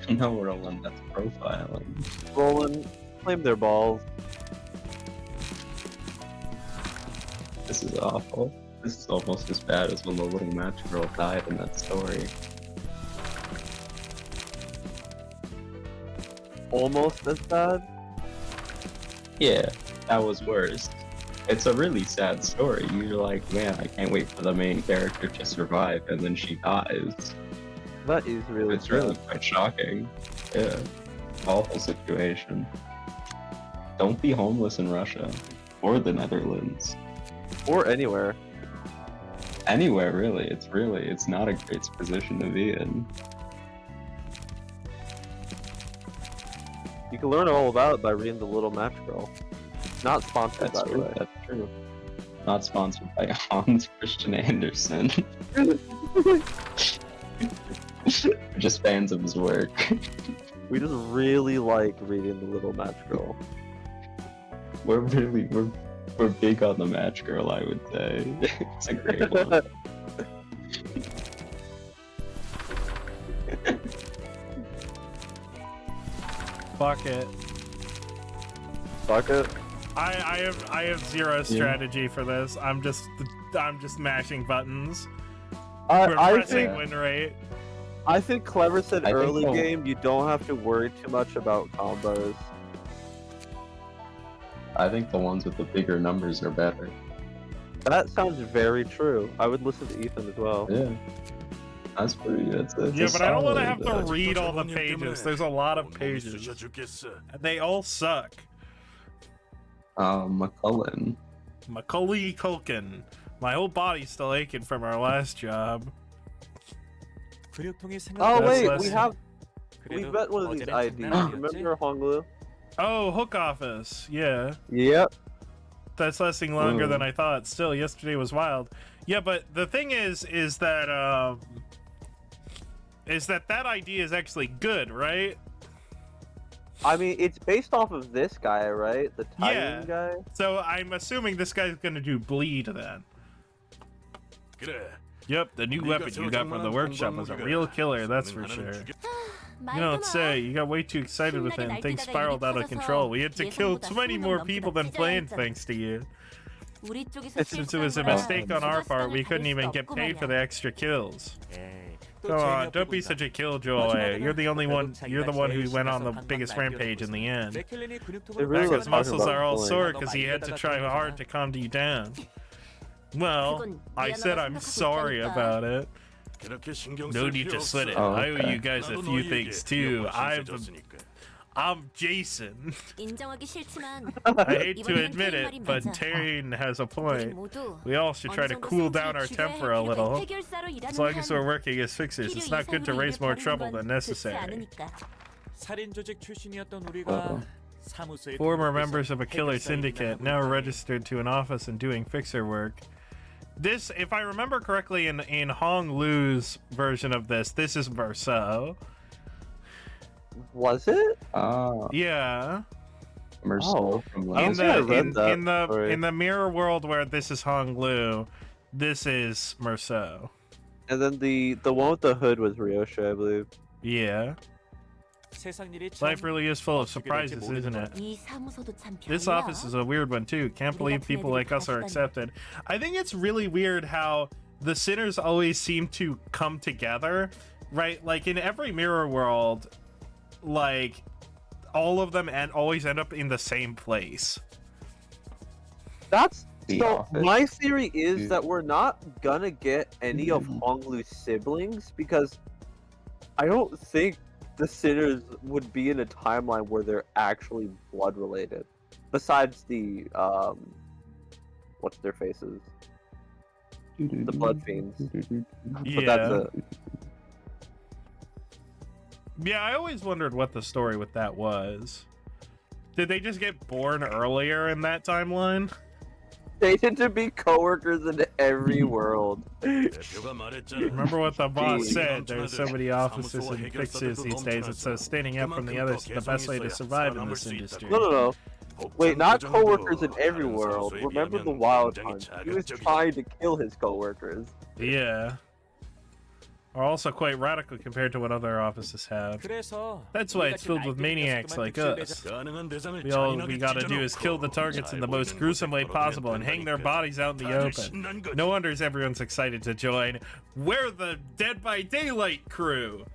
No, Roland, that's profiling. Roland, claim their balls. This is awful. This is almost as bad as when the little match girl died in that story. Almost as bad. Yeah, that was worse. It's a really sad story. You're like, man, I can't wait for the main character to survive, and then she dies. That is really It's really sad. quite shocking. Yeah. Awful situation. Don't be homeless in Russia. Or the Netherlands. Or anywhere. Anywhere, really. It's not a great position to be in. You can learn all about it by reading The Little Match Girl. Not sponsored, That's by the true, way. that's true. Not sponsored by Hans Christian Andersen. We're just fans of his work. We just really like reading The Little Match Girl. We're big on the match girl, I would say. It's a great one. Fuck it. Fuck it. I have zero strategy for this. I'm just mashing buttons. I Pressing think win rate. I think Clever said I think early so. game you don't have to worry too much about combos. I think the ones with the bigger numbers are better. That sounds very true. I would listen to Ethan as well. Yeah. That's pretty good. Yeah, but I don't want to have to solid, read all the pages. There's a lot of pages. And they all suck. McCullen. Macaulay Culkin. My whole body's still aching from our last job. Oh That's wait, less- we bet one of these IDs. Remember Honglu? Oh, Hook Office. Yeah. Yep. That's lasting longer Ooh. than I thought. Still, yesterday was wild. Yeah, but the thing is that that idea is actually good, right? I mean, it's based off of this guy, right? The Yeah. Titan guy. So I'm assuming this guy's gonna do bleed then. Yep, the new weapon you got from the workshop was a real killer, that's for sure. You don't say. You got way too excited with it and things spiraled out of control. We had to kill 20 more people than planned thanks to you. Since it was a mistake on our part, we couldn't even get paid for the extra kills. Come on, don't be such a killjoy. You're the one who went on the biggest rampage in the end. It really Back was his muscles talking are about all bullying. sore because he had to try hard to calm you down. Well, I said I'm sorry about it. No need to sweat it. Oh, I owe okay. you guys a few things too. I'm Jason. I hate to admit it, but Taryn has a point. We all should try to cool down our temper a little. As long as we're working as fixers, it's not good to raise more trouble than necessary. Former members of a killer syndicate, now registered to an office and doing fixer work. This, if I remember correctly, in Hong Lu's version of this is Verso. Was it? Yeah. Merciful from I don't last think I read that. In the mirror world where this is Hong Lu, this is Merceau. And then the one with the hood was Ryosha, I believe. Yeah. Life really is full of surprises, isn't it? 이 사무소도 참 This 별이야. office is a weird one too. Can't believe people like us are accepted. I think it's really weird how the sinners always seem to come together, right? Like in every mirror world, like all of them always end up in the same place. That's The so. office. My theory is Yeah. that we're not gonna get any of Honglu's siblings because I don't think the sinners would be in a timeline where they're actually blood related. Besides the what's their faces? The blood fiends. But that's Yeah. it. Yeah, I always wondered what the story with that was. Did they just get born earlier in that timeline? They tend to be coworkers in every world. Remember what the boss Jeez. said? There's so many offices and fixes these days. It says standing up from the others is the best way to survive in this industry. No. Wait, not coworkers in every world. Remember the Wild Hunt? He was trying to kill his coworkers. Yeah. Are also quite radical compared to what other offices have. That's why it's filled with maniacs like us. All we gotta do is kill the targets in the most gruesome way possible and hang their bodies out in the open. No wonder everyone's excited to join. We're the Dead by Daylight crew!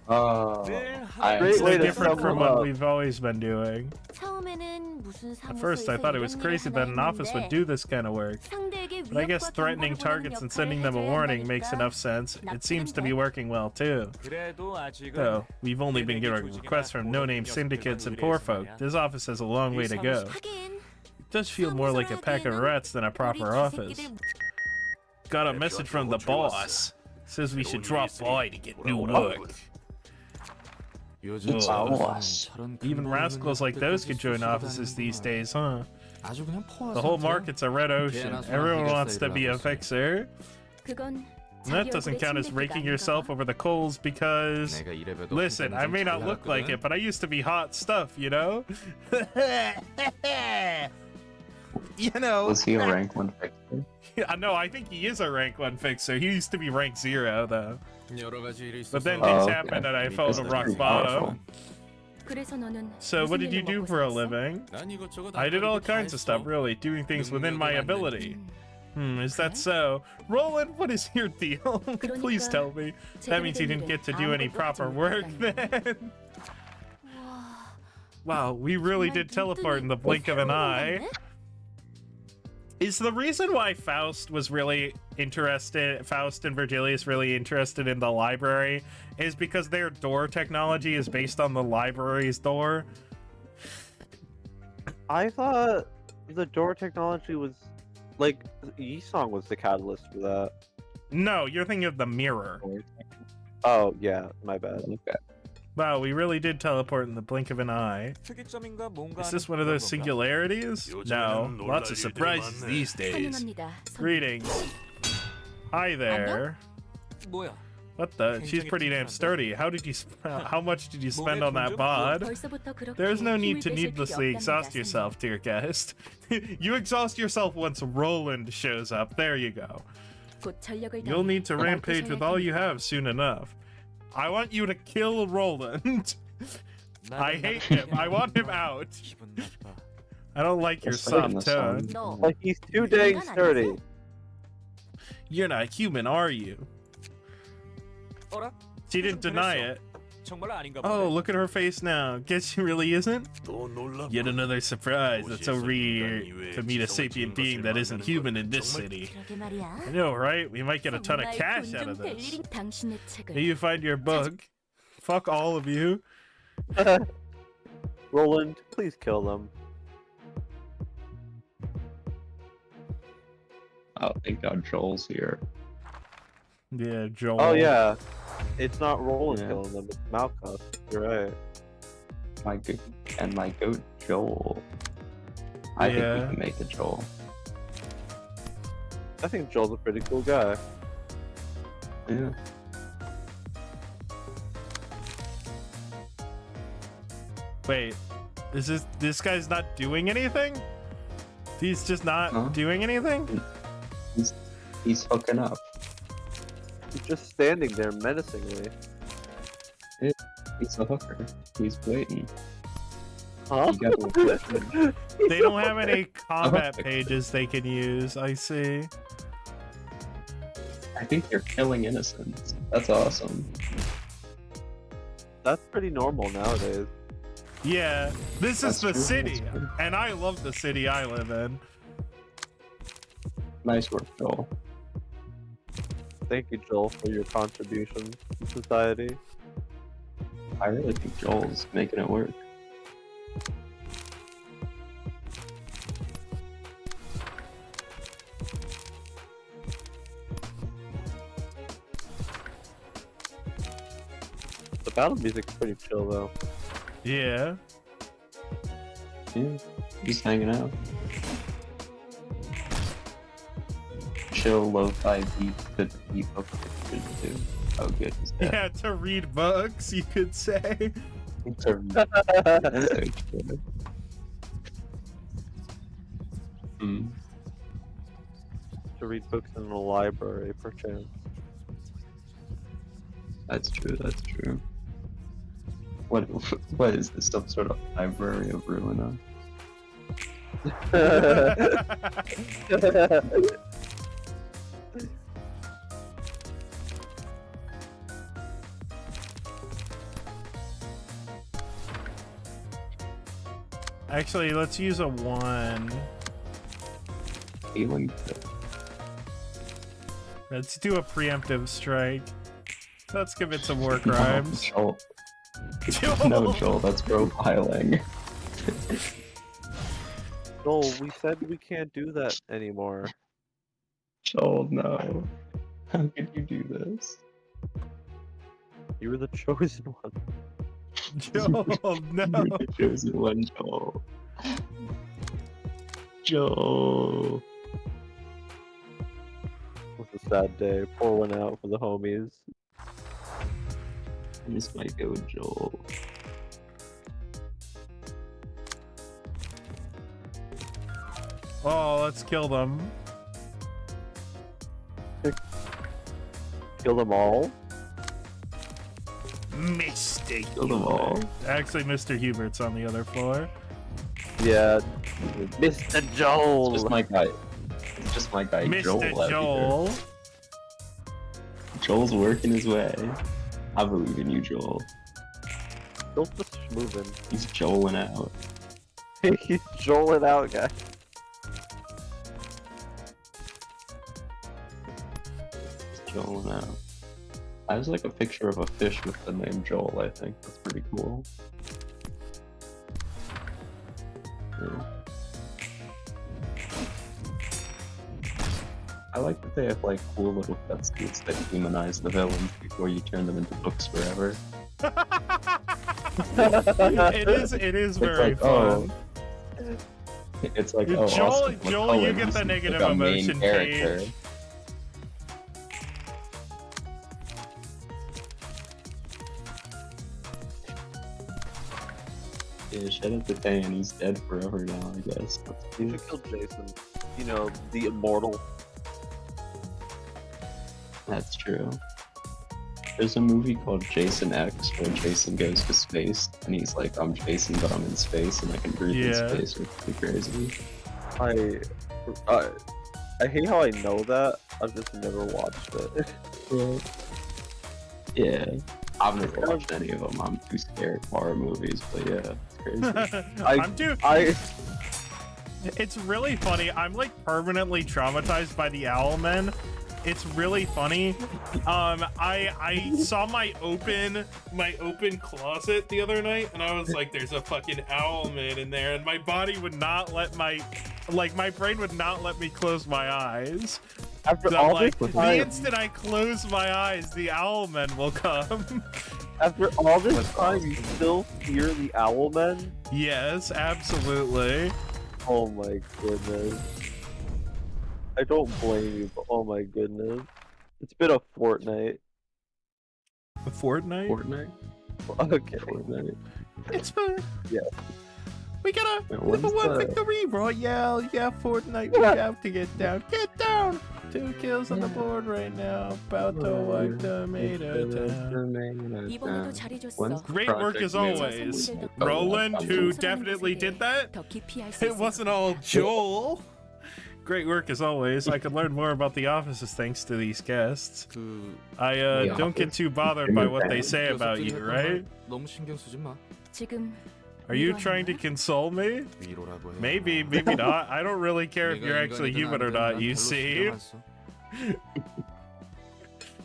Great way So to different sum from them what up. we've always been doing. 처음에는 무슨 At first, I thought it was crazy that an office would do this kind of work. But I guess threatening targets and sending them a warning makes enough sense. It seems to be working well too. Though, we've only been getting requests from no-name syndicates and poor folk. This office has a long way to go. It does feel more like a pack of rats than a proper office. Got a message from the boss. Says we should drop by to get new work. Even rascals like those could join offices these days, huh? The whole market's a red ocean. Everyone wants to be a fixer. And that doesn't count as raking yourself over the coals because... Listen, I may not look like it, but I used to be hot stuff, you know? You know... Was he a rank 1 fixer? Yeah, no, I think he is a rank 1 fixer. He used to be rank 0, though. But then things happened and I fell to rock pretty bottom. powerful. So what did you do for a living? I did all kinds of stuff, really, doing things within my ability. Is that so? Roland, what is your deal? Please tell me. That means you didn't get to do any proper work then. Wow, we really did teleport in the blink of an eye. Is the reason why Faust and Virgilius really interested in the library is because their door technology is based on the library's door? I thought the door technology was like Yisong was the catalyst for that. No, you're thinking of the mirror. Oh yeah, my bad. Okay. Wow, we really did teleport in the blink of an eye. Is this one of those singularities? No, lots of surprises these days. Greetings. Hi there. What the? She's pretty damn sturdy. How much did you spend on that bod? There's no need to needlessly exhaust yourself, dear guest. You exhaust yourself once Roland shows up. There you go. You'll need to rampage with all you have soon enough. I want you to kill Roland. I hate him. I want him out. I don't like your soft tone. But he's too dang sturdy. You're not human, are you? She didn't deny it. Oh, look at her face now. Guess she really isn't? Yet another surprise. That's so rare to meet a sapient being that isn't human in this city. I know, right? We might get a ton of cash out of this. Here you find your book. Fuck all of you. Roland, please kill them. Oh, thank God Joel's here. Yeah, Joel. Oh yeah, it's not Roland Yeah. killing them. It's Malcolm. You're right. My goat Joel. I think we can make a Joel. I think Joel's a pretty cool guy. Yeah. Wait, is this guy's not doing anything? He's just not doing anything? He's hooking up. He's just standing there menacingly. He's a hooker. He's waiting. Huh? You gotta look at him. They don't have any combat pages they can use, I see. I think you're killing innocents. That's awesome. That's pretty normal nowadays. Yeah, this is That's the true, city, that's true. and I love the city I live in. Nice work, Joel. Thank you, Joel, for your contribution to society. I really think Joel's making it work. The battle music's pretty chill, though. Yeah. Yeah, just hanging out. Chill, lo-fi beats to the beat of the too. Oh, good. Is that? Yeah, to read books, you could say. So chill. Hmm. To read books in a library, perchance. That's true. That's true. What is this? Some sort of library of Ruina? Actually, let's use a 1. Healing. Let's do a preemptive strike. Let's give it some war crimes. Joel. Joel. No, Joel, that's profiling. Joel, we said we can't do that anymore. Joel, no. How could you do this? You were the chosen one. Joel, no. You're the chosen one, Joel. Joel. It was a sad day. Pour one out for the homies. I just might go with Joel. Oh, let's kill them. Kill them all? Mr. Kill them all. Actually, Mr. Hubert's on the other floor. Yeah. Mr. Joel! It's just my guy. It's just my guy, Joel. Mr. Joel. Joel's working his way. I believe in you, Joel. Joel's just moving. He's Joeling out. He's Joeling out, guys. He's Joeling out. I was like a picture of a fish with the name Joel, I think. That's pretty cool. Yeah. I like that they have like cool little cutscenes that humanize the villains before you turn them into books forever. It is very like, fun. oh. It's like, oh, Joel, Austin Joel, you McCullum get the is negative like a main emotion character. page. Yeah, shout out to Dan, he's dead forever now, I guess. That's You cool. should kill Jason. You know, the immortal. That's true. There's a movie called Jason X where Jason goes to space and he's like, I'm Jason, but I'm in space and I can breathe Yeah. in space. It's pretty crazy. I hate how I know that. I've just never watched it. Yeah. I've never watched any of them. I'm too scared of horror movies, but yeah, it's crazy. It's really funny. I'm like permanently traumatized by the owl men. It's really funny. I saw my open closet the other night, and I was like, "There's a fucking owl man in there," and my body would not let my brain would not let me close my eyes. After So all I'm like, this the time, instant I close my eyes, the owl men will come. after all this That's time, awesome. you still fear the owl men? Yes, absolutely. Oh my goodness. I don't blame you, but oh my goodness. It's been a fortnight. A Fortnite? Fortnite? Okay. Fortnite. It's fun. Yeah. We gotta Wait, live a when's one the- victory royale. Yeah, Fortnite. We have to get down. Get down. 2 kills on the board right now. About to wipe tomato town. 이번에도 잘해줬어. When's the Great work project as due? always. Roland, who definitely did that. 더 깊이 알수 It wasn't all Joel. Great work as always. I could learn more about the offices thanks to these guests. I don't get too bothered by what they say about you, right? 너무 신경 쓰지 마. 지금 Are you trying to console me? 위로라고 해. Maybe, maybe not. I don't really care if you're actually human or not, you see?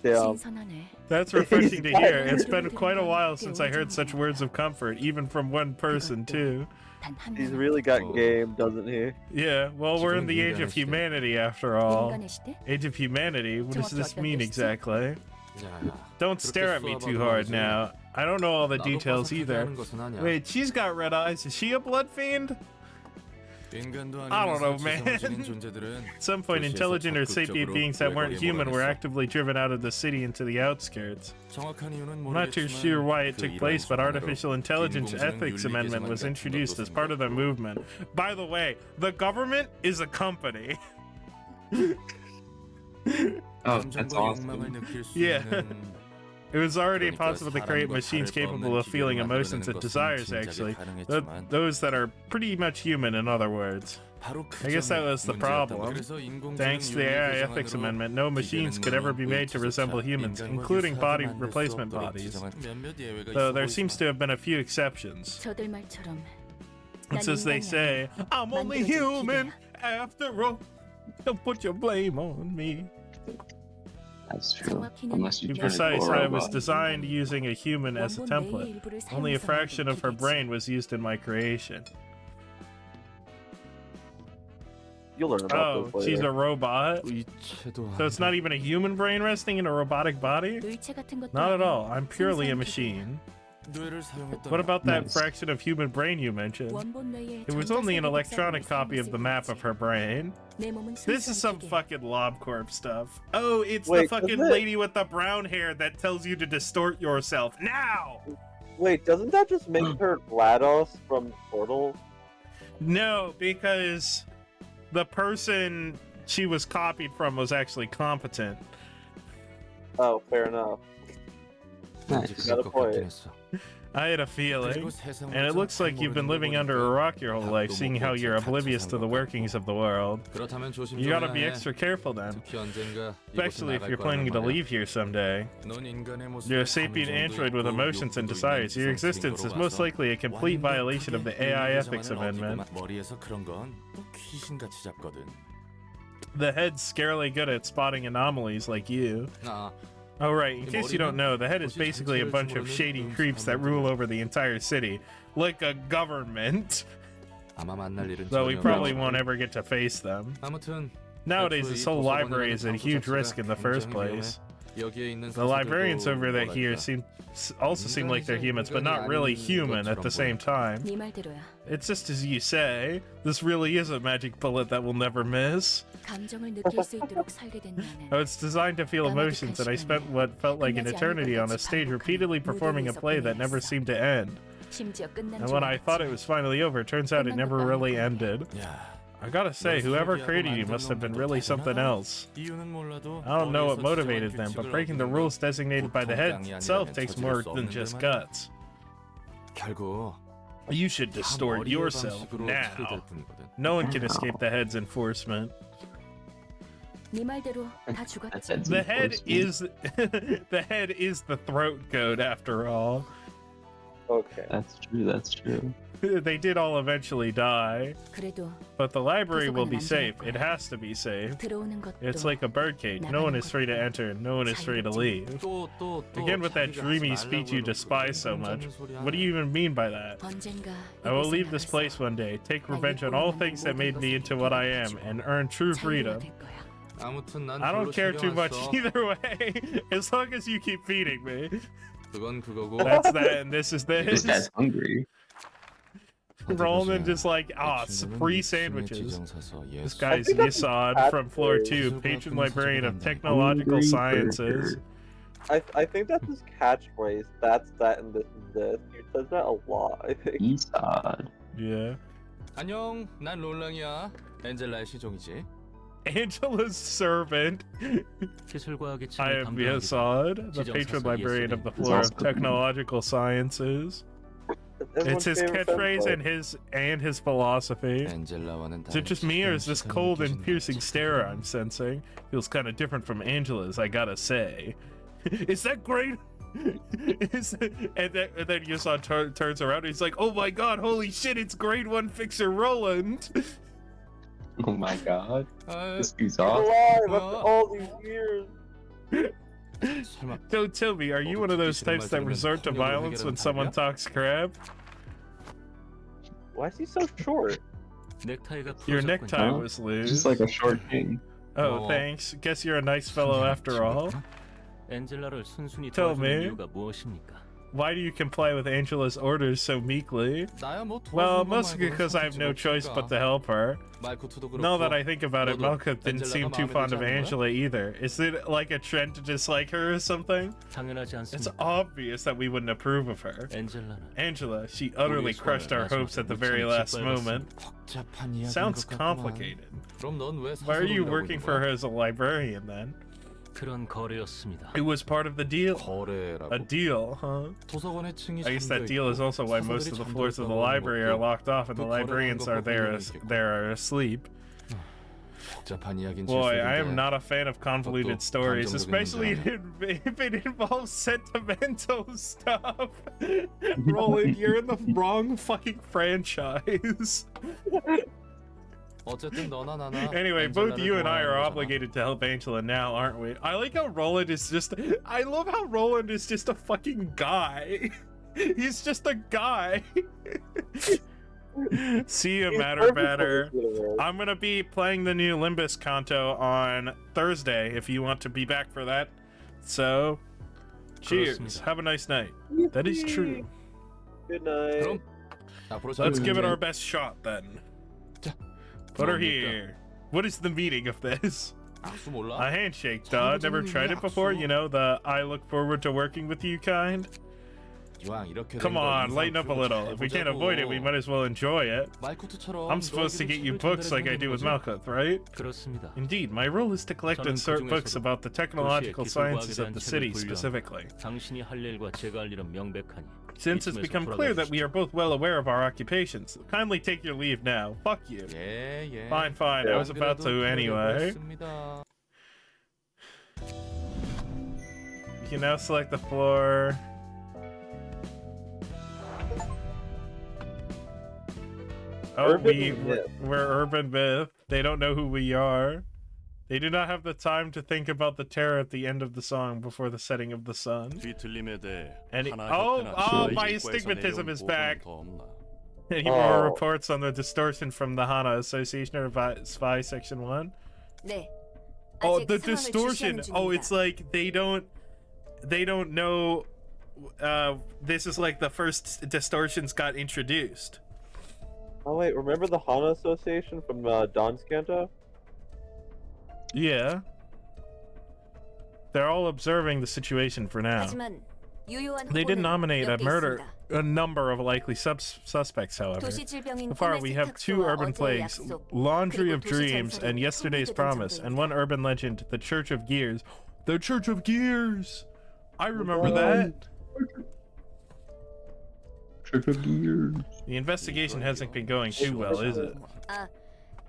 Yeah. 신선하네. That's refreshing to hear. It's been quite a while since I heard such words of comfort, even from one person, too. 단한 He's really got game, doesn't he? Yeah, well, we're in the age of humanity after all. 인간의 시대? Age of humanity? What does this mean exactly? Don't stare at me too hard now. I don't know all the details either. Wait, she's got red eyes. Is she a blood fiend? I don't know, man. At some point, intelligent or sapient beings that weren't human were actively driven out of the city into the outskirts. I'm not too sure why it took place, but Artificial Intelligence Ethics Amendment was introduced as part of the movement. By the way, the government is a company. Oh, that's awesome. Yeah. It was already possible to create machines capable of feeling emotions and desires, actually. Those that are pretty much human, in other words. I guess that was the problem. Thanks to the AI Ethics Amendment, no machines could ever be made to resemble humans, including body replacement bodies. Though there seems to have been a few exceptions. 저들 말처럼 It's as they say, I'm only human after all. Don't put your blame on me. That's true. 정확히는 Unless you To be turn into precise, a I was robot. designed using a human as a template. Only a fraction of her brain was used in my creation. You'll learn about Oh, this she's later. a robot? 의체도 So it's not even a human brain resting in a robotic body? 의체 같은 것도 Not at 아닌 all. I'm purely a 생산 machine. 뇌를 사용했던 What about that Nice. fraction of human brain you mentioned? 원본 뇌의 It was 전자 only an 세계 electronic 복사를 copy of the map of her brain. 내 몸은 This is some 순수한 기계. fucking LobCorp stuff. Oh, it's the Wait, fucking doesn't it- lady with the brown hair that tells you to distort yourself. Now! Wait, doesn't that just make her GLaDOS from Portal? No, because the person she was copied from was actually competent. Oh, fair enough. Nice. Got a point. I had a feeling. And it looks like you've been living under a rock your whole life, seeing how you're oblivious to the workings of the world. You gotta be extra careful then. Especially if you're planning to leave here someday. You're a sapient android with emotions and desires. Your existence is most likely a complete violation of the AI Ethics Amendment. The head's scarily good at spotting anomalies like you. Oh right, in case you don't know, the head is basically a bunch of shady creeps that rule over the entire city. Like a government. Though we probably won't ever get to face them. Nowadays, this whole library is a huge risk in the first place. The librarians over here also seem like they're humans, but not really human at the same time. 네 말대로야. It's just as you say. This really is a magic bullet that will never miss. 감정을 느낄 수 있도록 설계된 Oh, 나는 it's designed to feel emotions, and I spent what felt like an eternity on a stage repeatedly performing a play that never seemed to end. 심지어 끝난 And 줄 when I 알았지. thought it was finally over, it turns out it never really ended. I gotta say, whoever created you must have been really something else. I don't know what motivated them, but breaking the rules designated by the head itself takes more than just guts. You should distort yourself now. No one can escape the head's enforcement. 네 말대로 다 죽었지. That's The head enforcement. is the head is the throat goat after all. Okay. That's true. That's true. They did all eventually die, 그래도 but the library will be safe. It has to be safe. 들어오는 것도 It's like a birdcage. No one is free to enter, no one is free to leave. Again with that dreamy speech you despise so much. What do you even mean by that? 언젠가 I will 이곳에 leave this 나가서 place one day, take revenge on all things that made me into what I am, and earn true 자유가 freedom. 될 거야. I don't care too much either way, as long as you keep feeding me. That's that, and this is This this. guy's hungry. Roland just like, free sandwiches. This guy's Yasad from Floor 2, patron librarian of technological Hungry sciences. burger. I think that's his catchphrase. That's that and this is this. He says that a lot, I think. Esad. Yeah. 안녕, 난 롤랑이야. 엔젤라의 시종이지. Angela's servant. I am Assad, the patron librarian of the floor of technological sciences. It's his catchphrase and his philosophy. Is it just me, or is this cold and piercing stare I'm sensing? Feels kind of different from Angela's, I gotta say. Is that great? And then Yussan turns around and he's like, oh my god, holy shit, it's grade 1 fixer Roland. Oh my god. This dude's off. Alive after all these years. Don't tell me, are you one of those types that resort to violence when someone talks crap? Why is he so short? Your necktie was loose. Just like a short king. Oh, thanks. Guess you're a nice fellow after all. Tell me, why do you comply with Angela's orders so meekly? Well, mostly because I have no choice but to help her. Now that I think about it, Malka didn't seem too fond of Angela either. Is it like a trend to dislike her or something? It's obvious that we wouldn't approve of her. Angela, she utterly crushed our hopes at the very last moment. Sounds complicated. Why are you working for her as a librarian then? It was part of the deal. A deal, huh? I guess that deal is also why most of the floors of the library are locked off and the librarians are there asleep. Boy, I am not a fan of convoluted stories, especially if it involves sentimental stuff. Roland, you're in the wrong fucking franchise. Anyway, both you and I are obligated to help Angela now, aren't we? I like how Roland is just... I love how Roland is just a fucking guy. He's just a guy. See you, Matter. I'm gonna be playing the new Limbus Kanto on Thursday if you want to be back for that. So, cheers. Have a nice night. That is true. Good night. Let's give it our best shot then. Put her here. What is the meaning of this? A handshake, duh. Never tried it before? You know, the I look forward to working with you kind? Come on, lighten up a little. If we can't avoid it, we might as well enjoy it. I'm supposed to get you books like I do with Malkuth, right? Indeed, my role is to collect and sort books about the technological sciences of the city specifically. Since it's become clear that we are both well aware of our occupations, kindly take your leave now. Fuck you. Fine, fine. I was about to anyway. You can now select the floor. Oh, we're Urban Myth. They don't know who we are. They do not have the time to think about the terror at the end of the song before the setting of the sun. And my astigmatism is back. Any more reports on the distortion from the Hana Association or Spy Section 1? Oh, the distortion. Oh, it's like they don't know. This is like the first distortions got introduced. Oh wait, remember the Hana Association from Dawn's Kanto? Yeah. They're all observing the situation for now. They did nominate a number of likely suspects, however. So far, we have 2 urban plagues, Laundry of Dreams, and Yesterday's Promise, and 1 urban legend, the Church of Gears. The Church of Gears! I remember that! Church of Gears. The investigation hasn't been going too well, is it?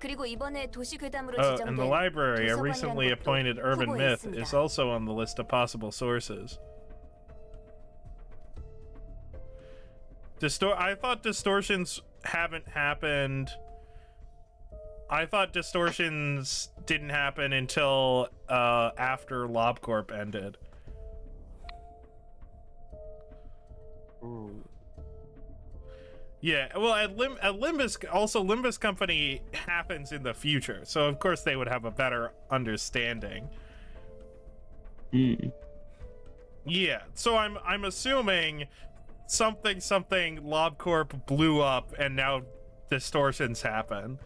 And the library, a recently appointed urban myth, is also on the list of possible sources. I thought distortions haven't happened. I thought distortions didn't happen until after LobCorp ended. Yeah, well, at Limbus, also Limbus Company happens in the future, so of course they would have a better understanding. Yeah, so I'm assuming something LobCorp blew up and now distortions happen.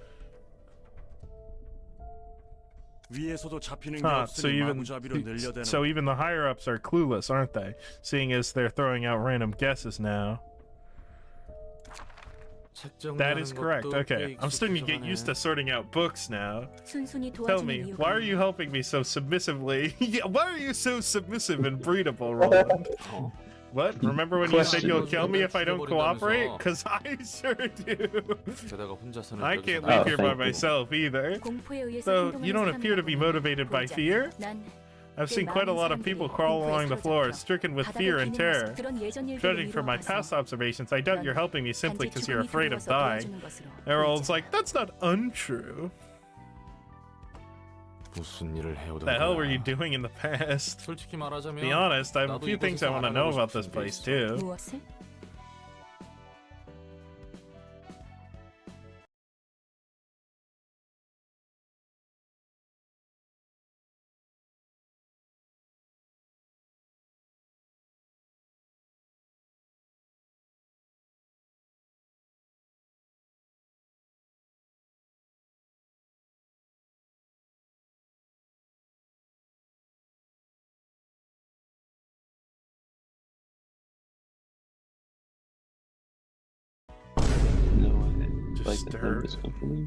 So even the higher ups are clueless, aren't they? Seeing as they're throwing out random guesses now. That is correct. Okay, I'm starting to get used to sorting out books now. Tell me, why are you helping me so submissively? Why are you so submissive and breedable, Roland? What? Remember when you said you'll kill me if I don't cooperate? Cause I sure do. I can't live here by myself either. So, you don't appear to be motivated by fear? I've seen quite a lot of people crawl along the floor, stricken with fear and terror. Judging from my past observations, I doubt you're helping me simply because you're afraid of dying. Errol's like, that's not untrue. What the hell were you doing in the past? To be honest, I have a few things I want to know about this place too.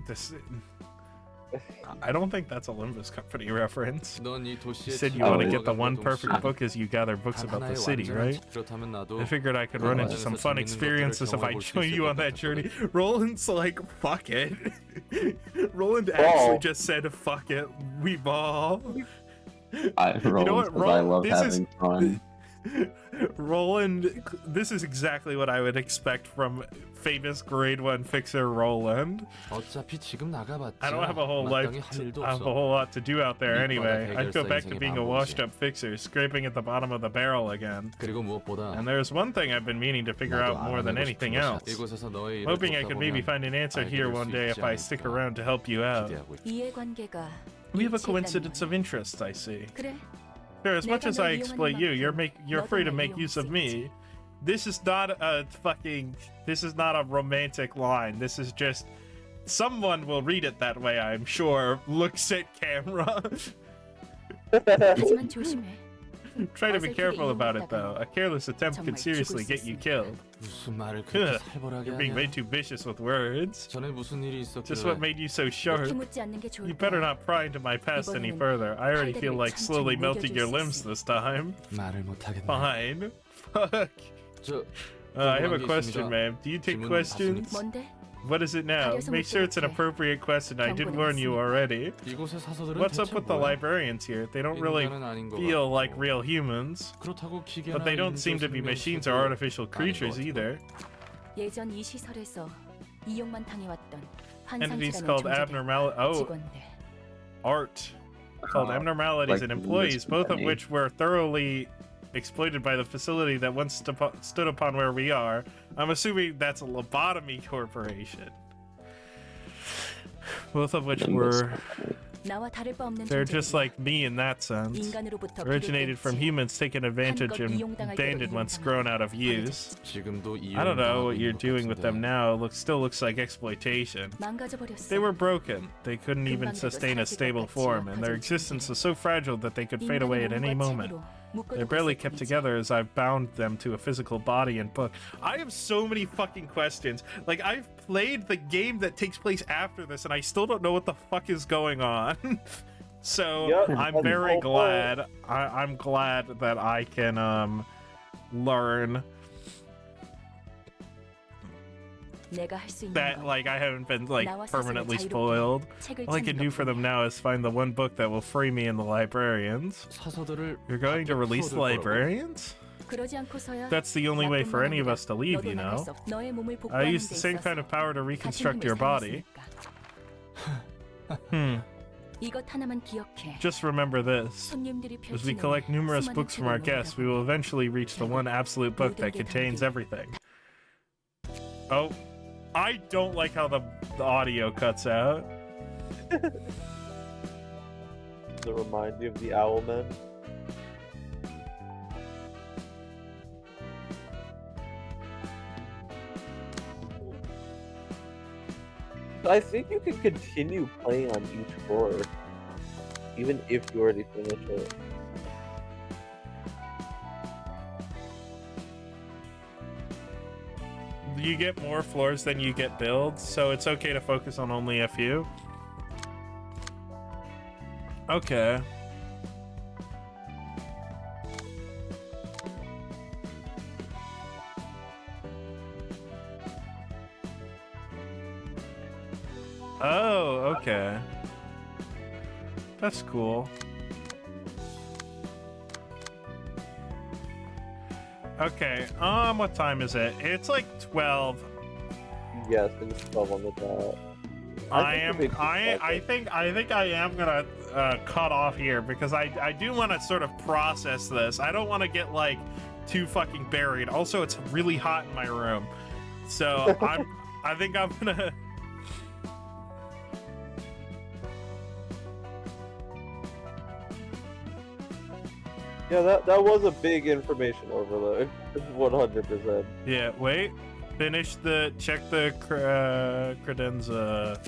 This, I don't think that's a Limbus Company reference. You said you want to get the one perfect book as you gather books about the city, right? I figured I could run into some fun experiences if I join you on that journey. Roland's like, fuck it. Roland actually just said, fuck it, we ball. You know what, Roland, I love having fun. Roland, this is exactly what I would expect from famous grade 1 fixer Roland. I don't have a whole lot to do out there anyway. I'd go back to being a washed up fixer, scraping at the bottom of the barrel again. And there's one thing I've been meaning to figure out more than anything else. Hoping I could maybe find an answer here one day if I stick around to help you out. We have a coincidence of interest, I see. Sure, as much as I exploit you, you're free to make use of me. This is not a romantic line. This is just, someone will read it that way, I'm sure. Looks at camera. Try to be careful about it, though. A careless attempt can seriously get you killed. You're being way too vicious with words. Just what made you so sharp? You better not pry into my past any further. I already feel like slowly melting your limbs this time. Fine. Fuck. I have a question, ma'am. Do you take questions? What is it now? Make sure it's an appropriate question. I did warn you already. What's up with the librarians here? They don't really feel like real humans, but they don't seem to be machines or artificial creatures either. Entities called art called abnormalities and employees, both of which were thoroughly exploited by the facility that once stood upon where we are. I'm assuming that's a lobotomy corporation. Both of which were... They're just like me in that sense. Originated from humans taking advantage and abandoned once grown out of use. I don't know what you're doing with them now. Still looks like exploitation. They were broken. They couldn't even sustain a stable form, and their existence was so fragile that they could fade away at any moment. They're barely kept together as I've bound them to a physical body and book. I have so many fucking questions. Like, I've played the game that takes place after this, and I still don't know what the fuck is going on. So, yep, I'm very glad. I'm glad that I can, learn that, like, I haven't been, like, permanently spoiled. All I can do for them now is find the one book that will free me and the librarians. You're going to release the librarians? That's the only way for any of us to leave, you know? I use the same kind of power to reconstruct your body. Just remember this. As we collect numerous books from our guests, we will eventually reach the one absolute book that contains everything. Oh. I don't like how the audio cuts out. Does it remind you of the Owlman? I think you can continue playing on each floor, even if you already finished it. you get more floors than you get builds, so it's okay to focus on only a few. Okay. Oh, okay. That's cool. Okay, what time is it? It's like 12. Yes, it's 12 on the dot. I think I am gonna cut off here because I do want to sort of process this. I don't want to get like too fucking buried. Also, it's really hot in my room, so I think I'm gonna. Yeah, that was a big information overload. 100%. Yeah, wait. Finish the check the credenza.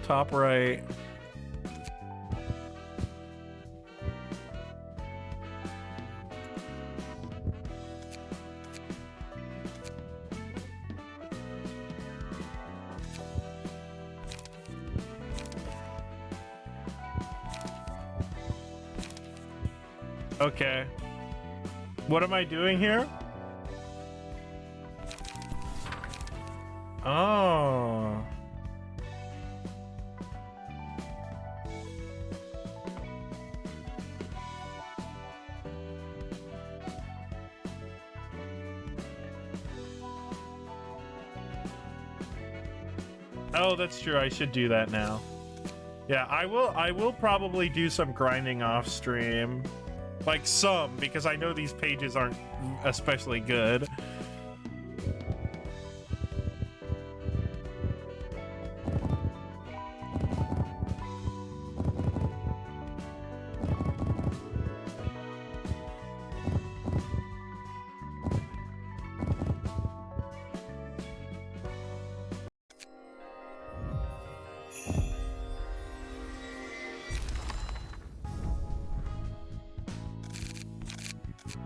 Top right. Okay. What am I doing here? Oh. Oh, that's true. I should do that now. Yeah, I will probably do some grinding off stream. Like some, because I know these pages aren't especially good.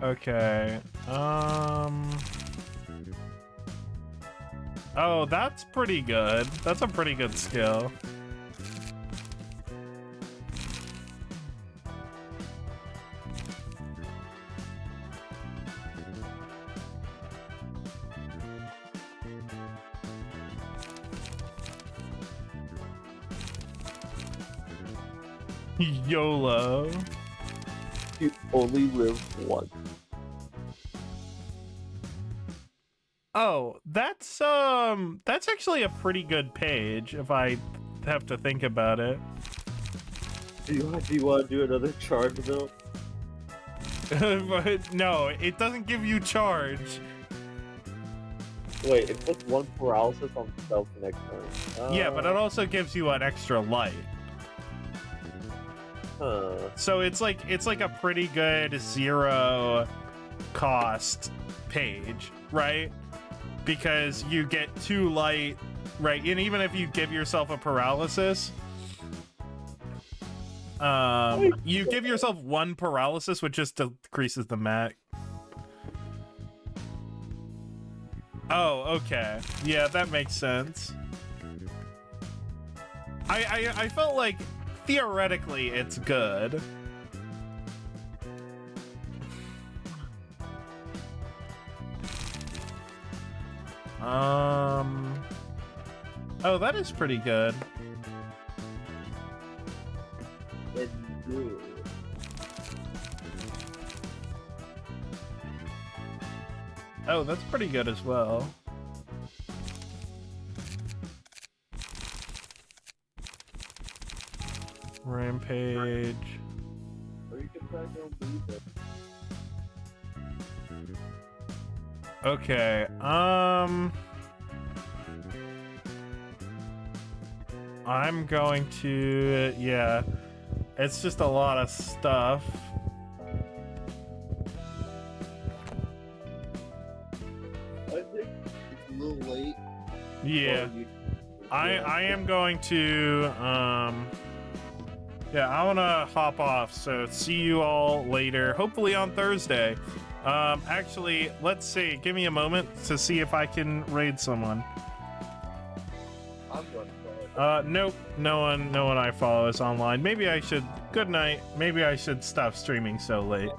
Okay. Oh, that's pretty good. That's a pretty good skill. YOLO. You only live once. Oh, that's actually a pretty good page if I have to think about it. Do you want to do another charge build? But no, it doesn't give you charge. Wait, it puts 1 paralysis on stealth next turn. Yeah, but it also gives you an extra light. So it's like a pretty good 0 cost page, right? Because you get 2 light, right? And even if you give yourself a paralysis, you give yourself 1 paralysis, which just decreases the mat. Oh, okay. Yeah, that makes sense. I felt like theoretically it's good. Oh, that is pretty good. It's good. Oh, that's pretty good as well. Rampage. Or you can try to go beat it. Okay, I'm going to, yeah, it's just a lot of stuff. I think it's a little late. Yeah. I am going to yeah, I want to hop off, so see you all later, hopefully on Thursday. Actually, let's see, give me a moment to see if I can raid someone. I'm going to nope, no one I follow is online. Maybe I should, good night, maybe I should stop streaming so late.